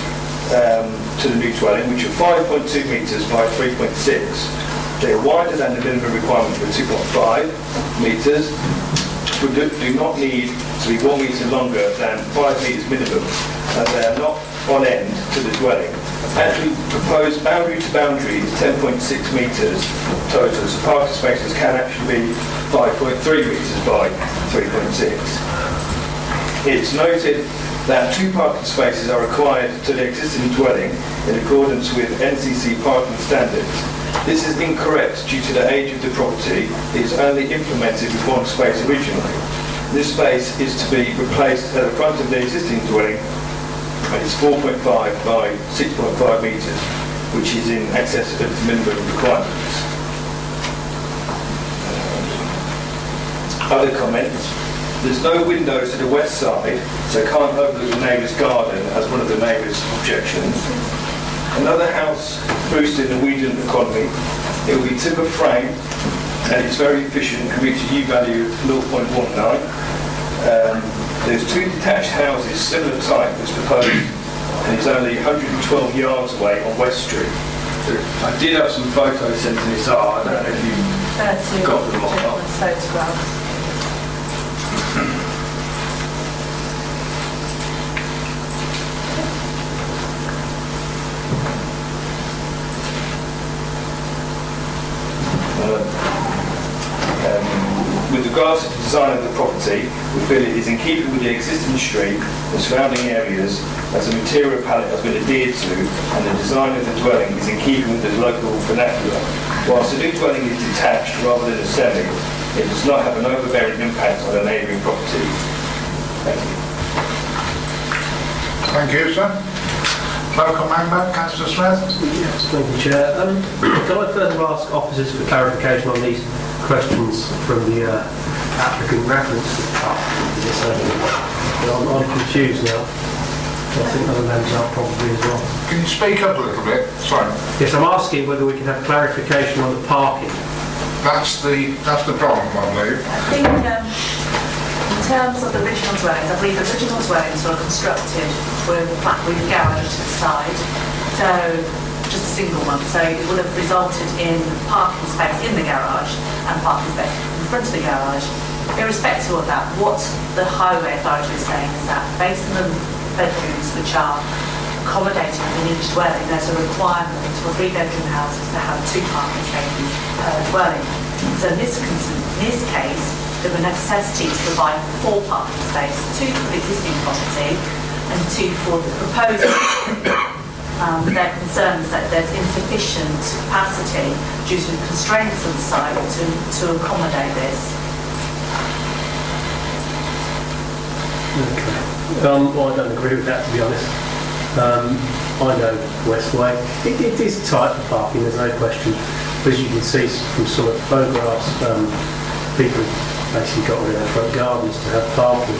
to the new dwelling, which are 5.2 metres by 3.6. They are wider than the minimum requirement of 2.5 metres, but do not need to be 1 metre longer than 5 metres minimum, and they are not on end to the dwelling. Actually, proposed boundary to boundary is 10.6 metres total, so parking spaces can actually be 5.3 metres by 3.6. It's noted that 2 parking spaces are required to the existing dwelling in accordance with NCC parking standards. This is incorrect due to the age of the property. It is only implemented with 1 space originally. This space is to be replaced at the front of the existing dwelling, and it's 4.5 by 6.5 metres, which is in excess of the minimum requirements. Other comments. There's no windows to the west side, so can't overlook the neighbour's garden as one of the neighbour's objections. Another house boosting the Norwegian economy. It will be timber frame and it's very efficient, can reach a U value of 0.19. There's 2 detached houses, similar type, that's proposed, and it's only 112 yards away on West Street. I did have some photos sent to me, so I don't know if you got them or not. Photographs. With regards to the design of the property, we feel it is in keeping with the existing street and surrounding areas, as the material palette has been adhered to, and the design of the dwelling is in keeping with the local vernacular. Whilst the new dwelling is detached rather than a semi, it does not have an overbearing impact on the neighbouring properties. Thank you. Thank you, sir. Local member, Councillor Smith. Yes, thank you, Chair. Can I further ask officers for clarification on these questions from the applicant reference to the park? I'm confused now. I think other members are probably as well. Can you speak up a little bit? Sorry. Yes, I'm asking whether we can have clarification on the parking. That's the problem, I believe. I think in terms of the original dwellings, I believe the original dwellings were constructed with a garage to the side, so just a single one. So it would have resulted in parking space in the garage and parking space in front of the garage. Irrespective of that, what the highway authority is saying is that based on the bedrooms which are accommodated within each dwelling, there's a requirement for 3-bedroom houses to have 2 parking spaces per dwelling. So in this case, there were necessity to provide 4 parking spaces, 2 for the existing property and 2 for the proposed. Their concern is that there's insufficient capacity due to the constraints of the site to accommodate this. Okay. Well, I don't agree with that, to be honest. I know Westway. It is tight for parking, there's no question. But as you can see from some of the photographs, people basically got rid of their front gardens to have parking.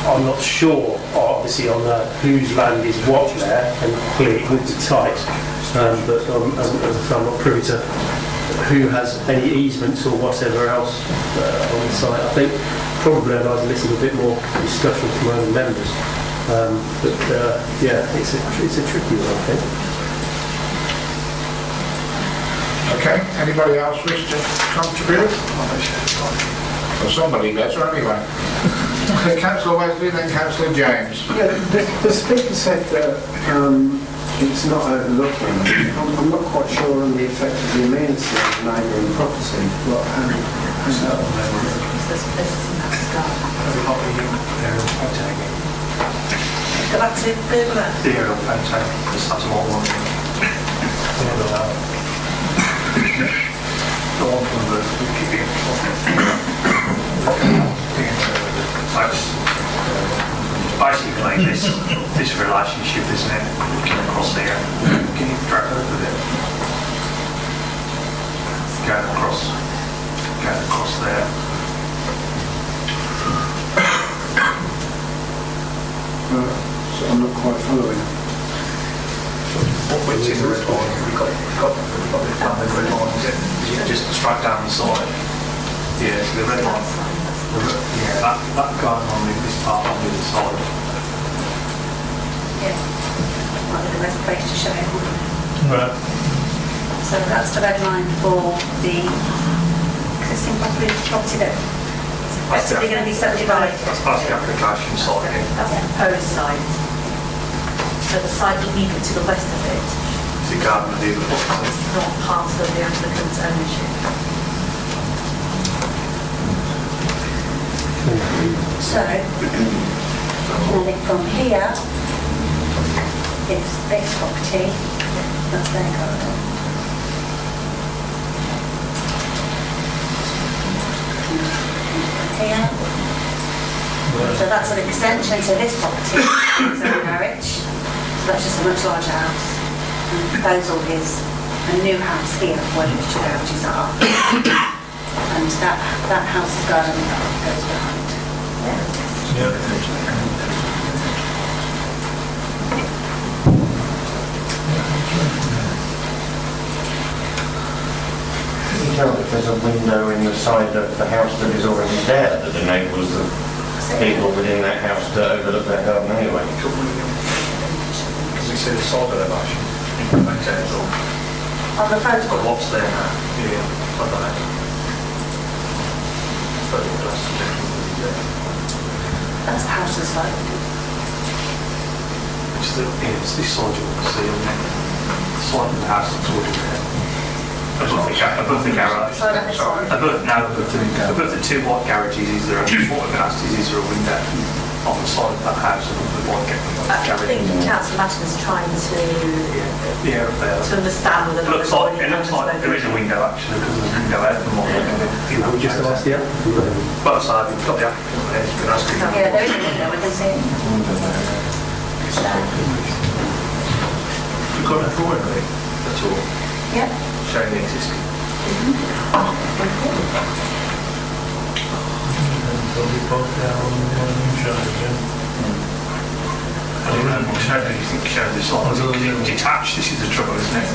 I'm not sure, obviously, on whose land is what there, and clearly it would be tight. But I'm not privy to who has any easements or whatever else on the site. I think probably I'd like to listen to a bit more discussion from other members. Yeah, it's a tricky one, I think. Okay, anybody else wish to contribute? Well, somebody better anyway. Councillor Wesley, then Councillor James. Yeah, the speaker said that it's not overlooking. I'm not quite sure on the effect of the amenity of the neighbouring property. What, Go back to Google that. The aerial photo, that's what one. The one from the basically this relationship, isn't it? Looking across here. Can you drag over a bit? Going across there. So I'm not quite following. What is the red line? We've got the red line, is it? Just straight down the side. Yeah, so the red line. Yeah, that going on in this part on the other side. Yeah, might be the best place to show it. Right. So that's the red line for the existing property that is effectively going to be subdivided. That's part of the application side. That's the proposed site. So the site immediately to the west of it. It's the garden of the other property. It's not part of the applicant's ownership. So, I think from here, it's this property, that's their garden. Here. So that's an extension to this property, his own garage. So that's just a much larger house. And the proposal is a new house here where the 2 garages are. And that house's garden goes behind. Can you tell me there's a window in the side of the house that is already there that enables the people within that house to overlook their garden anyway. Because we see the side of that actually. On the photograph. But what's there now? Yeah, I don't know. That's the house inside. It's this side you want to see, isn't it? The side of the house that's already there. Above the garage. Above the two white garages, is there a window on the side of that house above the white garage? I think Councillor Matton is trying to understand whether It looks like there is a window actually, because there's a window out from what we just asked the applicant. But so you've got the applicant there, you can ask him. Yeah, there is a window, we can see it. You've got a drawing of it at all? Yeah. Showing the existing. Detached, this is the trouble, isn't it?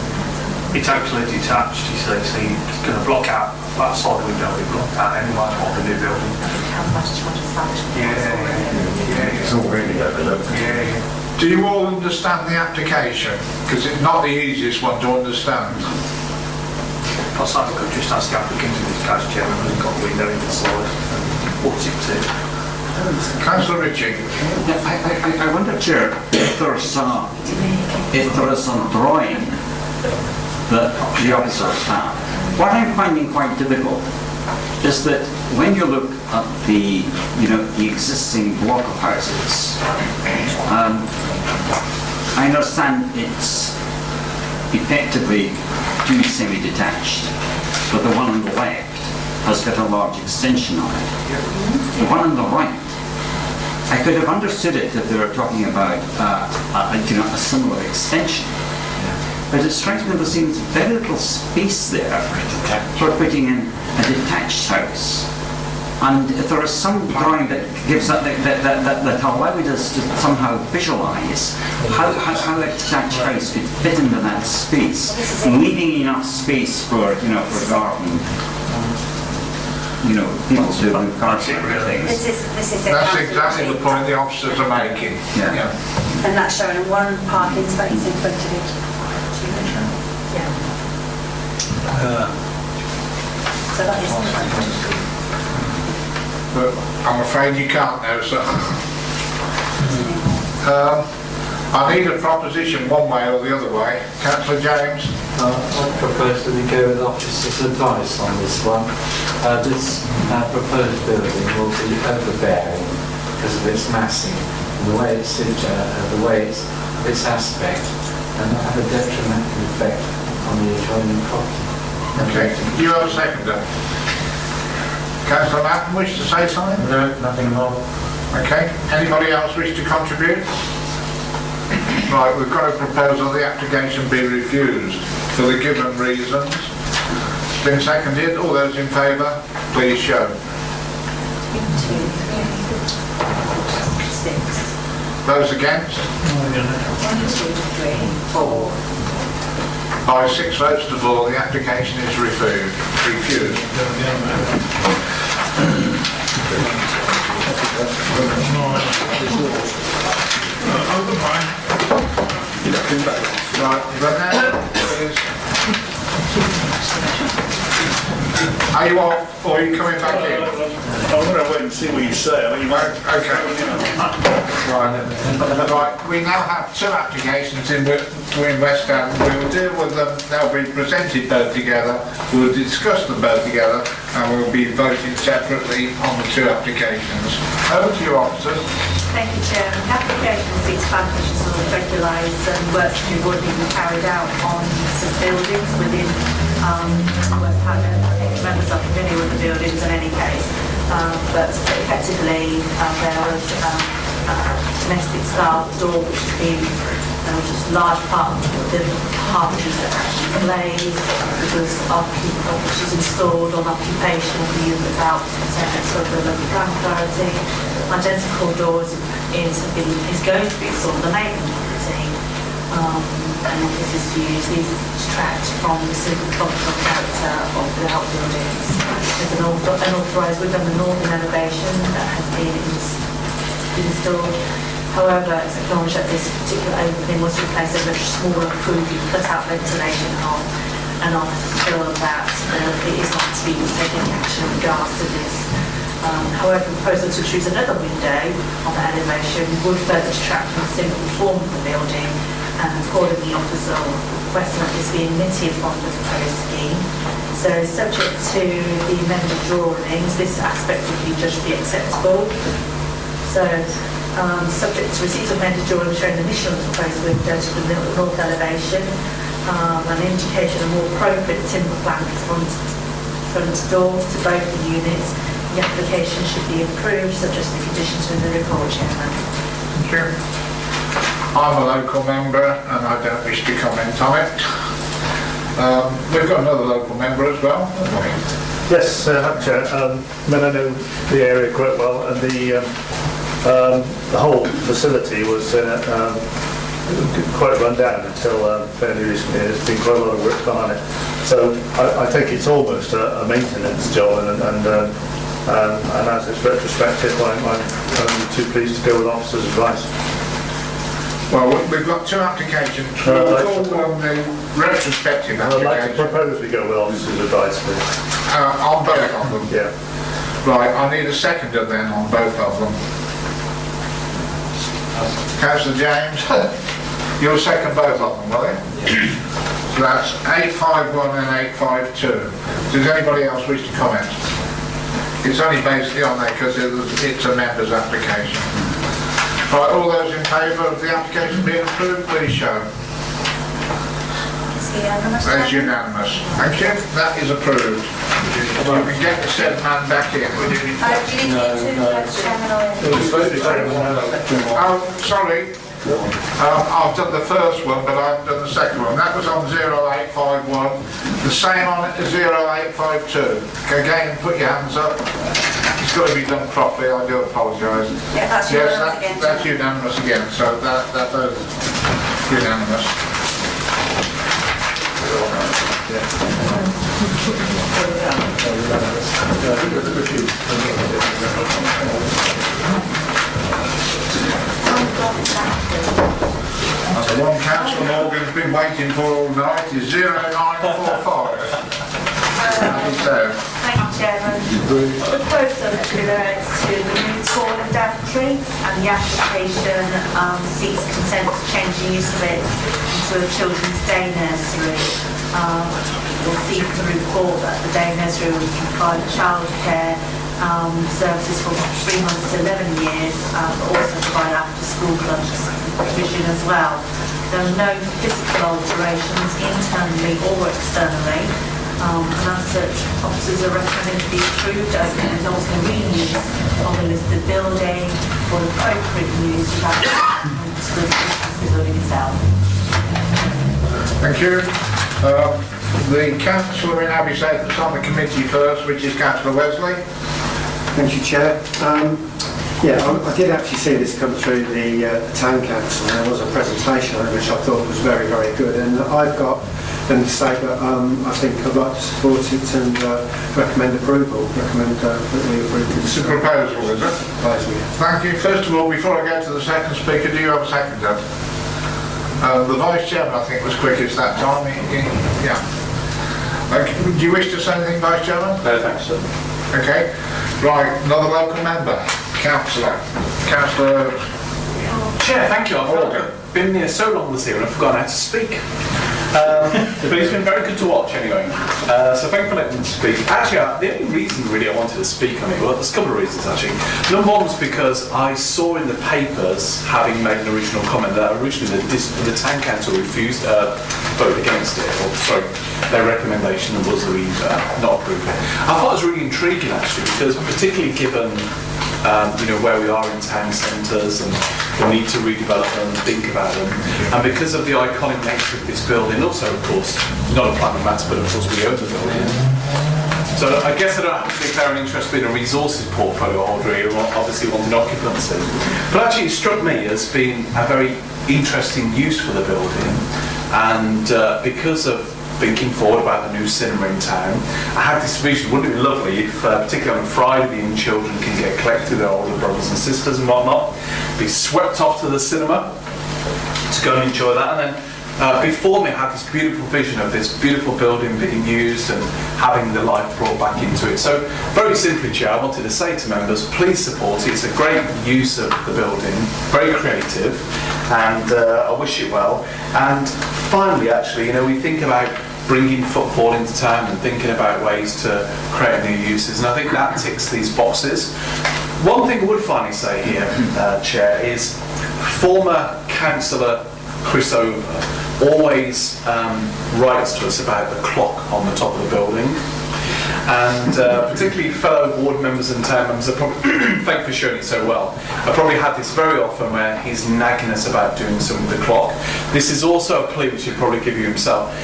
It's actually detached, you see, so you're going to block out that side window, we blocked out anyway of the new building. Yeah, It's all really overlooked. Yeah. Do you all understand the application? Because it's not the easiest one to understand. I could just ask the applicant in this case, Chairman, who's got a window in the side and what's it to? Councillor Ritchie. I wonder, Chair, if there is a drawing that the officers have. What I'm finding quite difficult is that when you look at the existing block of houses, I understand it's effectively two semi-detached, but the one on the left has got a large extension on it. The one on the right, I could have understood it if they were talking about a similar extension. But it strikes me there seems very little space there for putting in a detached house. And if there is some drawing that gives that allowed us to somehow visualise how a detached house could fit into that space, leaving enough space for for garden, people to move cars and things. That's exactly the point the officers are making. Yeah. And that's showing one parking space in front of it. So that is But I'm afraid you can't now, sir. I need a proposition one way or the other way. Councillor James? I propose that we go with officers' advice on this one. This proposed building will be overbearing because of its massing and the way it's its aspect, and have a detrimental effect on the adjoining property. Okay, you have a seconder. Councillor Matton, wish to say something? No, nothing more. Okay, anybody else wish to contribute? Right, we've got a proposal the application be refused for the given reasons. It's been seconded. All those in favour, please show. 2, 3, 6. Those against? 1, 2, 3, 4. By 6 votes to 4, the application is refused. Right, but now is... Are you off or are you coming back in? I'm going to wait and see what you say. I mean, okay. Right, we now have 2 applications in West End. We will deal with them. They'll be presented both together. We'll discuss them both together, and we'll be voting separately on the 2 applications. Over to you, officers. Thank you, Chair. The application seeks plan permission to regulise works to be already been carried out on some buildings within West Hampton. I think members are familiar with the buildings in any case, but effectively there was domestic style door which has been just a large part of the carpentries that actually glazed because which is installed on occupation of the unit without consent of the local planning authority. Identical doors is going to be installed on the neighbouring property. and offices to use. These detract from the simple functional character of the outbuildings. There's an authorised wood on the northern elevation that has been installed. However, it's acknowledged that this particular opening was replaced with a much smaller, crudely cut-out ventilation hole, and officers feel that it is not to be taken any action in regards to this. However, the proposal to choose another window on the elevation would further detract from the simple form of the building, and accordingly, the officer requesting that this be omitted from the proposed scheme. So, subject to the amended drawings, this aspect would be judged to be acceptable. So, subject to receipt of amended drawings showing the initial proposed window to the north elevation, an indication of more appropriate timber plank front doors to both the units. The application should be approved, subject to the conditions in the report, Chairman. Thank you. I'm a local member and I don't wish to comment on it. We've got another local member as well, haven't we? Yes, Chair. I know the area quite well, and the whole facility was quite run down until fairly recently. There's been quite a lot of work done on it. So I think it's almost a maintenance job, and as it's retrospective, I'm only too pleased to go with officer's advice. Well, we've got two applications. We'll go on the retrospective application. I'd like to propose we go with officer's advice, please. On both of them? Yeah. Right, I need a seconder then on both of them. Councillor James, you'll second both of them, will you? So that's 851 and 852. Does anybody else wish to comment? It's only basically on there because it's a member's application. Right, all those in favour of the application being approved, please show. That's unanimous. Thank you. That is approved. You can get the said man back in. Oh, sorry. I've done the first one, but I haven't done the second one. That was on 0851. The same on 0852. Again, put your hands up. It's got to be done properly. I do apologise. Yeah, that's unanimous again. That's unanimous again. So that is unanimous. The one Councillor Morgan's been waiting for all night is 0945. Thank you, Chairman. The proposal relates to the new school in Daventry, and the application seeks consent to change the use of it into a children's day nursery. We'll see from the report that the day nursery will provide childcare services for 3 months to 11 years, but also provide after-school clubs provision as well. There are no physical alterations internally or externally, and as such, officers are recommended to be approved as it is also reuse of the listed building for appropriate use without to the building itself. Thank you. The councillor in Abbey Safe that's on the committee first, which is Councillor Wesley. Thank you, Chair. I did actually see this come through the Town Council, and there was a presentation on it which I thought was very, very good, and I've got them to say that I think I'd like to support it and recommend approval. Recommend that we approve it. It's a proposal, is it? Proposal, yeah. Thank you. First of all, before I go to the second speaker, do you have a seconder? The Vice Chairman, I think, was quickest that time. Yeah. Okay. Do you wish to say anything, Vice Chairman? No, thanks, sir. Okay. Right, another local member. Councillor. Chair, thank you. I've been here so long this year and I've forgotten how to speak. But it's been very good to watch anyway. So thank you for letting me speak. Actually, the only reason really I wanted to speak on it, well, there's a couple of reasons actually. Number one was because I saw in the papers, having made an original comment, that originally the Town Council refused vote against it, or sorry, their recommendation was that we not approve it. I thought it was really intriguing actually, because particularly given where we are in town centres and the need to redevelop them and think about them, and because of the iconic nature of this building, also of course not a planning matter, but of course we own the building. So I guess I don't have to declare an interest in a resources portfolio holder here, or obviously on the occupancy. But actually it struck me as being a very interesting use for the building, and because of thinking forward about the new cinema in town, I had this vision. Wouldn't it be lovely if, particularly on Friday, the young children can get collected, their older brothers and sisters and whatnot, be swept off to the cinema to go and enjoy that, and then before me I had this beautiful vision of this beautiful building being used and having the life brought back into it. So very simply, Chair, I wanted to say to members, please support it. It's a great use of the building, very creative, and I wish it well. And finally, actually, we think about bringing football into town and thinking about ways to create new uses, and I think that ticks these boxes. One thing I would finally say here, Chair, is former councillor Chris Over always writes to us about the clock on the top of the building, and particularly fellow ward members and town members are probably, thank you for showing it so well, I probably had this very often where he's nagging us about doing something with the clock. This is also a plea which he'll probably give you himself.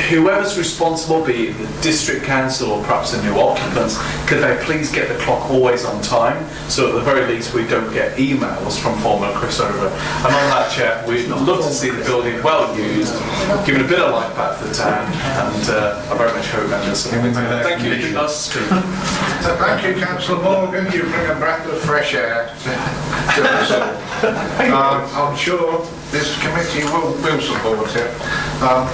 Whoever's responsible, be it the district council or perhaps the new occupants, could they please get the clock always on time, so at the very least we don't get emails from former Chris Over. And on that, Chair, we'd love to see the building well used, giving a bit of life back to the town, and I very much hope members support it. Thank you. It's been nice to speak. So thank you, Councillor Morgan. You bring a breath of fresh air to us all. I'm sure this committee will support it.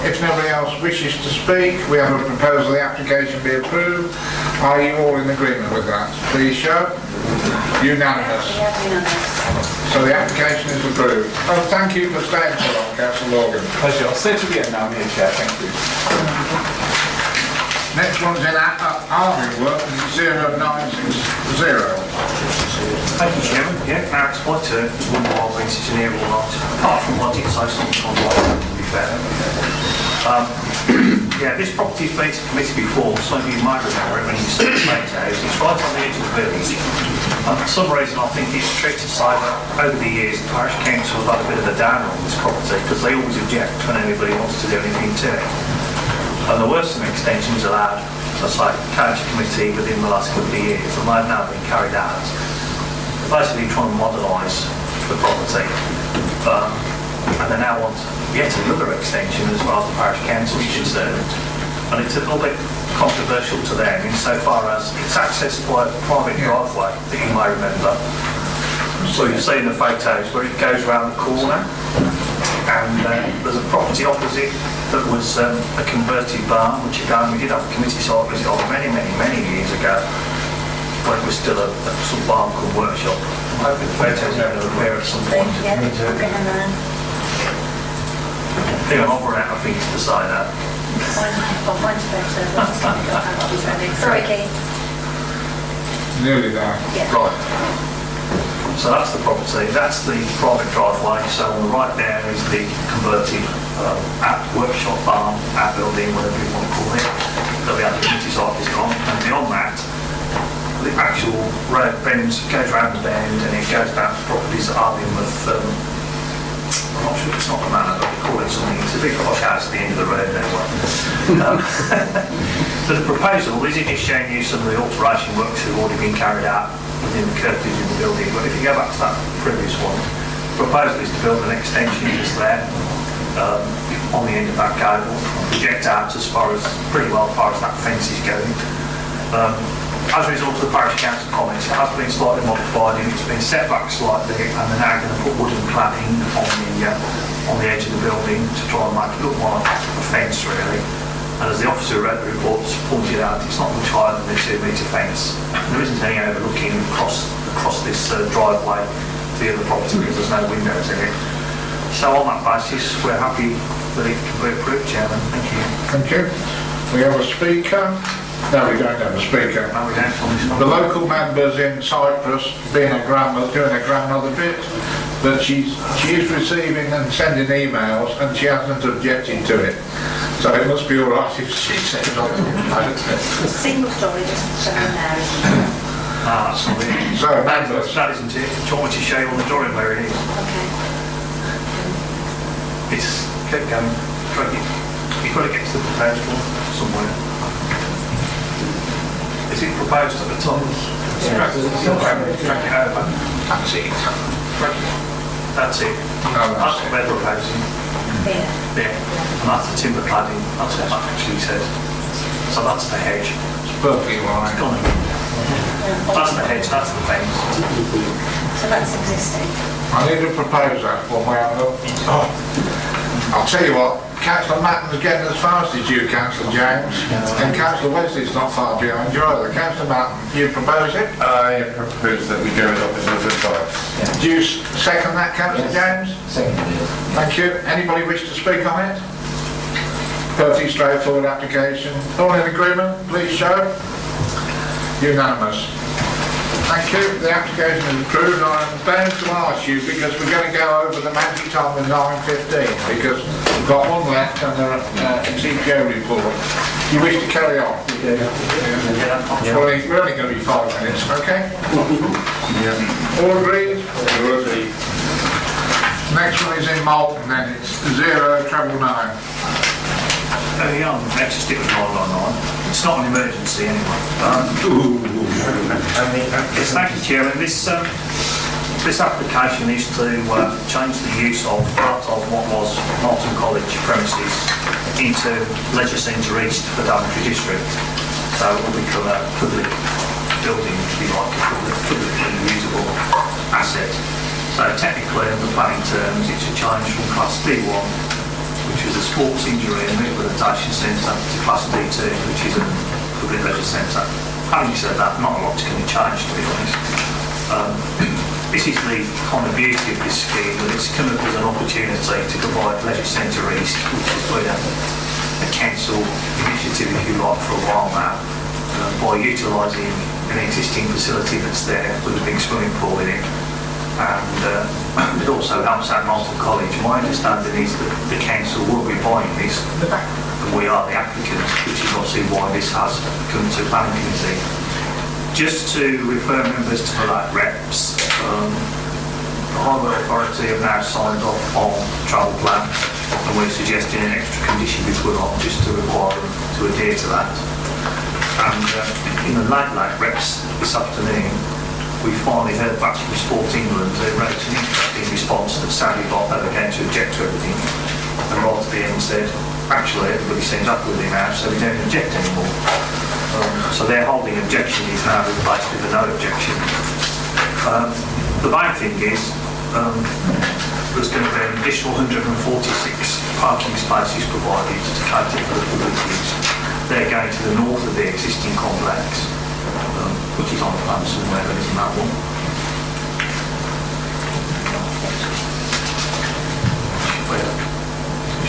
If nobody else wishes to speak, we have a proposal the application be approved. Are you all in agreement with that? Please show. Unanimous. So the application is approved. Oh, thank you for staying so long, Councillor Morgan. Pleasure. I'll stay to the end now, here, Chair. Thank you. Next one's in Army work, 0960. Thank you, Chairman. Yeah, now it's my turn to wonder why I've been sitting here all night, apart from wanting to say something on life, to be fair. Yeah, this property's been to committee before, some of you might remember it when you see the photos. It's right on the edge of the village. And for some reason I think it's true to say that over the years the parish council have had a bit of a downer on this property because they always object when anybody wants to do anything to it. And there were some extensions allowed, as I say, county committee within the last couple of years, and they've now been carried out. Basically trying to modernise the property, and they now want yet another extension as far as the parish council is concerned, and it's a little bit controversial to them insofar as it's accessed by a private driveway that you may remember. So you see in the photos where it goes around the corner, and there's a property opposite that was a converted barn, which again we did have a committee site visit on many years ago, when it was still a sort of barn called workshop. I'm hoping the photos are going to appear at some point. Anyway, I'll run out of things to say that. Mine's better. Sorry, Keith. Nearly there. Yeah. Right. So that's the property, that's the private driveway, so on the right there is the converted workshop barn, outbuilding, whatever you want to call it, that we had the committee site visit on, and beyond that, the actual road bends, goes round the bend, and it goes down to properties that are in with, I'm not sure it's not the manor, but we call it something, it's a big posh house at the end of the road anyway. So the proposal is it is showing you some of the alteration works that have already been carried out within the curtilage in the building, but if you go back to that previous one, the proposal is to build an extension just there on the end of that cable, project out as far as, pretty well as far as that fence is going. As a result of the parish council comments, it has been slightly modified and it's been set back slightly, and they're now going to put wooden cladding on the edge of the building to try and make it look more like a fence really. And as the officer who read the reports pointed out, it's not much higher than the 2-metre fence. There isn't any overlooking across this driveway to the other property because there's no windows in it. So on that basis, we're happy that it can be approved, Chairman. Thank you. Thank you. We have a speaker. No, we don't have a speaker. No, we don't on this one. The local members in Cyprus doing a grandmother bit, but she is receiving and sending emails and she hasn't objected to it. So it must be all right if she says it on Single story, just showing there, isn't it? That's not it. So, members. That isn't it. Do you want me to show you on the drawing where it is? Okay. It's, keep going. You've got to get to the proposed one somewhere. Is it proposed at the top? Drag it over. That's it. That's it. That's what they're proposing. Yeah. And that's the timber cladding, that's what that actually says. So that's the hedge. It's perfectly right. It's gone. That's the hedge, that's the fence. So that's existing. I need a proposer one way or another. Oh. I'll tell you what, Councillor Matten's getting as fast as you, Councillor James, and Councillor Wesley's not far behind you either. Councillor Matten, you propose it? I propose that we go with officers' advice. Do you second that, Councillor James? Second. Thank you. Anybody wish to speak on it? Perfectly straightforward application. All in agreement, please show. Unanimous. Thank you. The application is approved. I'm bound to ask you, because we're going to go over the magic time of 9:15, because we've got one left and the CPO report. You wish to carry on? Yeah. Well, we're only going to be 5 minutes, okay? All agreed? All agreed. Next one is in Malton, then it's 0 treble 9. Let's just stick with 999. It's not an emergency anyway. Yes, thank you, Chairman. This application is to change the use of part of what was Malton College premises into Leisure Centre East for Daventry District. So it will become a public building, if you like, a publicly usable asset. So technically, under planning terms, it's a change from Class D1, which is a sports injury and rehabilitation centre, to Class D2, which is a public leisure centre. Having said that, not a lot's going to change, to be honest. This is the kind of beauty of this scheme, that it's come up as an opportunity to provide Leisure Centre East, which has been a council initiative, if you like, for a while now, by utilising an existing facility that's there with a big swimming pool in it. And it also helps out Malton College. My understanding is that the council will be buying this, and we are the applicants, which is obviously why this has come to planning committee. Just to refer members to the reps, the Highway Authority have now signed off on the travel plan, and we're suggesting an extra condition we put on just to require them to adhere to that. And in the late reps this afternoon, we finally heard back from Sport England who wrote an interesting response that sounded like they were going to object to everything, and right at the end said, actually everybody seems happy with it now, so we don't object anymore. So their holding objection is now replaced with a no objection. The main thing is there's going to be an additional 146 parking spaces provided to cater for the public use. They're going to the north of the existing complex, which is on the plan somewhere, but isn't that one.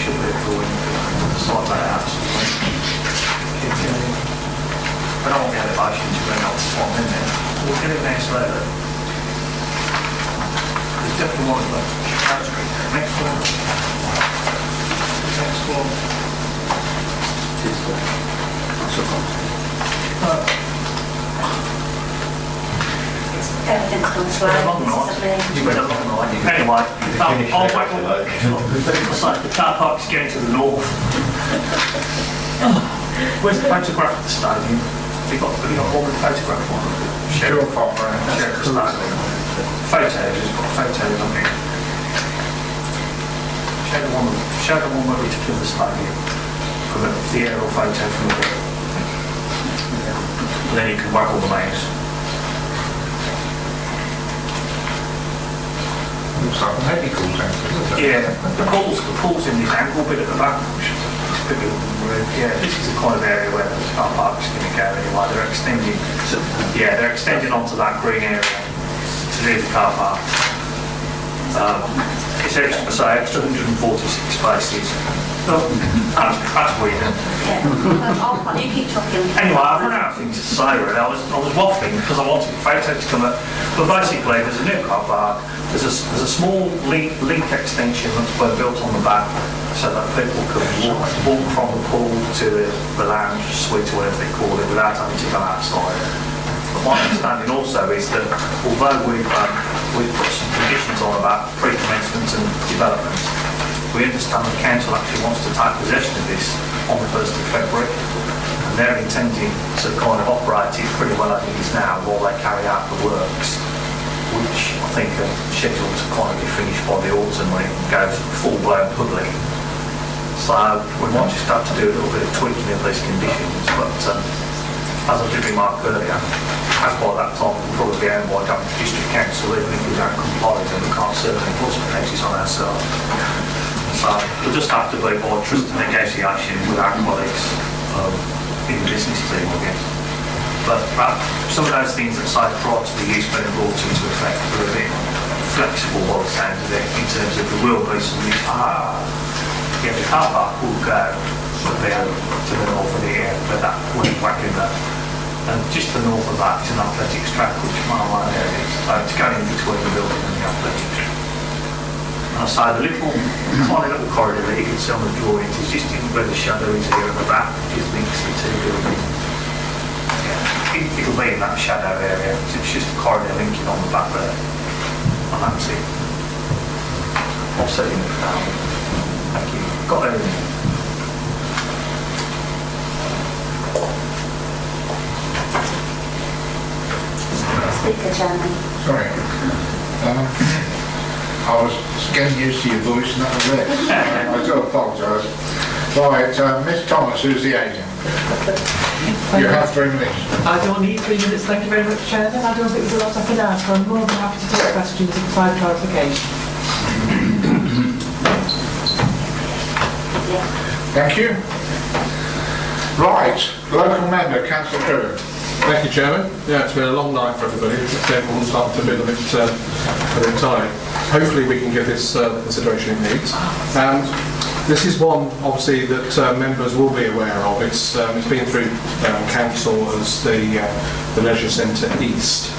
Should be a drawing to sort that out. I don't want the elevation to bring up the spot in there. We'll get it there slowly. There's definitely one left. Next one. Next one. Everything's gone slow. Anyway, I'll whack all that. It's like the car park's going to the north. Where's the photograph of the stadium? Have you got all the photograph on it? Sure, Farmer. Share the stadium. Photos, it's got photos on it. Show the one where we took the stadium. From the aerial photo from the wall. And then you can whack all the mouse. Looks like a medical centre, doesn't it? Yeah, the pool's in this angle bit at the back, which is a bit of a roof. Yeah, this is the kind of area where the car park's going to go anyway. They're extending onto that green area to do the car park. It's extra 146 spaces. That's weird. You keep talking. Anyway, I've run out of things to say really. I was waffling because I wanted the photo to come up. But basically there's a new car park, there's a small link extension that's been built on the back so that people can walk from the pool to the lounge suite or whatever they call it without having to go outside. But my understanding also is that although we've put some conditions on about pre-commencement and development, we understand the council actually wants to take possession of this on the 1st of February, and they're intending to kind of operate it pretty well as it is now while they carry out the works. which I think are scheduled to kind of be finished by the autumn when it goes full-blown public. So we might just have to do a little bit of tweaking of these conditions, but as I did remark earlier, as by that time we'll probably be owned by Daventry District Council, even if we don't comply with them, we can't serve an enforcement notice on ourselves. So we'll just have to be by trust and negotiation with our colleagues in the business team, I guess. But some of those things that say prior to the use being brought into effect are a bit flexible by the sound of it, in terms of there will be some use. The car park will go to the north of here, but that wouldn't whack in there. And just to the north of that is an athletics track, which is one of my areas. So to go in between the building and the athletics track. And I say the tiny little corridor that you can see on the drawings is just where the shadow is here at the back, which links the two buildings. It'll be in that shadow area, so it's just a corridor linking on the back there. And that's it. I'll set you down. Thank you. Got everything. Speaker, Chairman. Sorry. I was getting used to your voice and that was it. I do apologise. Right, Miss Thomas, who's the agent? You have 3 minutes. I don't need 3 minutes, thank you very much, Chairman. I don't think there's a lot I can add, so I'm more than happy to take questions and provide clarification. Thank you. Right, local member, Councillor Curran. Thank you, Chairman. Yeah, it's been a long night for everybody. Everyone's starting to feel a bit tired. Hopefully we can give this the consideration it needs. This is one, obviously, that members will be aware of. It's been through council as the leisure centre east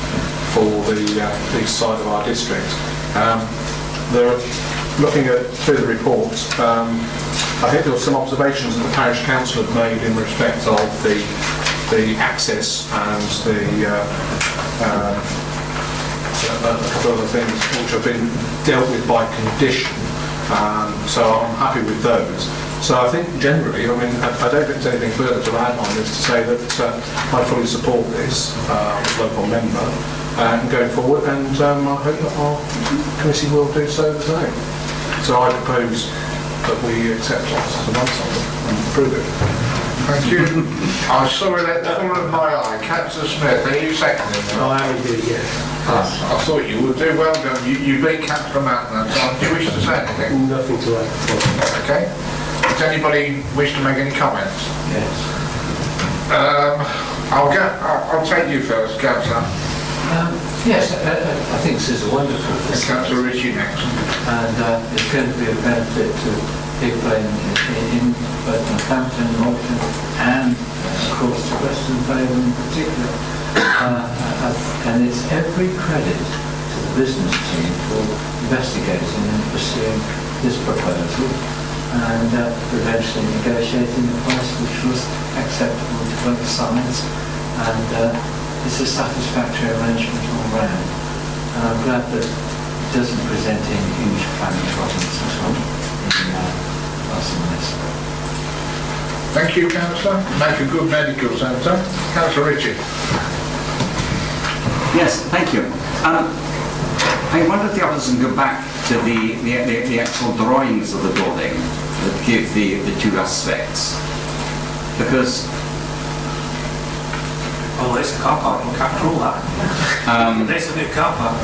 for the east side of our district. They're looking through the report. I think there were some observations that the parish council had made in respect of the access and a couple of other things which have been dealt with by condition. So I'm happy with those. So I think generally, I mean, I don't think there's anything further to add on this to say that I fully support this as a local member going forward, and I hope that our committee will do so the same. So I propose that we accept it as a one-side and approve it. Thank you. I saw it at the corner of my eye. Councillor Smith, are you seconding that? I am indeed, yes. I thought you would do well done. You beat Councillor Mountain that time. Do you wish to say anything? Nothing to add. Okay. Does anybody wish to make any comments? Yes. I'll take you first, Councillor. Yes, I think this is a wonderful facility. Councillor Ritchie next. And it's going to be a benefit to people in both Northampton, Malton, and of course to Western Favour in particular. And it's every credit to the business team for investigating and pursuing this proposal and eventually negotiating a price which was acceptable to both sides, and it's a satisfactory arrangement all round. And I'm glad that it doesn't present any huge planning problems at all in passing this. Thank you, Councillor. Make a good medical centre. Councillor Ritchie. Yes, thank you. I wonder if the others can go back to the actual drawings of the building that give the two aspects, because well, there's a car park, you can't rule that. There's a new car park.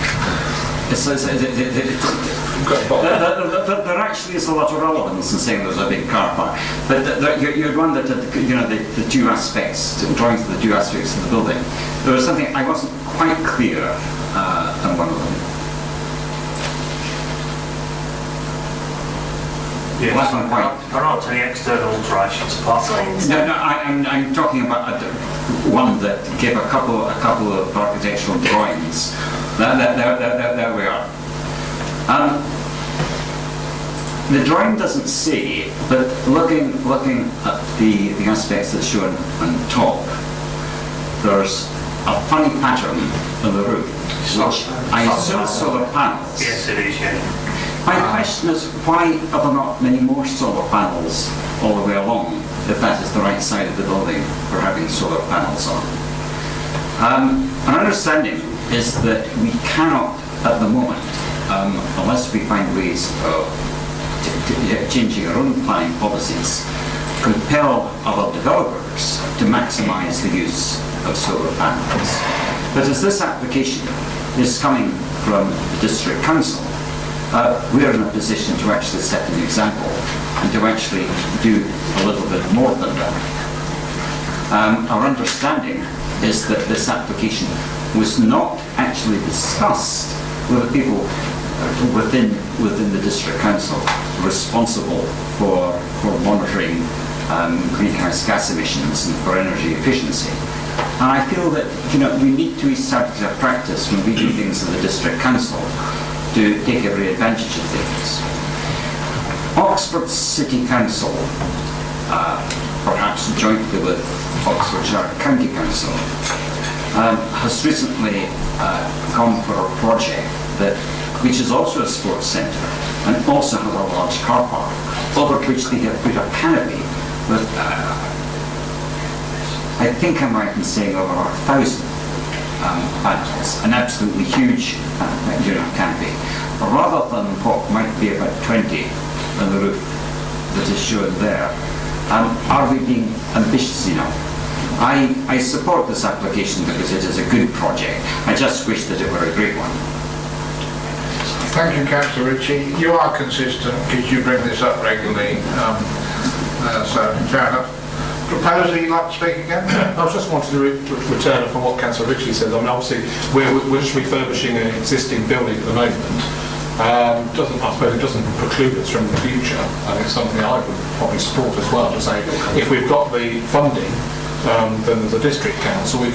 There actually is a lot of relevance in saying there's a big car park, but you'd wonder that the two aspects, drawings of the two aspects of the building. There was something I wasn't quite clear on one of them. Yes, there aren't any external alterations apart from... No, I'm talking about one that gave a couple of architectural drawings. There we are. The drawing doesn't say, but looking at the aspects that's shown on top, there's a funny pattern on the roof, which I assume solar panels. Yes, it is, yeah. My question is, why are there not many more solar panels all the way along, if that is the right side of the building for having solar panels on? An understanding is that we cannot, at the moment, unless we find ways of changing our own planning policies, compel other developers to maximise the use of solar panels. But as this application is coming from the District Council, we're in a position to actually set an example and to actually do a little bit more than that. Our understanding is that this application was not actually discussed with the people within the District Council responsible for monitoring greenhouse gas emissions and for energy efficiency. And I feel that we need to establish a practice when we do things in the District Council to take every advantage of things. Oxford City Council, perhaps jointly with Oxfordshire County Council, has recently gone for a project which is also a sports centre and also has a large car park, over which they have put a canopy with, I think I'm right in saying, over 1,000 panels, an absolutely huge canopy, rather than what might be about 20 on the roof that is shown there. Are we being ambitious enough? I support this application because it is a good project. I just wish that it were a great one. Thank you, Councillor Ritchie. You are consistent because you bring this up regularly. So, fair enough. Proposer, you'd like to speak again? I just wanted to return from what Councillor Ritchie said. I mean, obviously, we're just refurbishing an existing building at the moment. I suppose it doesn't preclude us from the future, and it's something I would probably support as well, to say, if we've got the funding, then as a district council, we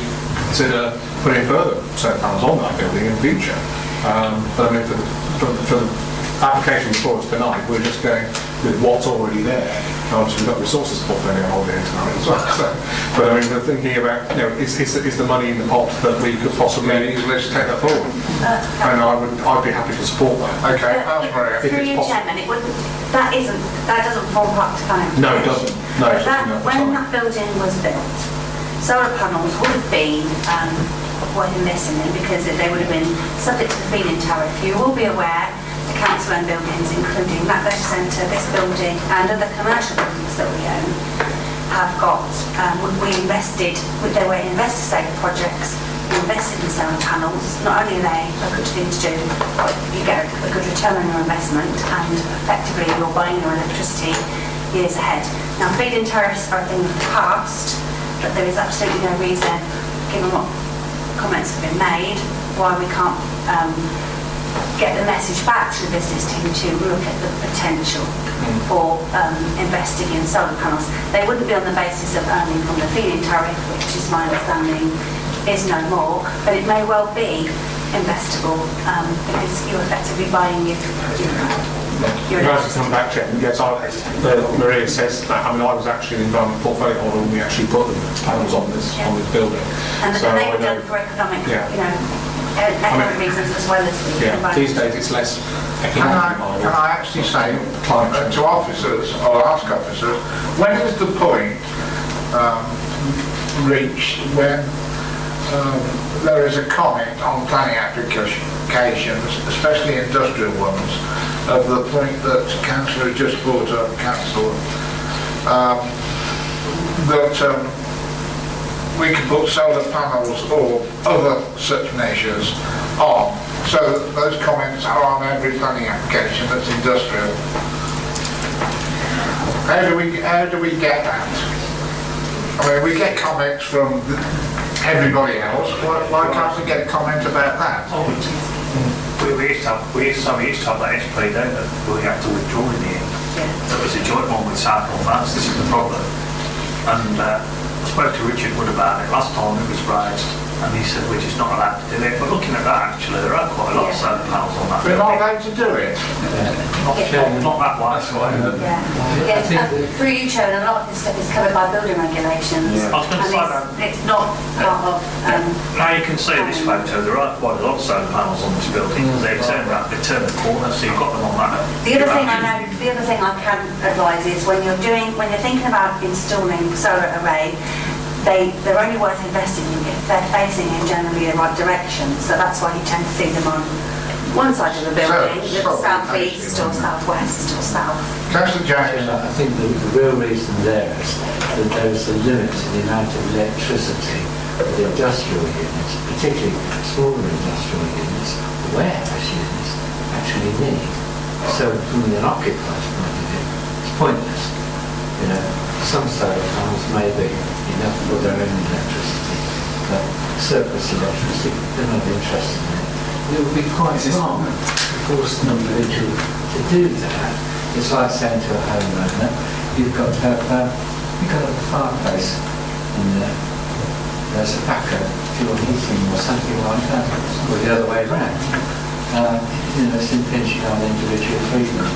consider putting further solar panels on that building in the future. But I mean, for the application before us tonight, we're just going with what's already there. Obviously, we've got resources portfolio holding it tonight as well. So, but I mean, we're thinking about, is the money in the pot that we could possibly let's take that forward? And I'd be happy to support that. Okay, that's Maria. Through your chairman, that doesn't form part of the planning. No, it doesn't. No, When that building was built, solar panels would have been worth investing in because they would have been subject to the feed-in tariff. You will be aware the council-owned buildings, including that leisure centre, this building, and other commercial buildings that we own, have got. They were investor-state projects. We invested in solar panels. Not only are they a good thing to do, but you get a good return on your investment, and effectively you're buying your electricity years ahead. Now, feed-in tariffs are a thing of the past, but there is absolutely no reason, given what comments have been made, why we can't get the message back to the business team to look at the potential for investing in solar panels. They wouldn't be on the basis of earning from the feed-in tariff, which is my understanding is no more, but it may well be investable because you're effectively buying your You'd like to come back, Chair? Yes, Maria says that. I mean, I was actually an environment portfolio holder when we actually put the panels on this building. And they were done for economic, economic reasons as well as these days it's less economic. Can I actually say to officers, or ask officers, when is the point reached when there is a comment on planning applications, especially industrial ones, of the point that Councillor just brought up, Councillor, that we can put solar panels or other such measures on, so that those comments are on every planning application that's industrial. How do we get that? I mean, we get comments from everybody else. Why can't we get a comment about that? We used to have that SP, don't we? We had to withdraw in the end. It was a joint one with South North Wales. This is the problem. And I spoke to Richard Wood about it last time it was raised, and he said we're just not allowed to do it. But looking at that, actually, there are quite a lot of solar panels on that. We're not allowed to do it. Not that wide. Through you, Chair, a lot of this stuff is covered by building regulations. I was going to say that. It's not part of. Now you can see this photo. There are quite a lot of solar panels on this building. They turn the corner, so you've got them on that. The other thing I can advise is when you're thinking about installing solar array, they're only worth investing in if they're facing in generally the right direction. So that's why you tend to see them on one side of the building, south east or southwest or south. Councillor James. I think the real reason there is that there is a limit to the amount of electricity that the industrial units, particularly smaller industrial units, warehouse units, actually need. So from an occupier's point of view, it's pointless. You know, some solar panels may be enough for their own electricity, but surplus electricity, they're not interested in it. It would be quite wrong to force an individual to do that. It's like saying to a homeowner, you've got to have a fireplace and there's a backup fuel heating or something like that, or the other way around. You know, it's impinging on individual freedom.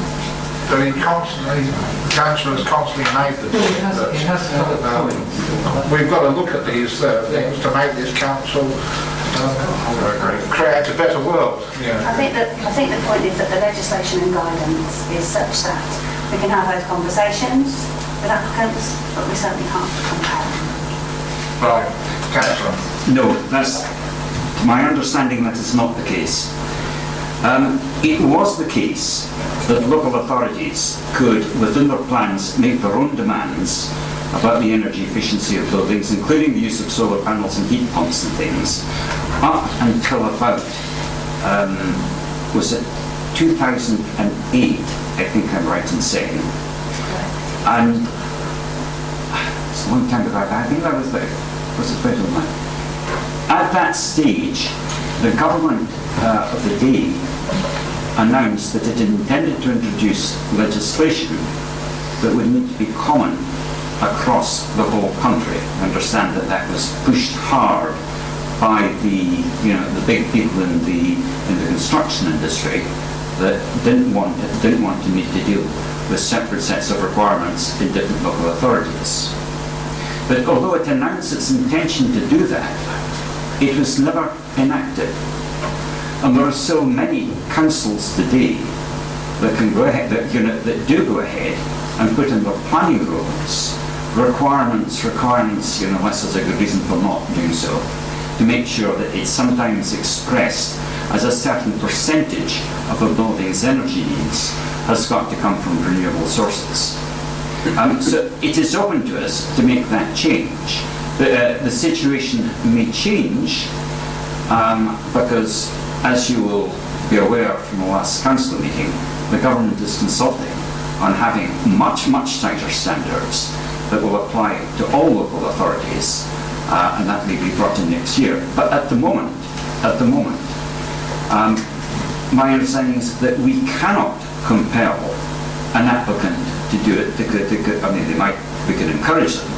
But he constantly, the Councillor has constantly made the point that we've got to look at these things to make this council create a better world. Yeah. I think the point is that the legislation and guidance is such that we can have those conversations with applicants, but we certainly can't compare them. Right, Councillor. No, that's my understanding that is not the case. It was the case that local authorities could, within their plans, make their own demands about the energy efficiency of buildings, including the use of solar panels and heat pumps and things, up until about, was it 2008, I think I'm right in saying. And it's a long time ago, I think that was it better than that? At that stage, the government of the day announced that it intended to introduce legislation that would need to be common across the whole country. I understand that that was pushed hard by the big people in the construction industry that didn't want to need to deal with separate sets of requirements in different local authorities. But although it announced its intention to do that, it was never enacted. And there are so many councils today that can go ahead, that do go ahead and put in their planning rules requirements, unless there's a good reason for not doing so, to make sure that it's sometimes expressed as a certain percentage of a building's energy needs has got to come from renewable sources. So it is open to us to make that change. The situation may change because, as you will be aware from the last council meeting, the government is consulting on having much, much tighter standards that will apply to all local authorities, and that may be brought in next year. But at the moment, my understanding is that we cannot compel an applicant to do it. We could encourage them,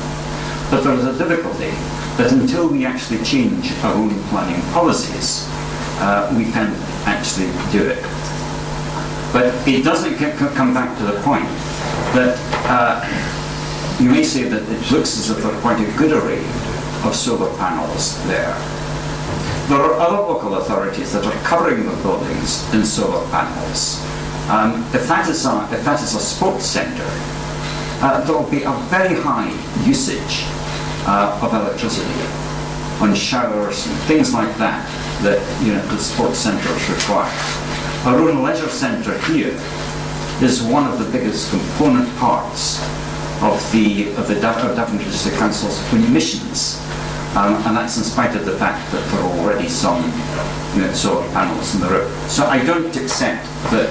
but there is a difficulty that until we actually change our own planning policies, we can actually do it. But it doesn't come back to the point that you may say that it looks as if there are quite a good array of solar panels there. There are other local authorities that are covering the buildings in solar panels. If that is a sports centre, there will be a very high usage of electricity on showers and things like that the sports centres require. Our own leisure centre here is one of the biggest component parts of the Daventry District Council's emissions, and that's in spite of the fact that there are already some solar panels in the roof. So I don't accept that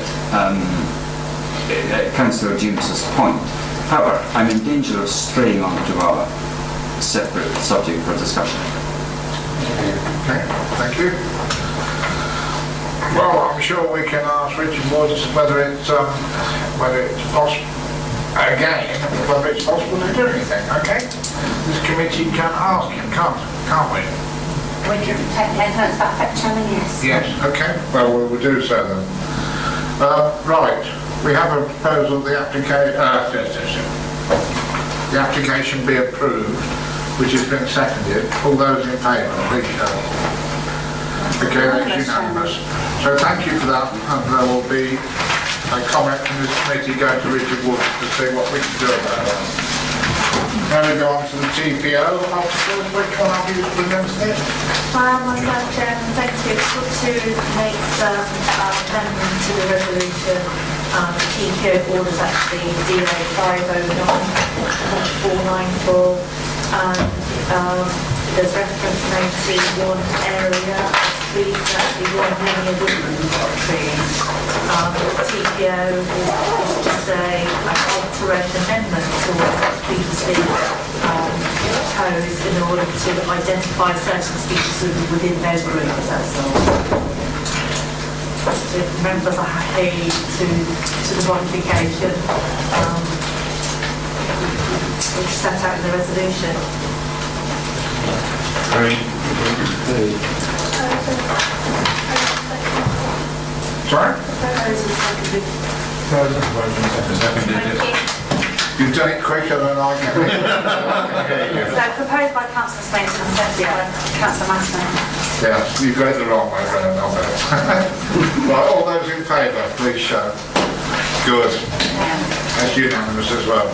Councillor James's point. However, I'm in danger of straying onto a separate subject for discussion. Okay, thank you. Well, I'm sure we can ask Richard Woods whether it's possible whether it's possible to do anything. Okay, this committee can ask him, can't we? We can take the evidence back at Chairman, yes. Yes. Okay. Well, we will do so then. Right. We have a proposal. The application be approved, which has been seconded. All those in favour, please show. Okay, that's unanimous. So thank you for that, and there will be a comment from this committee going to Richard Woods to see what we can do about it. Now we go on to the TPO articles. Which one have you presented it? Myself, Chairman, thank you. It's good to make some amendments to the resolution. TPO orders actually DA 509.494, and there's reference made to one area of trees, actually one linear woodland of trees. TPO is just an alternate amendment to what was previously proposed in order to identify certain species within those groups, that's all. If members are happy to the modification which is set out in the resolution. Sorry? You've done it quicker than I can. So proposed by Councillor Smith and seconded by Councillor Massman. Yeah, you got it the wrong way round, I bet. Right, all those in favour, please show. Good. That's unanimous as well.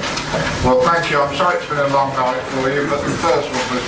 Well, thank you. I'm sorry it's been a long night for you, but the first one was